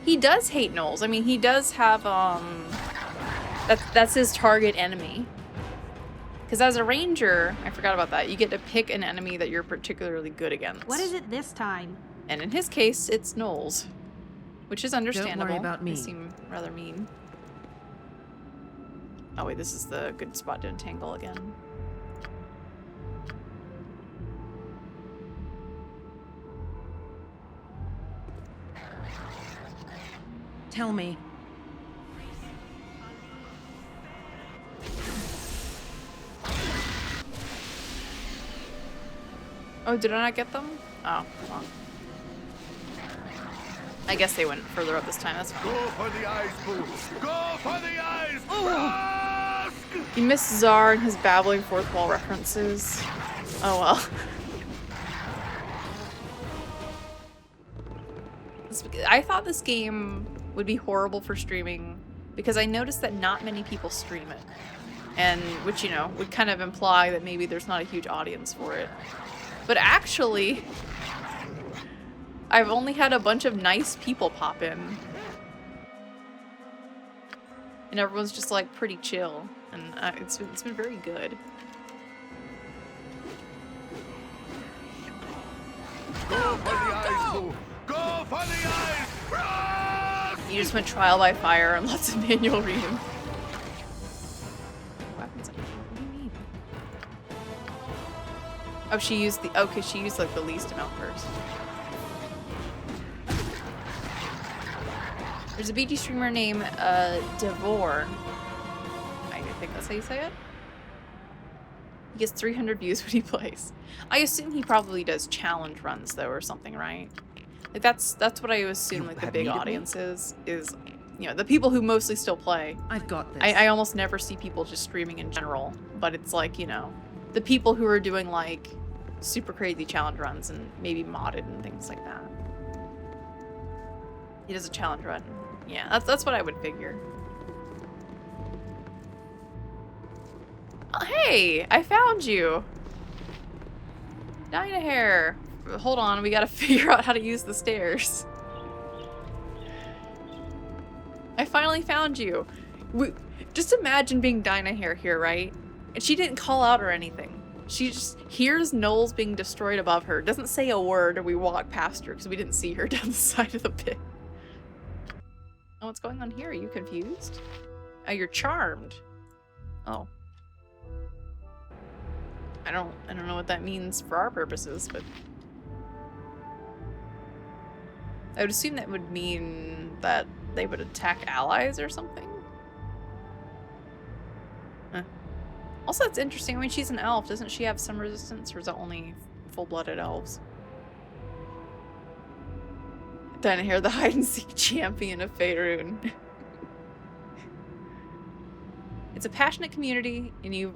He does hate gnolls. I mean, he does have, that's his target enemy. Because as a ranger, I forgot about that, you get to pick an enemy that you're particularly good against. What is it this time? And in his case, it's gnolls. Which is understandable. Don't worry about me. They seem rather mean. Oh wait, this is the good spot to entangle again. Tell me. Oh, did I not get them? Oh, well. I guess they went further up this time. That's Go fine. for the eyes, Pooh. Go for the eyes. Rask! You missed Czar and his babbling fourth wall references. Oh well. I thought this game would be horrible for streaming because I noticed that not many people stream it. And which, you know, would kind of imply that maybe there's not a huge audience for it. But actually, I've only had a bunch of nice people pop in. And everyone's just like pretty chill. And it's been very good. Go for the eyes, Pooh. Go for the eyes. You just went trial by fire and lots of manual reading. Weapons. What do you mean? Oh, she used the. Okay, she used like the least amount first. There's a BG streamer named Devor. I think that's how you say it. He gets 300 views when he plays. I assume he probably does challenge runs though, or something, right? Like that's what I assume. Like the big audiences is, you know, the people who mostly still play. I've got this. I almost never see people just streaming in general, but it's like, you know, the people who are doing like super crazy challenge runs and maybe modded and things like that. He does a challenge run. Yeah, that's what I would figure. Oh, hey, I found you. Dynahair. Hold on, we gotta figure out how to use the stairs. I finally found you. Just imagine being Dynahair here, right? And she didn't call out or anything. She just hears Knowles being destroyed above her, doesn't say a word, and we walk past her because we didn't see her down the side of the pit. Oh, what's going on here? Are you confused? Oh, you're charmed. Oh. I don't know what that means for our purposes, but I would assume that would mean that they would attack allies or something. Huh. Also, it's interesting. I mean, she's an elf. Doesn't she have some resistance, or is it only full-blooded elves? Dynahair, the hide-and-seek champion of Faerun. It's a passionate community, and you've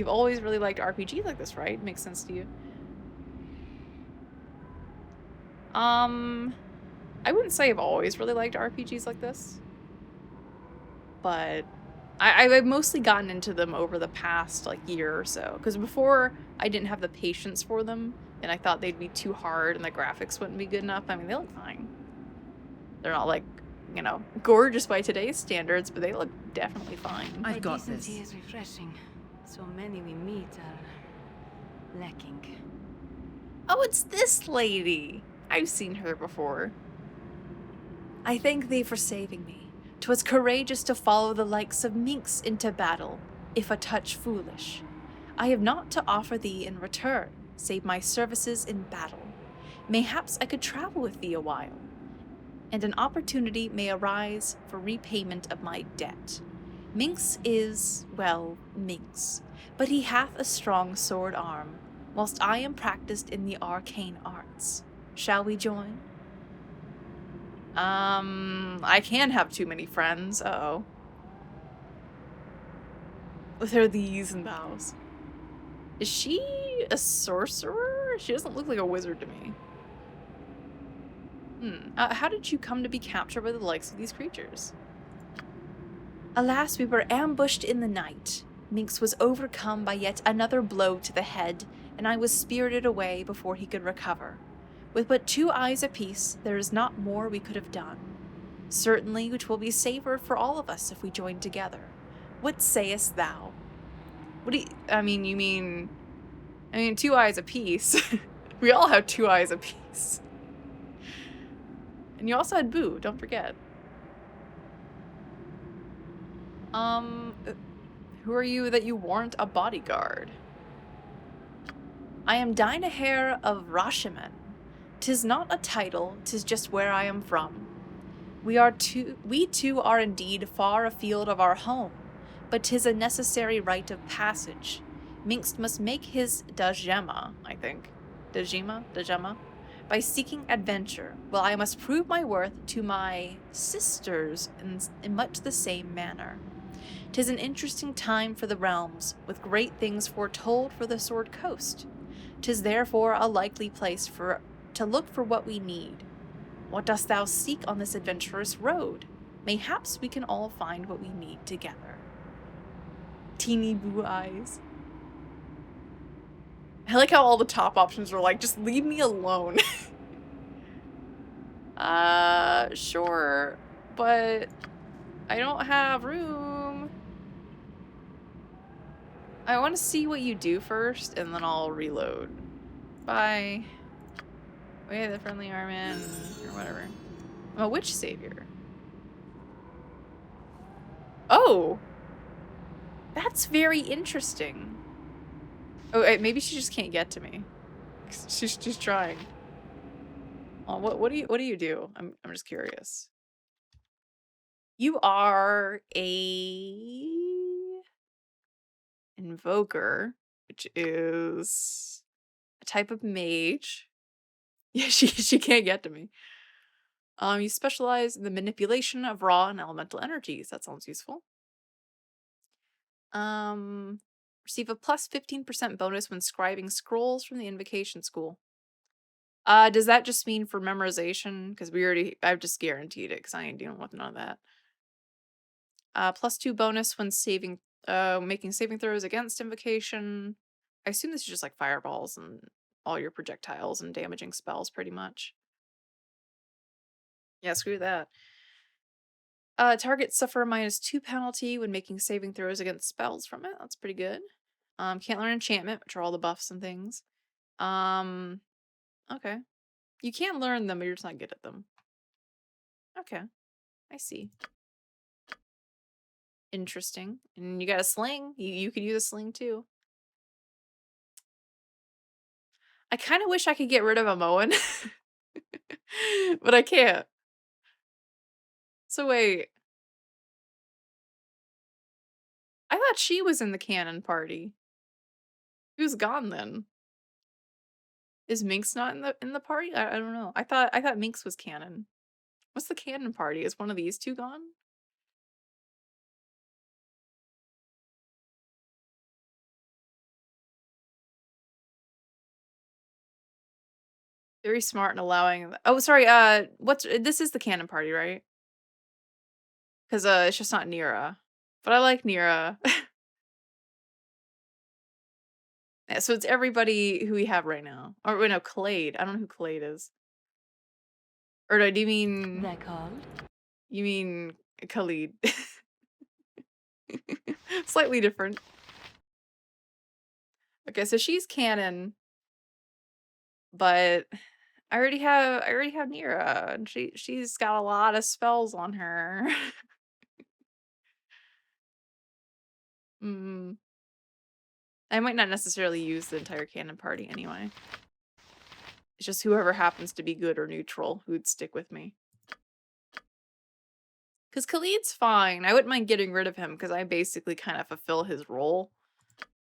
always really liked RPGs like this, right? Makes sense to you. I wouldn't say I've always really liked RPGs like this, but I've mostly gotten into them over the past like year or so. Because before, I didn't have the patience for them, and I thought they'd be too hard and the graphics wouldn't be good enough. I mean, they look fine. They're not like, you know, gorgeous by today's standards, but they look definitely fine. I've got this. Decency is refreshing. So many we meet are lacking. Oh, it's this lady. I've seen her before. I thank thee for saving me. 'Twas courageous to follow the likes of minks into battle, if a touch foolish. I have naught to offer thee in return, save my services in battle. Mayhaps I could travel with thee a while, and an opportunity may arise for repayment of my debt. Minx is, well, minx, but he hath a strong sword arm, whilst I am practiced in the arcane arts. Shall we join? I can't have too many friends. Uh-oh. With her these and thous. Is she a sorcerer? She doesn't look like a wizard to me. How did you come to be captured by the likes of these creatures? Alas, we were ambushed in the night. Minx was overcome by yet another blow to the head, and I was spirited away before he could recover. With but 2 eyes apiece, there is not more we could have done. Certainly, which will be safer for all of us if we join together. What sayest thou? What do you, I mean, you mean 2 eyes apiece. We all have 2 eyes apiece. And you also had Boo, don't forget. Who are you that you warrant a bodyguard? I am Dynahair of Rashimen. 'Tis not a title, 'tis just where I am from. We two are indeed far afield of our home, but 'tis a necessary rite of passage. Minx must make his Dajema, I think. Dajema? By seeking adventure, while I must prove my worth to my sisters in much the same manner. 'Tis an interesting time for the realms, with great things foretold for the Sword Coast. 'Tis therefore a likely place to look for what we need. What dost thou seek on this adventurous road? Mayhaps we can all find what we need together. Teeny blue eyes. I like how all the top options are like, just leave me alone. Sure, but I don't have room. I want to see what you do first, and then I'll reload. Bye. Okay, the friendly Armin, or whatever. I'm a witch savior. Oh! That's very interesting. Oh, maybe she just can't get to me. She's trying. Oh, what do you do? I'm just curious. You are a invoker, which is a type of mage. Yeah, she can't get to me. You specialize in the manipulation of raw and elemental energies. That sounds useful. Receive a plus 15% bonus when scribing scrolls from the invocation school. Does that just mean for memorization? Because I've just guaranteed it because I ain't dealing with none of that. Plus 2 bonus when making saving throws against invocation. I assume this is just like fireballs and all your projectiles and damaging spells, pretty much. Yeah, screw that. Targets suffer a -2 penalty when making saving throws against spells from it. That's pretty good. Can't learn enchantment, which are all the buffs and things. Okay. You can learn them, but you're just not good at them. Okay. I see. Interesting. And you got a sling. You could use a sling too. I kind of wish I could get rid of a Moen. But I can't. So wait. I thought she was in the cannon party. Who's gone then? Is Minx not in the party? I don't know. I thought Minx was canon. What's the cannon party? Is one of these two gone? Very smart in allowing. Oh, sorry. This is the cannon party, right? Because it's just not Nira, but I like Nira. Yeah, so it's everybody who we have right now. Or wait, no, Clade. I don't know who Clade is. Or do you mean? They're called? You mean Khalid? Slightly different. Okay, so she's canon, but I already have Nira, and she's got a lot of spells on her. I might not necessarily use the entire canon party anyway. It's just whoever happens to be good or neutral who'd stick with me. Because Khalid's fine. I wouldn't mind getting rid of him because I basically kind of fulfill his role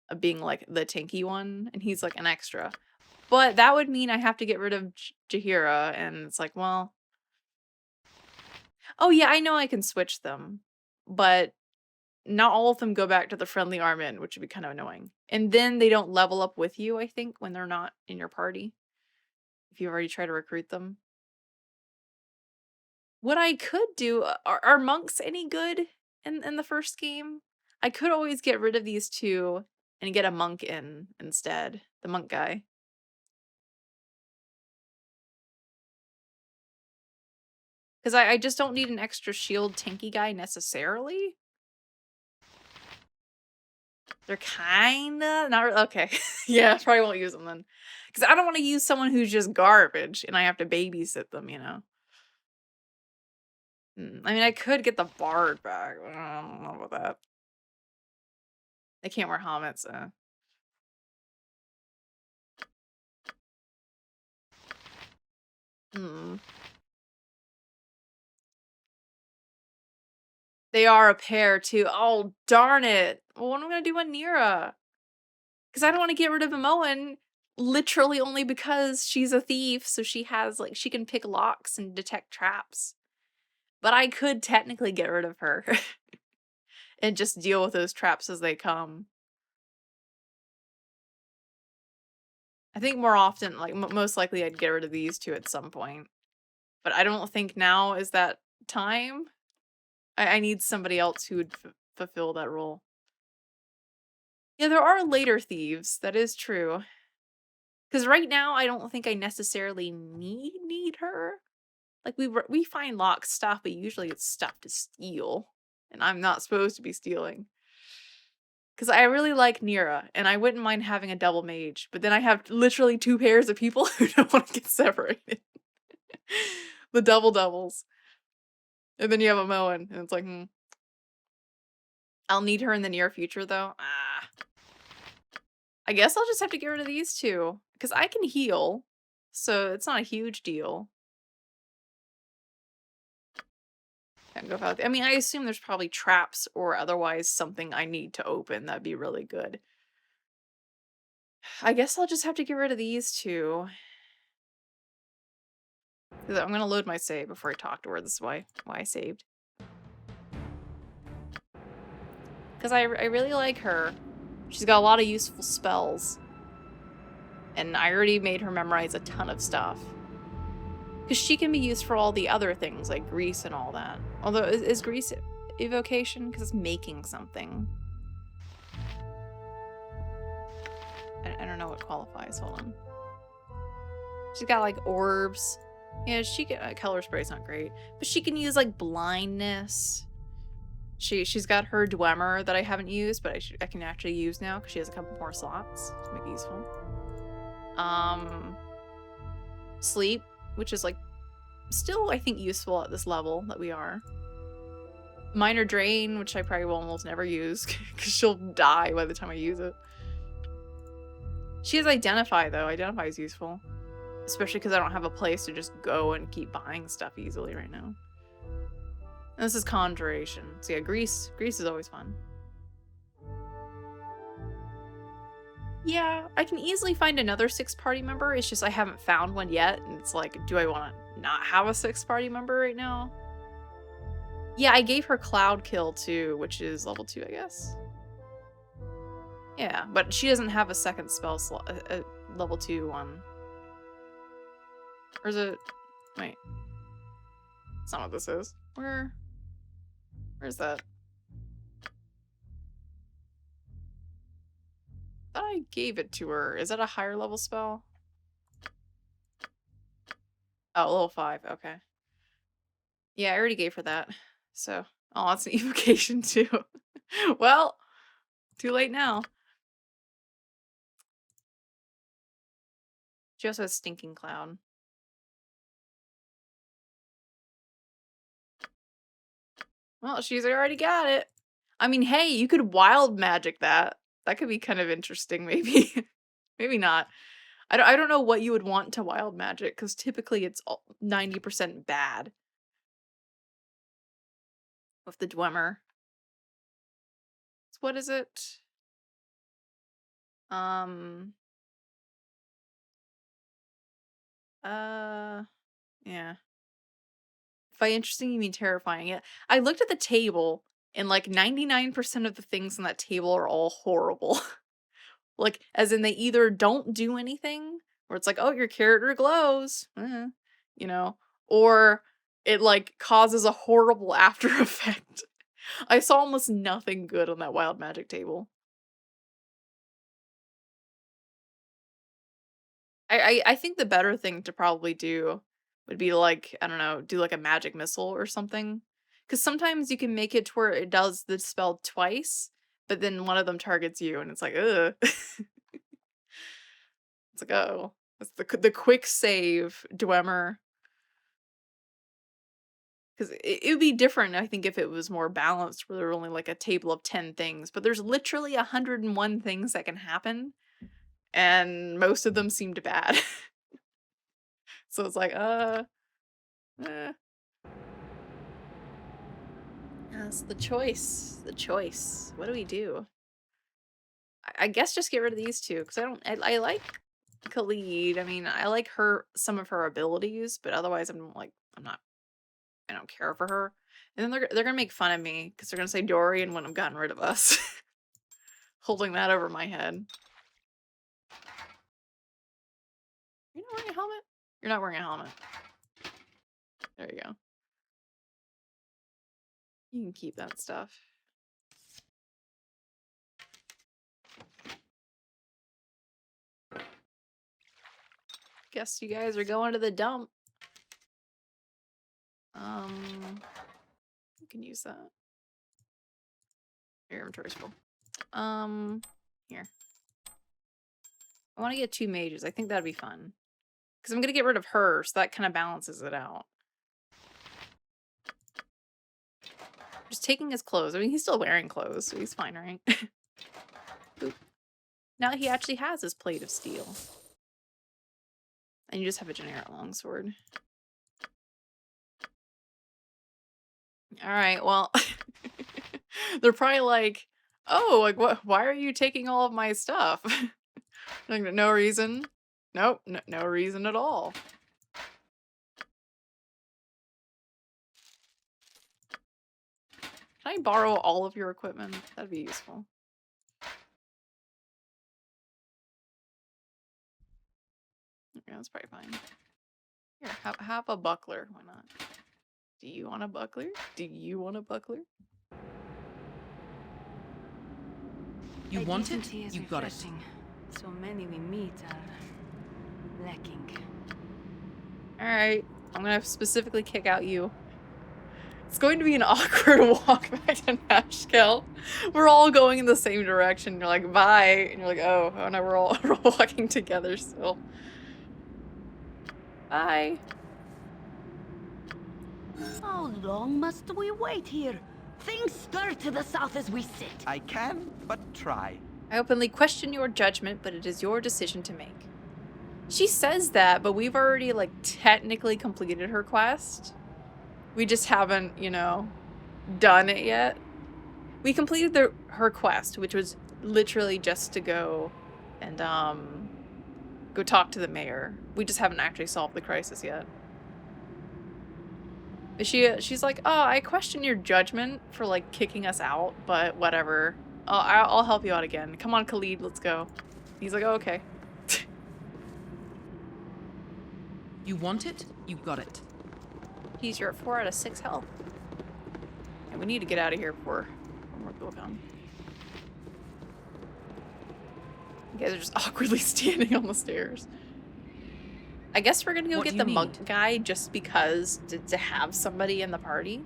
of being like the tanky one, and he's like an extra. But that would mean I have to get rid of Jaheira, and it's like, well... Oh yeah, I know I can switch them, but not all of them go back to the friendly Armin, which would be kind of annoying. And then they don't level up with you, I think, when they're not in your party. If you already try to recruit them. What I could do, are monks any good in the first game? I could always get rid of these two and get a monk in instead. The monk guy. Because I just don't need an extra shield tanky guy necessarily. They're kinda not really, okay. Yeah, probably won't use them then. Because I don't want to use someone who's just garbage and I have to babysit them, you know? I mean, I could get the bard back. I don't know about that. They can't wear helmets. They are a pair too. Oh, darn it. Well, what am I going to do on Nira? Because I don't want to get rid of Moen literally only because she's a thief. So she has, like, she can pick locks and detect traps. But I could technically get rid of her and just deal with those traps as they come. I think more often, like, most likely I'd get rid of these two at some point. But I don't think now is that time. I need somebody else who would fulfill that role. Yeah, there are later thieves. That is true. Because right now, I don't think I necessarily need her. Like, we find locked stuff, but usually it's stuff to steal. And I'm not supposed to be stealing. Because I really like Nira, and I wouldn't mind having a double mage. But then I have literally 2 pairs of people who don't want to get separated. The doubles. And then you have a Moen, and it's like, I'll need her in the near future, though. Ah. I guess I'll just have to get rid of these two. Because I can heal. So it's not a huge deal. Can't go without I mean, I assume there's probably traps or otherwise something I need to open. That'd be really good. I guess I'll just have to get rid of these two. I'm gonna load my save before I talk to her. This is why I saved. Because I really like her. She's got a lot of useful spells. And I already made her memorize a ton of stuff. Because she can be used for all the other things, like grease and all that. Although, is grease evocation? Because it's making something. I don't know what qualifies. Hold on. She's got, like, orbs. Yeah, she can... color spray's not great. But she can use, like, blindness. She's got her Dwemer that I haven't used, but I can actually use now because she has a couple more slots to make it useful. Sleep, which is like still I think useful at this level that we are. Minor Drain, which I probably will almost never use because she'll die by the time I use it. She has Identify though. Identify is useful, especially because I don't have a place to just go and keep buying stuff easily right now. And this is Conjuration. So yeah, Grease is always fun. Yeah, I can easily find another 6th party member. It's just I haven't found one yet. And it's like, do I want to not have a 6th party member right now? Yeah, I gave her Cloud Kill too, which is level 2, I guess. Yeah, but she doesn't have a second spell slot, a level 2 one. Or is it... Wait. That's not what this is. Where's that? I thought I gave it to her. Is that a higher level spell? Oh, level 5. Okay. Yeah, I already gave her that. So, oh, that's an evocation too. Well, too late now. She also has Stinking Cloud. Well, she's already got it. I mean, hey, you could wild magic that. That could be kind of interesting, maybe. Maybe not. I don't know what you would want to wild magic, because typically it's 90% bad. With the Dwemer. So what is it? Yeah. By interesting, you mean terrifying. Yeah. I looked at the table, and like 99% of the things on that table are all horrible. Like, as in they either don't do anything, or it's like, oh, your character glows, you know, or it like causes a horrible after effect. I saw almost nothing good on that wild magic table. I think the better thing to probably do would be like, I don't know, do like a magic missile or something. Because sometimes you can make it to where it does the spell twice, but then one of them targets you, and it's like, ugh. It's like, oh, that's the quick save, Dwemer. Because it would be different, I think, if it was more balanced, where there were only like a table of 10 things. But there's literally 101 things that can happen, and most of them seemed bad. So it's like, That's the choice. The choice. What do we do? I guess just get rid of these two, because I like Khalid. I mean, I like some of her abilities, but otherwise I don't care for her. And then they're gonna make fun of me, because they're gonna say Dorian when I've gotten rid of us. Holding that over my head. You're not wearing a helmet? You're not wearing a helmet. There you go. You can keep that stuff. Guess you guys are going to the dump. You can use that. Your inventory's full. Here. I want to get 2 mages. I think that'd be fun. Because I'm going to get rid of her, so that kind of balances it out. Just taking his clothes. I mean, he's still wearing clothes, so he's fine, right? Boop. Now he actually has his plate of steel. And you just have a generic longsword. Alright, well... They're probably like, oh, like, what? Why are you taking all of my stuff? Like, no reason. Nope, no reason at all. Can I borrow all of your equipment? That'd be useful. Yeah, that's probably fine. Here, have a buckler. Why not? Do you want a buckler? Do you want a buckler? You want it? You got it. So many we meet are lacking. Alright, I'm gonna specifically kick out you. It's going to be an awkward walk back to Nashkel. We're all going in the same direction. You're like, bye. And you're like, oh no, we're all walking together still. Bye. How long must we wait here? Things stir to the south as we sit. I can, but try. I openly question your judgment, but it is your decision to make. She says that, but we've already, like, technically completed her quest. We just haven't, you know, done it yet. We completed her quest, which was literally just to go and, go talk to the mayor. We just haven't actually solved the crisis yet. But she's like, oh, I question your judgment for, like, kicking us out, but whatever. I'll help you out again. Come on, Khalid, let's go. He's like, oh, okay. You want it? You got it. Geez, you're at 4 out of 6 health. And we need to get out of here before more people come. You guys are just awkwardly standing on the stairs. I guess we're gonna go get the monk guy just because to have somebody in the party.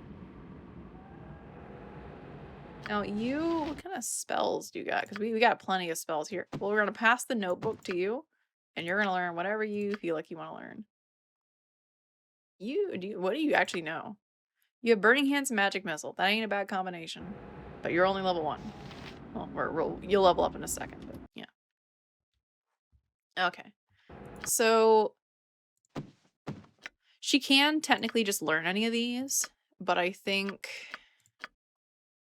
Now you, what kind of spells do you got? Because we got plenty of spells here. Well, we're gonna pass the notebook to you, and you're gonna learn whatever you feel like you want to learn. What do you actually know? You have Burning Hands and Magic Missile. That ain't a bad combination. But you're only level 1. Well, you'll level up in a second, but yeah. Okay. So she can technically just learn any of these, but I think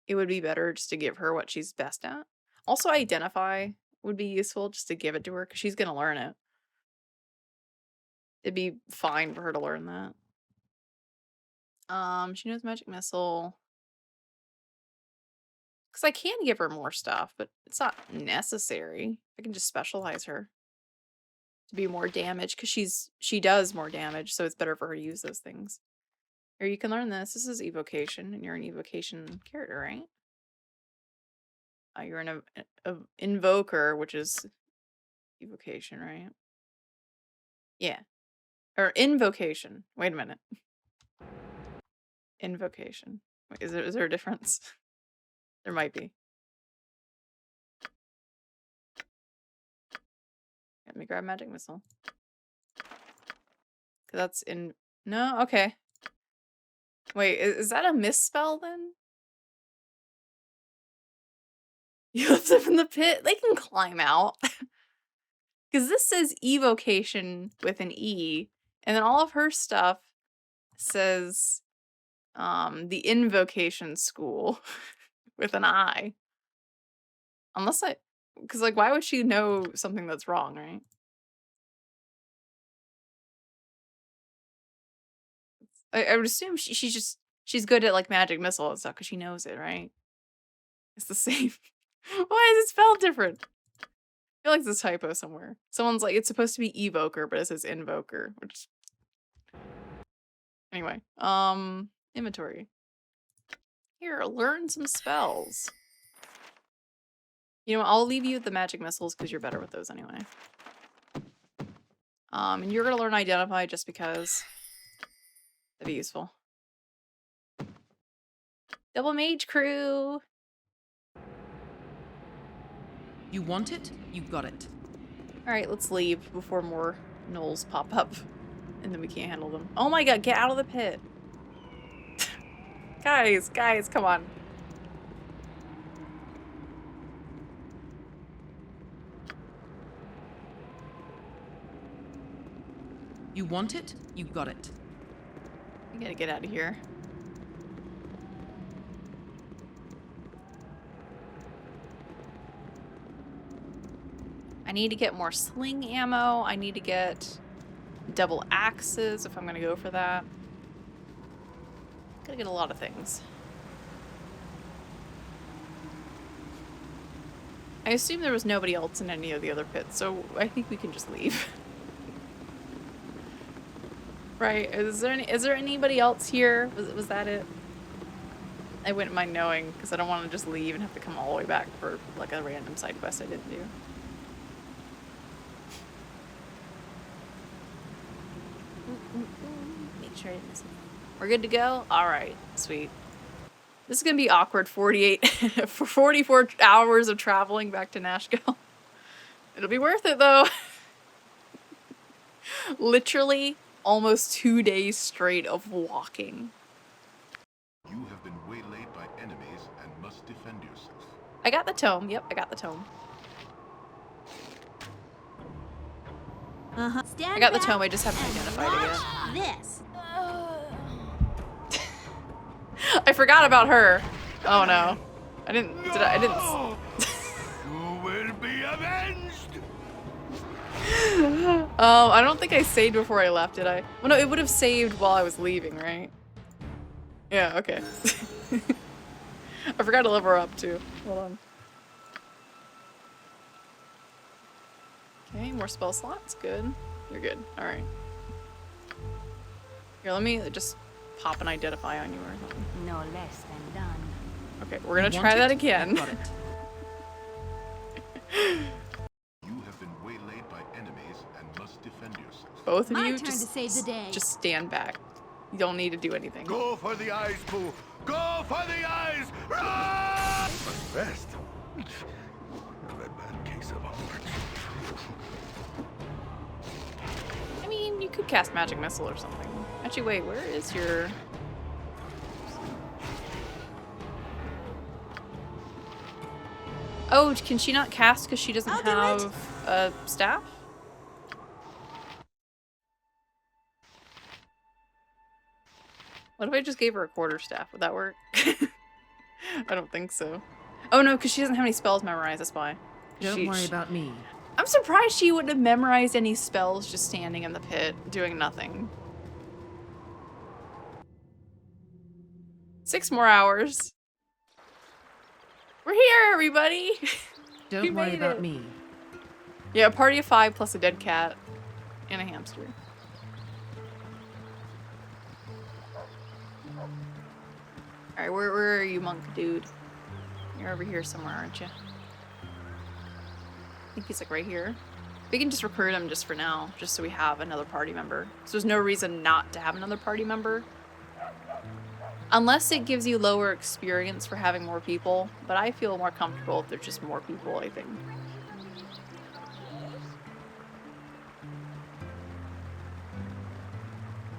it would be better just to give her what she's best at. Also, Identify would be useful just to give it to her because she's going to learn it. It'd be fine for her to learn that. She knows Magic Missile. Because I can give her more stuff, but it's not necessary. I can just specialize her to be more damage because she does more damage, so it's better for her to use those things. Or you can learn this. This is evocation, and you're an evocation character, right? You're an invoker, which is evocation, right? Yeah. Or invocation. Wait a minute. Invocation. Wait, is there a difference? There might be. Let me grab Magic Missile. That's in... No? Okay. Wait, is that a misspell then? You left them in the pit? They can climb out. Because this says evocation with an E, and then all of her stuff says the invocation school with an I. Unless because like why would she know something that's wrong, right? I would assume she's good at like Magic Missile and stuff because she knows it, right? It's the same. Why is it spelled different? I feel like it's a typo somewhere. Someone's like, it's supposed to be evoker, but it says invoker, which... Anyway, inventory. Here, learn some spells. You know, I'll leave you with the Magic Missiles because you're better with those anyway. And you're gonna learn Identify just because that'd be useful. Double Mage Crew! You want it? You got it. Alright, let's leave before more gnolls pop up. And then we can't handle them. Oh my god, get out of the pit! Guys, come on. You want it? You got it. I gotta get out of here. I need to get more sling ammo. I need to get double axes if I'm gonna go for that. Gotta get a lot of things. I assume there was nobody else in any of the other pits, so I think we can just leave. Right, is there anybody else here? Was that it? I wouldn't mind knowing, because I don't want to just leave and have to come all the way back for like a random side quest I didn't do. Make sure I didn't miss it. We're good to go? Alright, sweet. This is gonna be awkward 44 hours of traveling back to Nashville. It'll be worth it though. Literally almost 2 days straight of walking. You have been waylaid by enemies and must defend yourself. I got the tome. Yep, I got the tome. Stand I got the back tome, I just haven't and identified it watch this. yet. I forgot about her. Oh no. I didn't. I didn't. You will be avenged! Oh, I don't think I saved before I left, did I? Well, no, it would have saved while I was leaving, right? Yeah, okay. I forgot to level her up too. Hold on. Okay, more spell slots. Good. You're good. Alright. Here, let me just pop an identify on you or something. No less than done. Okay, we're gonna You try want that it? again. You got it. You have been waylaid by enemies and must defend yourself. Both of My you turn just to save the day. just stand back. You don't need to do anything. Go for the eyes, Pooh! Go for the eyes! Run! Best. A bad case of heart. I mean, you could cast magic missile or something. Actually, wait, where is your... Oh, can she not cast because she doesn't I'll do it. have a staff? What if I just gave her a quarterstaff? Would that work? I don't think so. Oh no, because she doesn't have any spells memorized, that's why. Don't worry about me. I'm surprised she wouldn't have memorized any spells just standing in the pit, doing nothing. 6 more hours. We're here, everybody! We Don't worry made about it. me. Yeah, a party of 5 plus a dead cat and a hamster. Alright, where are you, monk dude? You're over here somewhere, aren't you? I think he's like right here. We can just recruit him just for now, just so we have another party member. So there's no reason not to have another party member. Unless it gives you lower experience for having more people, but I feel more comfortable if there's just more people, I think.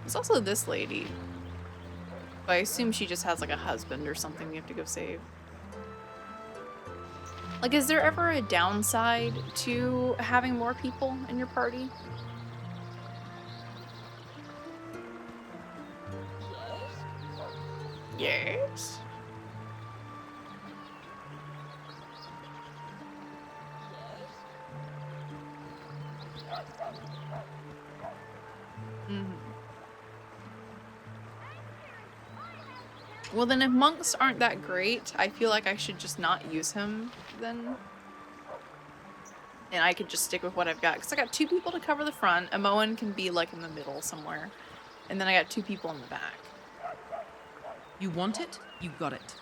There's also this lady. But I assume she just has like a husband or something we have to go save. Like, is there ever a downside to having more people in your party? Yes. Well, then if monks aren't that great, I feel like I should just not use him then. And I could just stick with what I've got. Because I got 2 people to cover the front. A Moen can be like in the middle somewhere. And then I got 2 people in the back. You want it? You got it.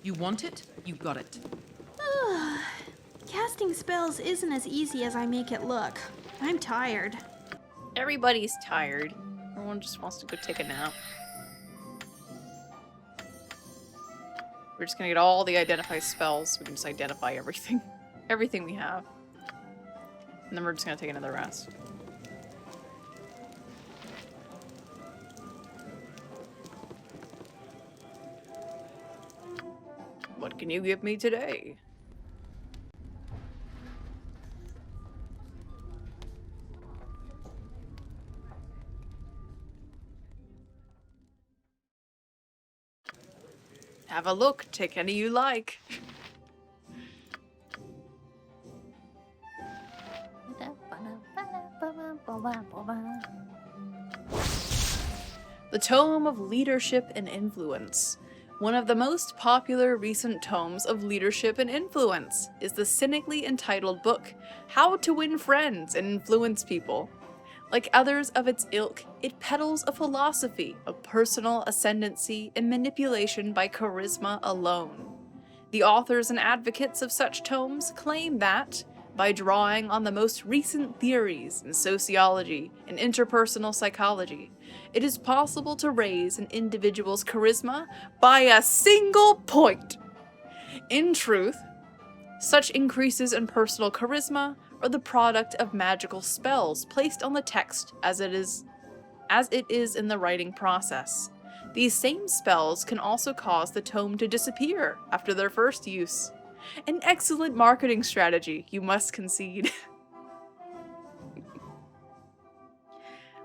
You want it? You got it. Casting spells isn't as easy as I make it look. I'm tired. Everybody's tired. Everyone just wants to go take a nap. We're just gonna get all the identify spells. We can just identify everything. Everything we have. And then we're just gonna take another rest. What can you give me today? Have a look. Take any you like. The Tome of Leadership and Influence. One of the most popular recent tomes of leadership and influence is the cynically entitled book, How to Win Friends and Influence People. Like others of its ilk, it peddles a philosophy of personal ascendancy and manipulation by charisma alone. The authors and advocates of such tomes claim that, by drawing on the most recent theories in sociology and interpersonal psychology, it is possible to raise an individual's charisma by a single point. In truth, such increases in personal charisma are the product of magical spells placed on the text as it is in the writing process. These same spells can also cause the tome to disappear after their first use. An excellent marketing strategy, you must concede.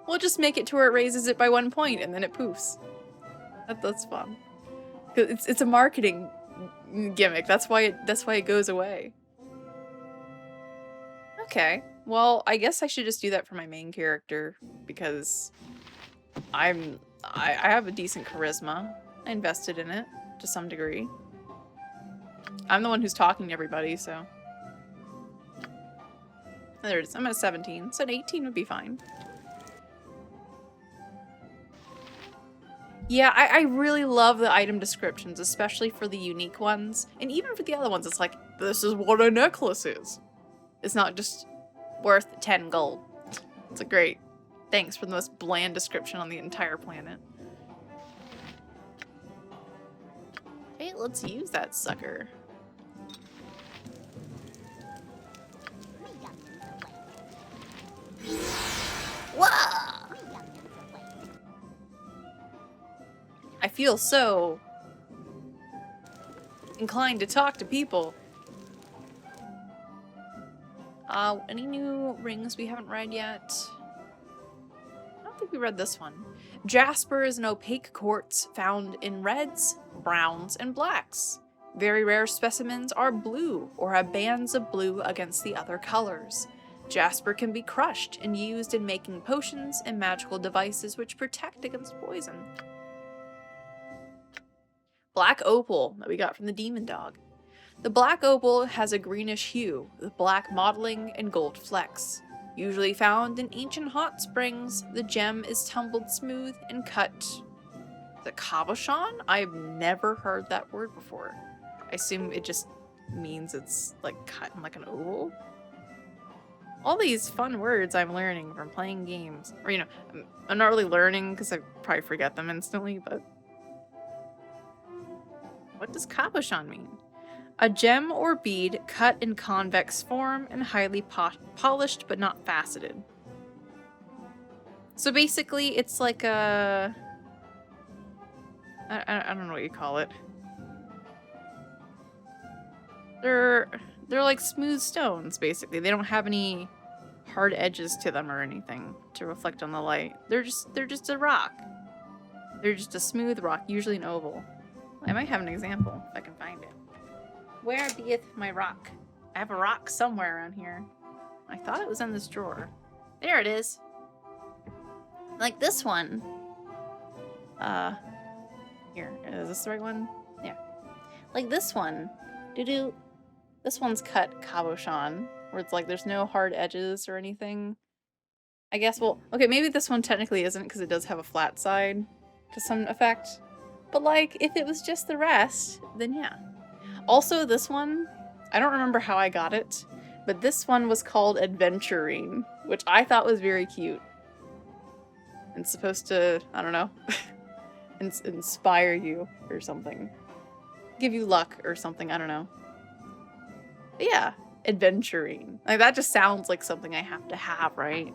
We'll just make it to where it raises it by 1 point and then it poofs. That's fun. It's a marketing gimmick. That's why it goes away. Okay. Well, I guess I should just do that for my main character because I have a decent charisma. I invested in it to some degree. I'm the one who's talking to everybody, so. There it is. I'm at 17, so an 18 would be fine. Yeah, I really love the item descriptions, especially for the unique ones. And even for the other ones, it's like, this is what a necklace is. It's not just worth 10 gold. It's a great thanks for the most bland description on the entire planet. Hey, let's use that sucker. Whoa! I feel so inclined to talk to people. Any new rings we haven't read yet? I don't think we read this one. Jasper is an opaque quartz found in reds, browns, and blacks. Very rare specimens are blue or have bands of blue against the other colors. Jasper can be crushed and used in making potions and magical devices which protect against poison. Black opal that we got from the demon dog. The black opal has a greenish hue with black mottling and gold flecks. Usually found in ancient hot springs, the gem is tumbled smooth and cut. The cabochon? I've never heard that word before. I assume it just means it's like cut in like an oval. All these fun words I'm learning from playing games. Or, you know, I'm not really learning because I probably forget them instantly, but what does cabochon mean? A gem or bead cut in convex form and highly polished but not faceted. So basically it's like a... I don't know what you call it. They're like smooth stones, basically. They don't have any hard edges to them or anything to reflect on the light. They're just a rock. They're just a smooth rock, usually an oval. I might have an example if I can find it. Where beeth my rock? I have a rock somewhere around here. I thought it was in this drawer. There it is. Like this one. Here, is this the right one? Yeah. Like this one. This one's cut cabochon, where it's like there's no hard edges or anything. I guess, well, okay, maybe this one technically isn't because it does have a flat side to some effect. But like, if it was just the rest, then yeah. Also, this one, I don't remember how I got it, but this one was called Adventuring, which I thought was very cute. It's supposed to, I don't know, inspire you or something. Give you luck or something, I don't know. But yeah, Adventuring. Like, that just sounds like something I have to have, right?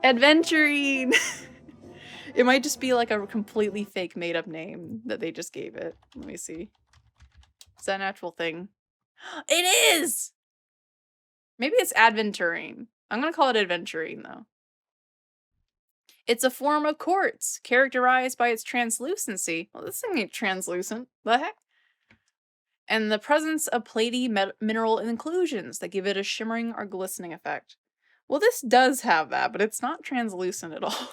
Adventuring! It might just be like a completely fake made-up name that they just gave it. Let me see. Is that an actual thing? It is! Maybe it's adventuring. I'm gonna call it adventuring, though. It's a form of quartz, characterized by its translucency. Well, this thing ain't translucent. The heck? And the presence of platy mineral inclusions that give it a shimmering or glistening effect. Well, this does have that, but it's not translucent at all.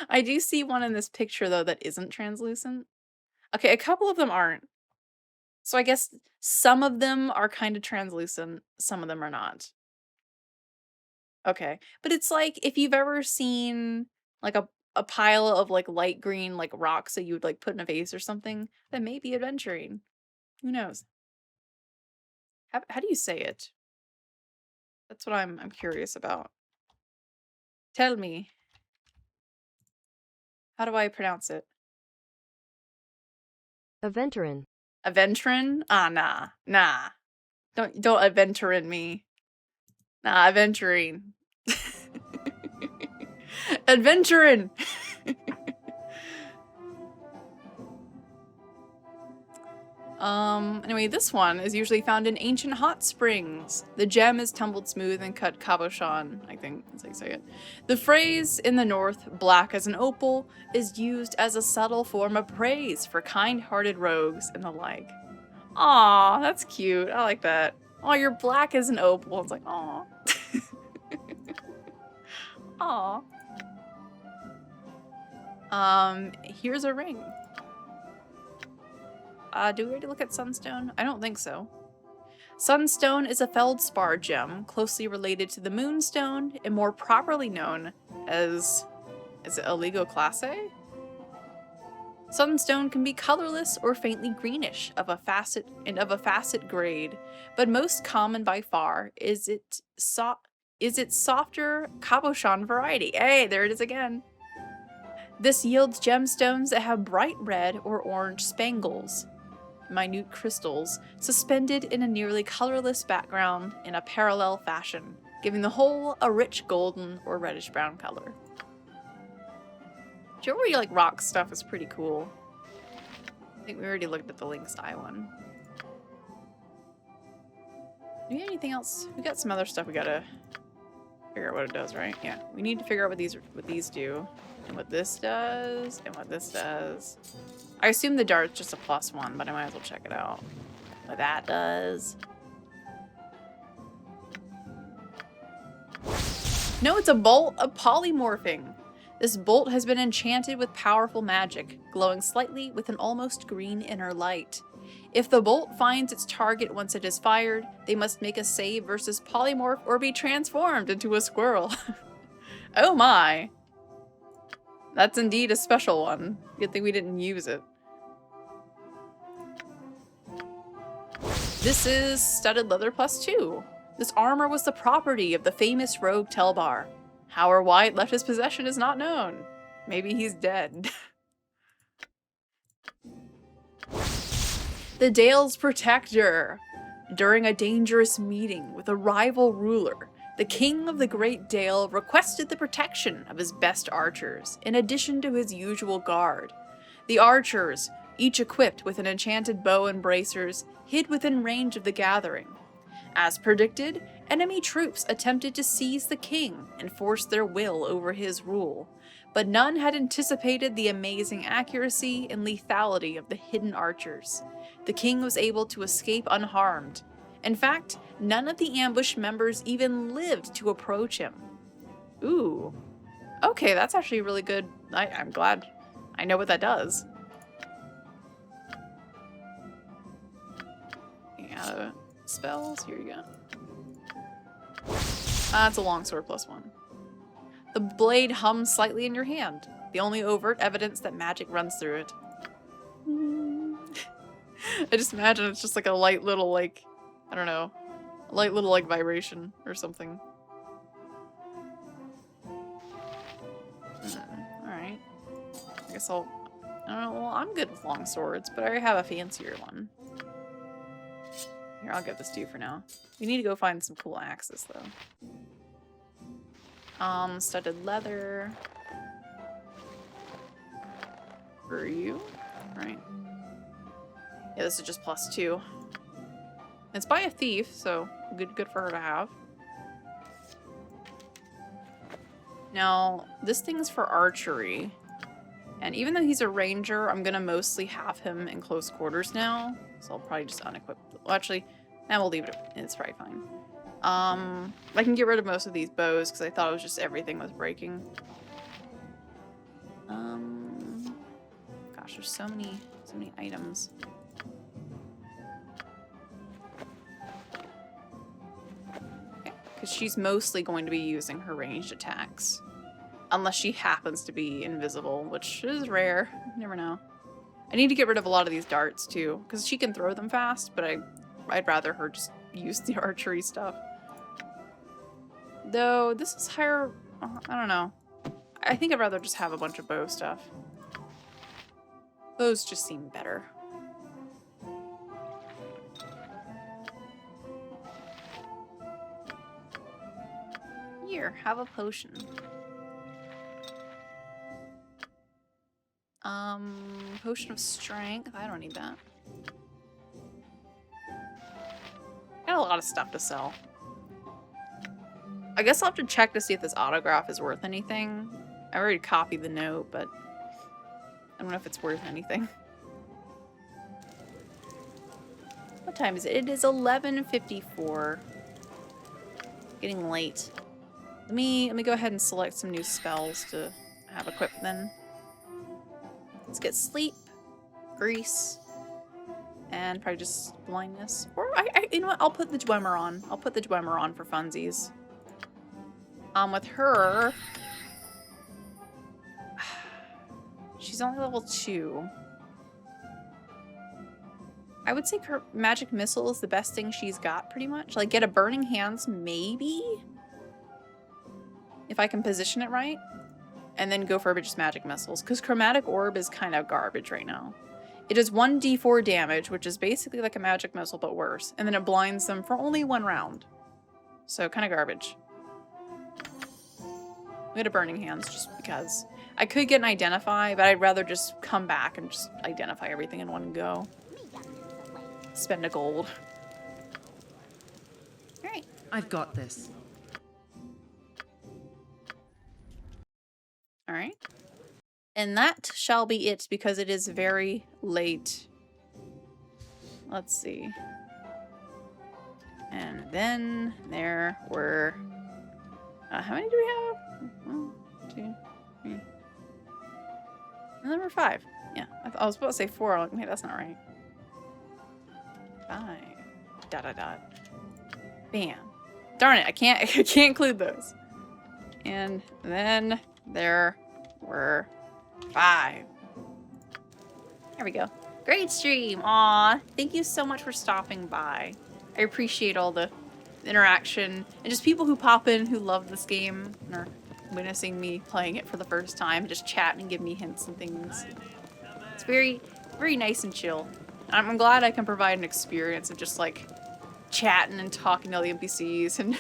I do see one in this picture, though, that isn't translucent. Okay, a couple of them aren't. So I guess some of them are kind of translucent, some of them are not. Okay, but it's like if you've ever seen like a pile of like light green like rocks that you would like put in a vase or something, that may be adventuring. Who knows? How do you say it? That's what I'm curious about. Tell me. How do I pronounce it? Aventurin. Aventurin? Ah, nah. Nah. Don't adventurin me. Nah, adventuring. Adventuring! Anyway, this one is usually found in ancient hot springs. The gem is tumbled smooth and cut cabochon, I think that's how you say it. The phrase in the north, black as an opal, is used as a subtle form of praise for kind-hearted rogues and the like. Aw, that's cute. I like that. Aw, you're black as an opal. It's like, aw. Aw. Here's a ring. Do we already look at sunstone? I don't think so. Sunstone is a feldspar gem, closely related to the moonstone, and more properly known as... is it oligoclase? Sunstone can be colorless or faintly greenish of a facet grade, but most common by far is its softer cabochon variety. Hey, there it is again. This yields gemstones that have bright red or orange spangles, minute crystals, suspended in a nearly colorless background in a parallel fashion, giving the whole a rich golden or reddish-brown color. Jewelry like rock stuff is pretty cool. I think we already looked at the Link's Eye one. Do we have anything else? We got some other stuff we gotta figure out what it does, right? Yeah, we need to figure out what these do, and what this does, and what this does. I assume the dart's just a +1, but I might as well check it out. What that does. No, it's a bolt of polymorphing. This bolt has been enchanted with powerful magic, glowing slightly with an almost green inner light. If the bolt finds its target once it is fired, they must make a save versus polymorph or be transformed into a squirrel. Oh my. That's indeed a special one. Good thing we didn't use it. This is studded leather +2. This armor was the property of the famous rogue Telbar. How or why it left his possession is not known. Maybe he's dead. The Dale's Protector. During a dangerous meeting with a rival ruler, the king of the Great Dale requested the protection of his best archers, in addition to his usual guard. The archers, each equipped with an enchanted bow and bracers, hid within range of the gathering. As predicted, enemy troops attempted to seize the king and force their will over his rule, but none had anticipated the amazing accuracy and lethality of the hidden archers. The king was able to escape unharmed. In fact, none of the ambush members even lived to approach him. Ooh. Okay, that's actually really good. I'm glad I know what that does. Yeah, spells, here you go. It's a longsword +1. The blade hums slightly in your hand, the only overt evidence that magic runs through it. I just imagine it's just like a light little, like, I don't know, a light little, like, vibration or something. Alright. I guess I don't know, well, I'm good with long swords, but I already have a fancier one. Here, I'll give this to you for now. We need to go find some cool axes, though. Studded leather. For you? Right. Yeah, this is just +2. It's by a thief, so good for her to have. Now, this thing's for archery. And even though he's a ranger, I'm gonna mostly have him in close quarters now. So I'll probably just unequip. Well, actually, now we'll leave it. It's probably fine. I can get rid of most of these bows because I thought it was just everything was breaking. Gosh, there's so many items. Okay, because she's mostly going to be using her ranged attacks. Unless she happens to be invisible, which is rare. You never know. I need to get rid of a lot of these darts too, because she can throw them fast, but I'd rather her just use the archery stuff. Though, this is higher... I don't know. I think I'd rather just have a bunch of bow stuff. Bows just seem better. Here, have a potion. Potion of strength. I don't need that. Got a lot of stuff to sell. I guess I'll have to check to see if this autograph is worth anything. I already copied the note, but I don't know if it's worth anything. What time is it? It is 11:54. Getting late. Let me go ahead and select some new spells to have equipped then. Let's get sleep, grease, and probably just blindness. Or you know what? I'll put the Dwemer on. I'll put the Dwemer on for funsies. With her, she's only level 2. I would say her magic missile is the best thing she's got, pretty much. Like, get a burning hands, maybe, if I can position it right. And then go for just magic missiles, because chromatic orb is kind of garbage right now. It does 1d4 damage, which is basically like a magic missile but worse, and then it blinds them for only 1 round. So kind of garbage. We had a burning hands just because. I could get an identify, but I'd rather just come back and just identify everything in one go. Spend a gold. Alright. I've got this. Alright. And that shall be it, because it is very late. Let's see. And then there were... how many do we have? 1, 2, 3. And there were 5. Yeah, I was about to say 4. I'm like, wait, that's not right. 5. ... Bam. Darn it, I can't include those. And then there were 5. There we go. Great stream. Aw, thank you so much for stopping by. I appreciate all the interaction and just people who pop in who love this game and are witnessing me playing it for the first time, just chat and give me hints and things. It's very, very nice and chill. I'm glad I can provide an experience of just like chatting and talking to all the NPCs and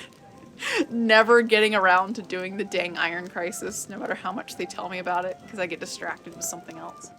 never getting around to doing the dang Iron Crisis, no matter how much they tell me about it, because I get distracted with something else.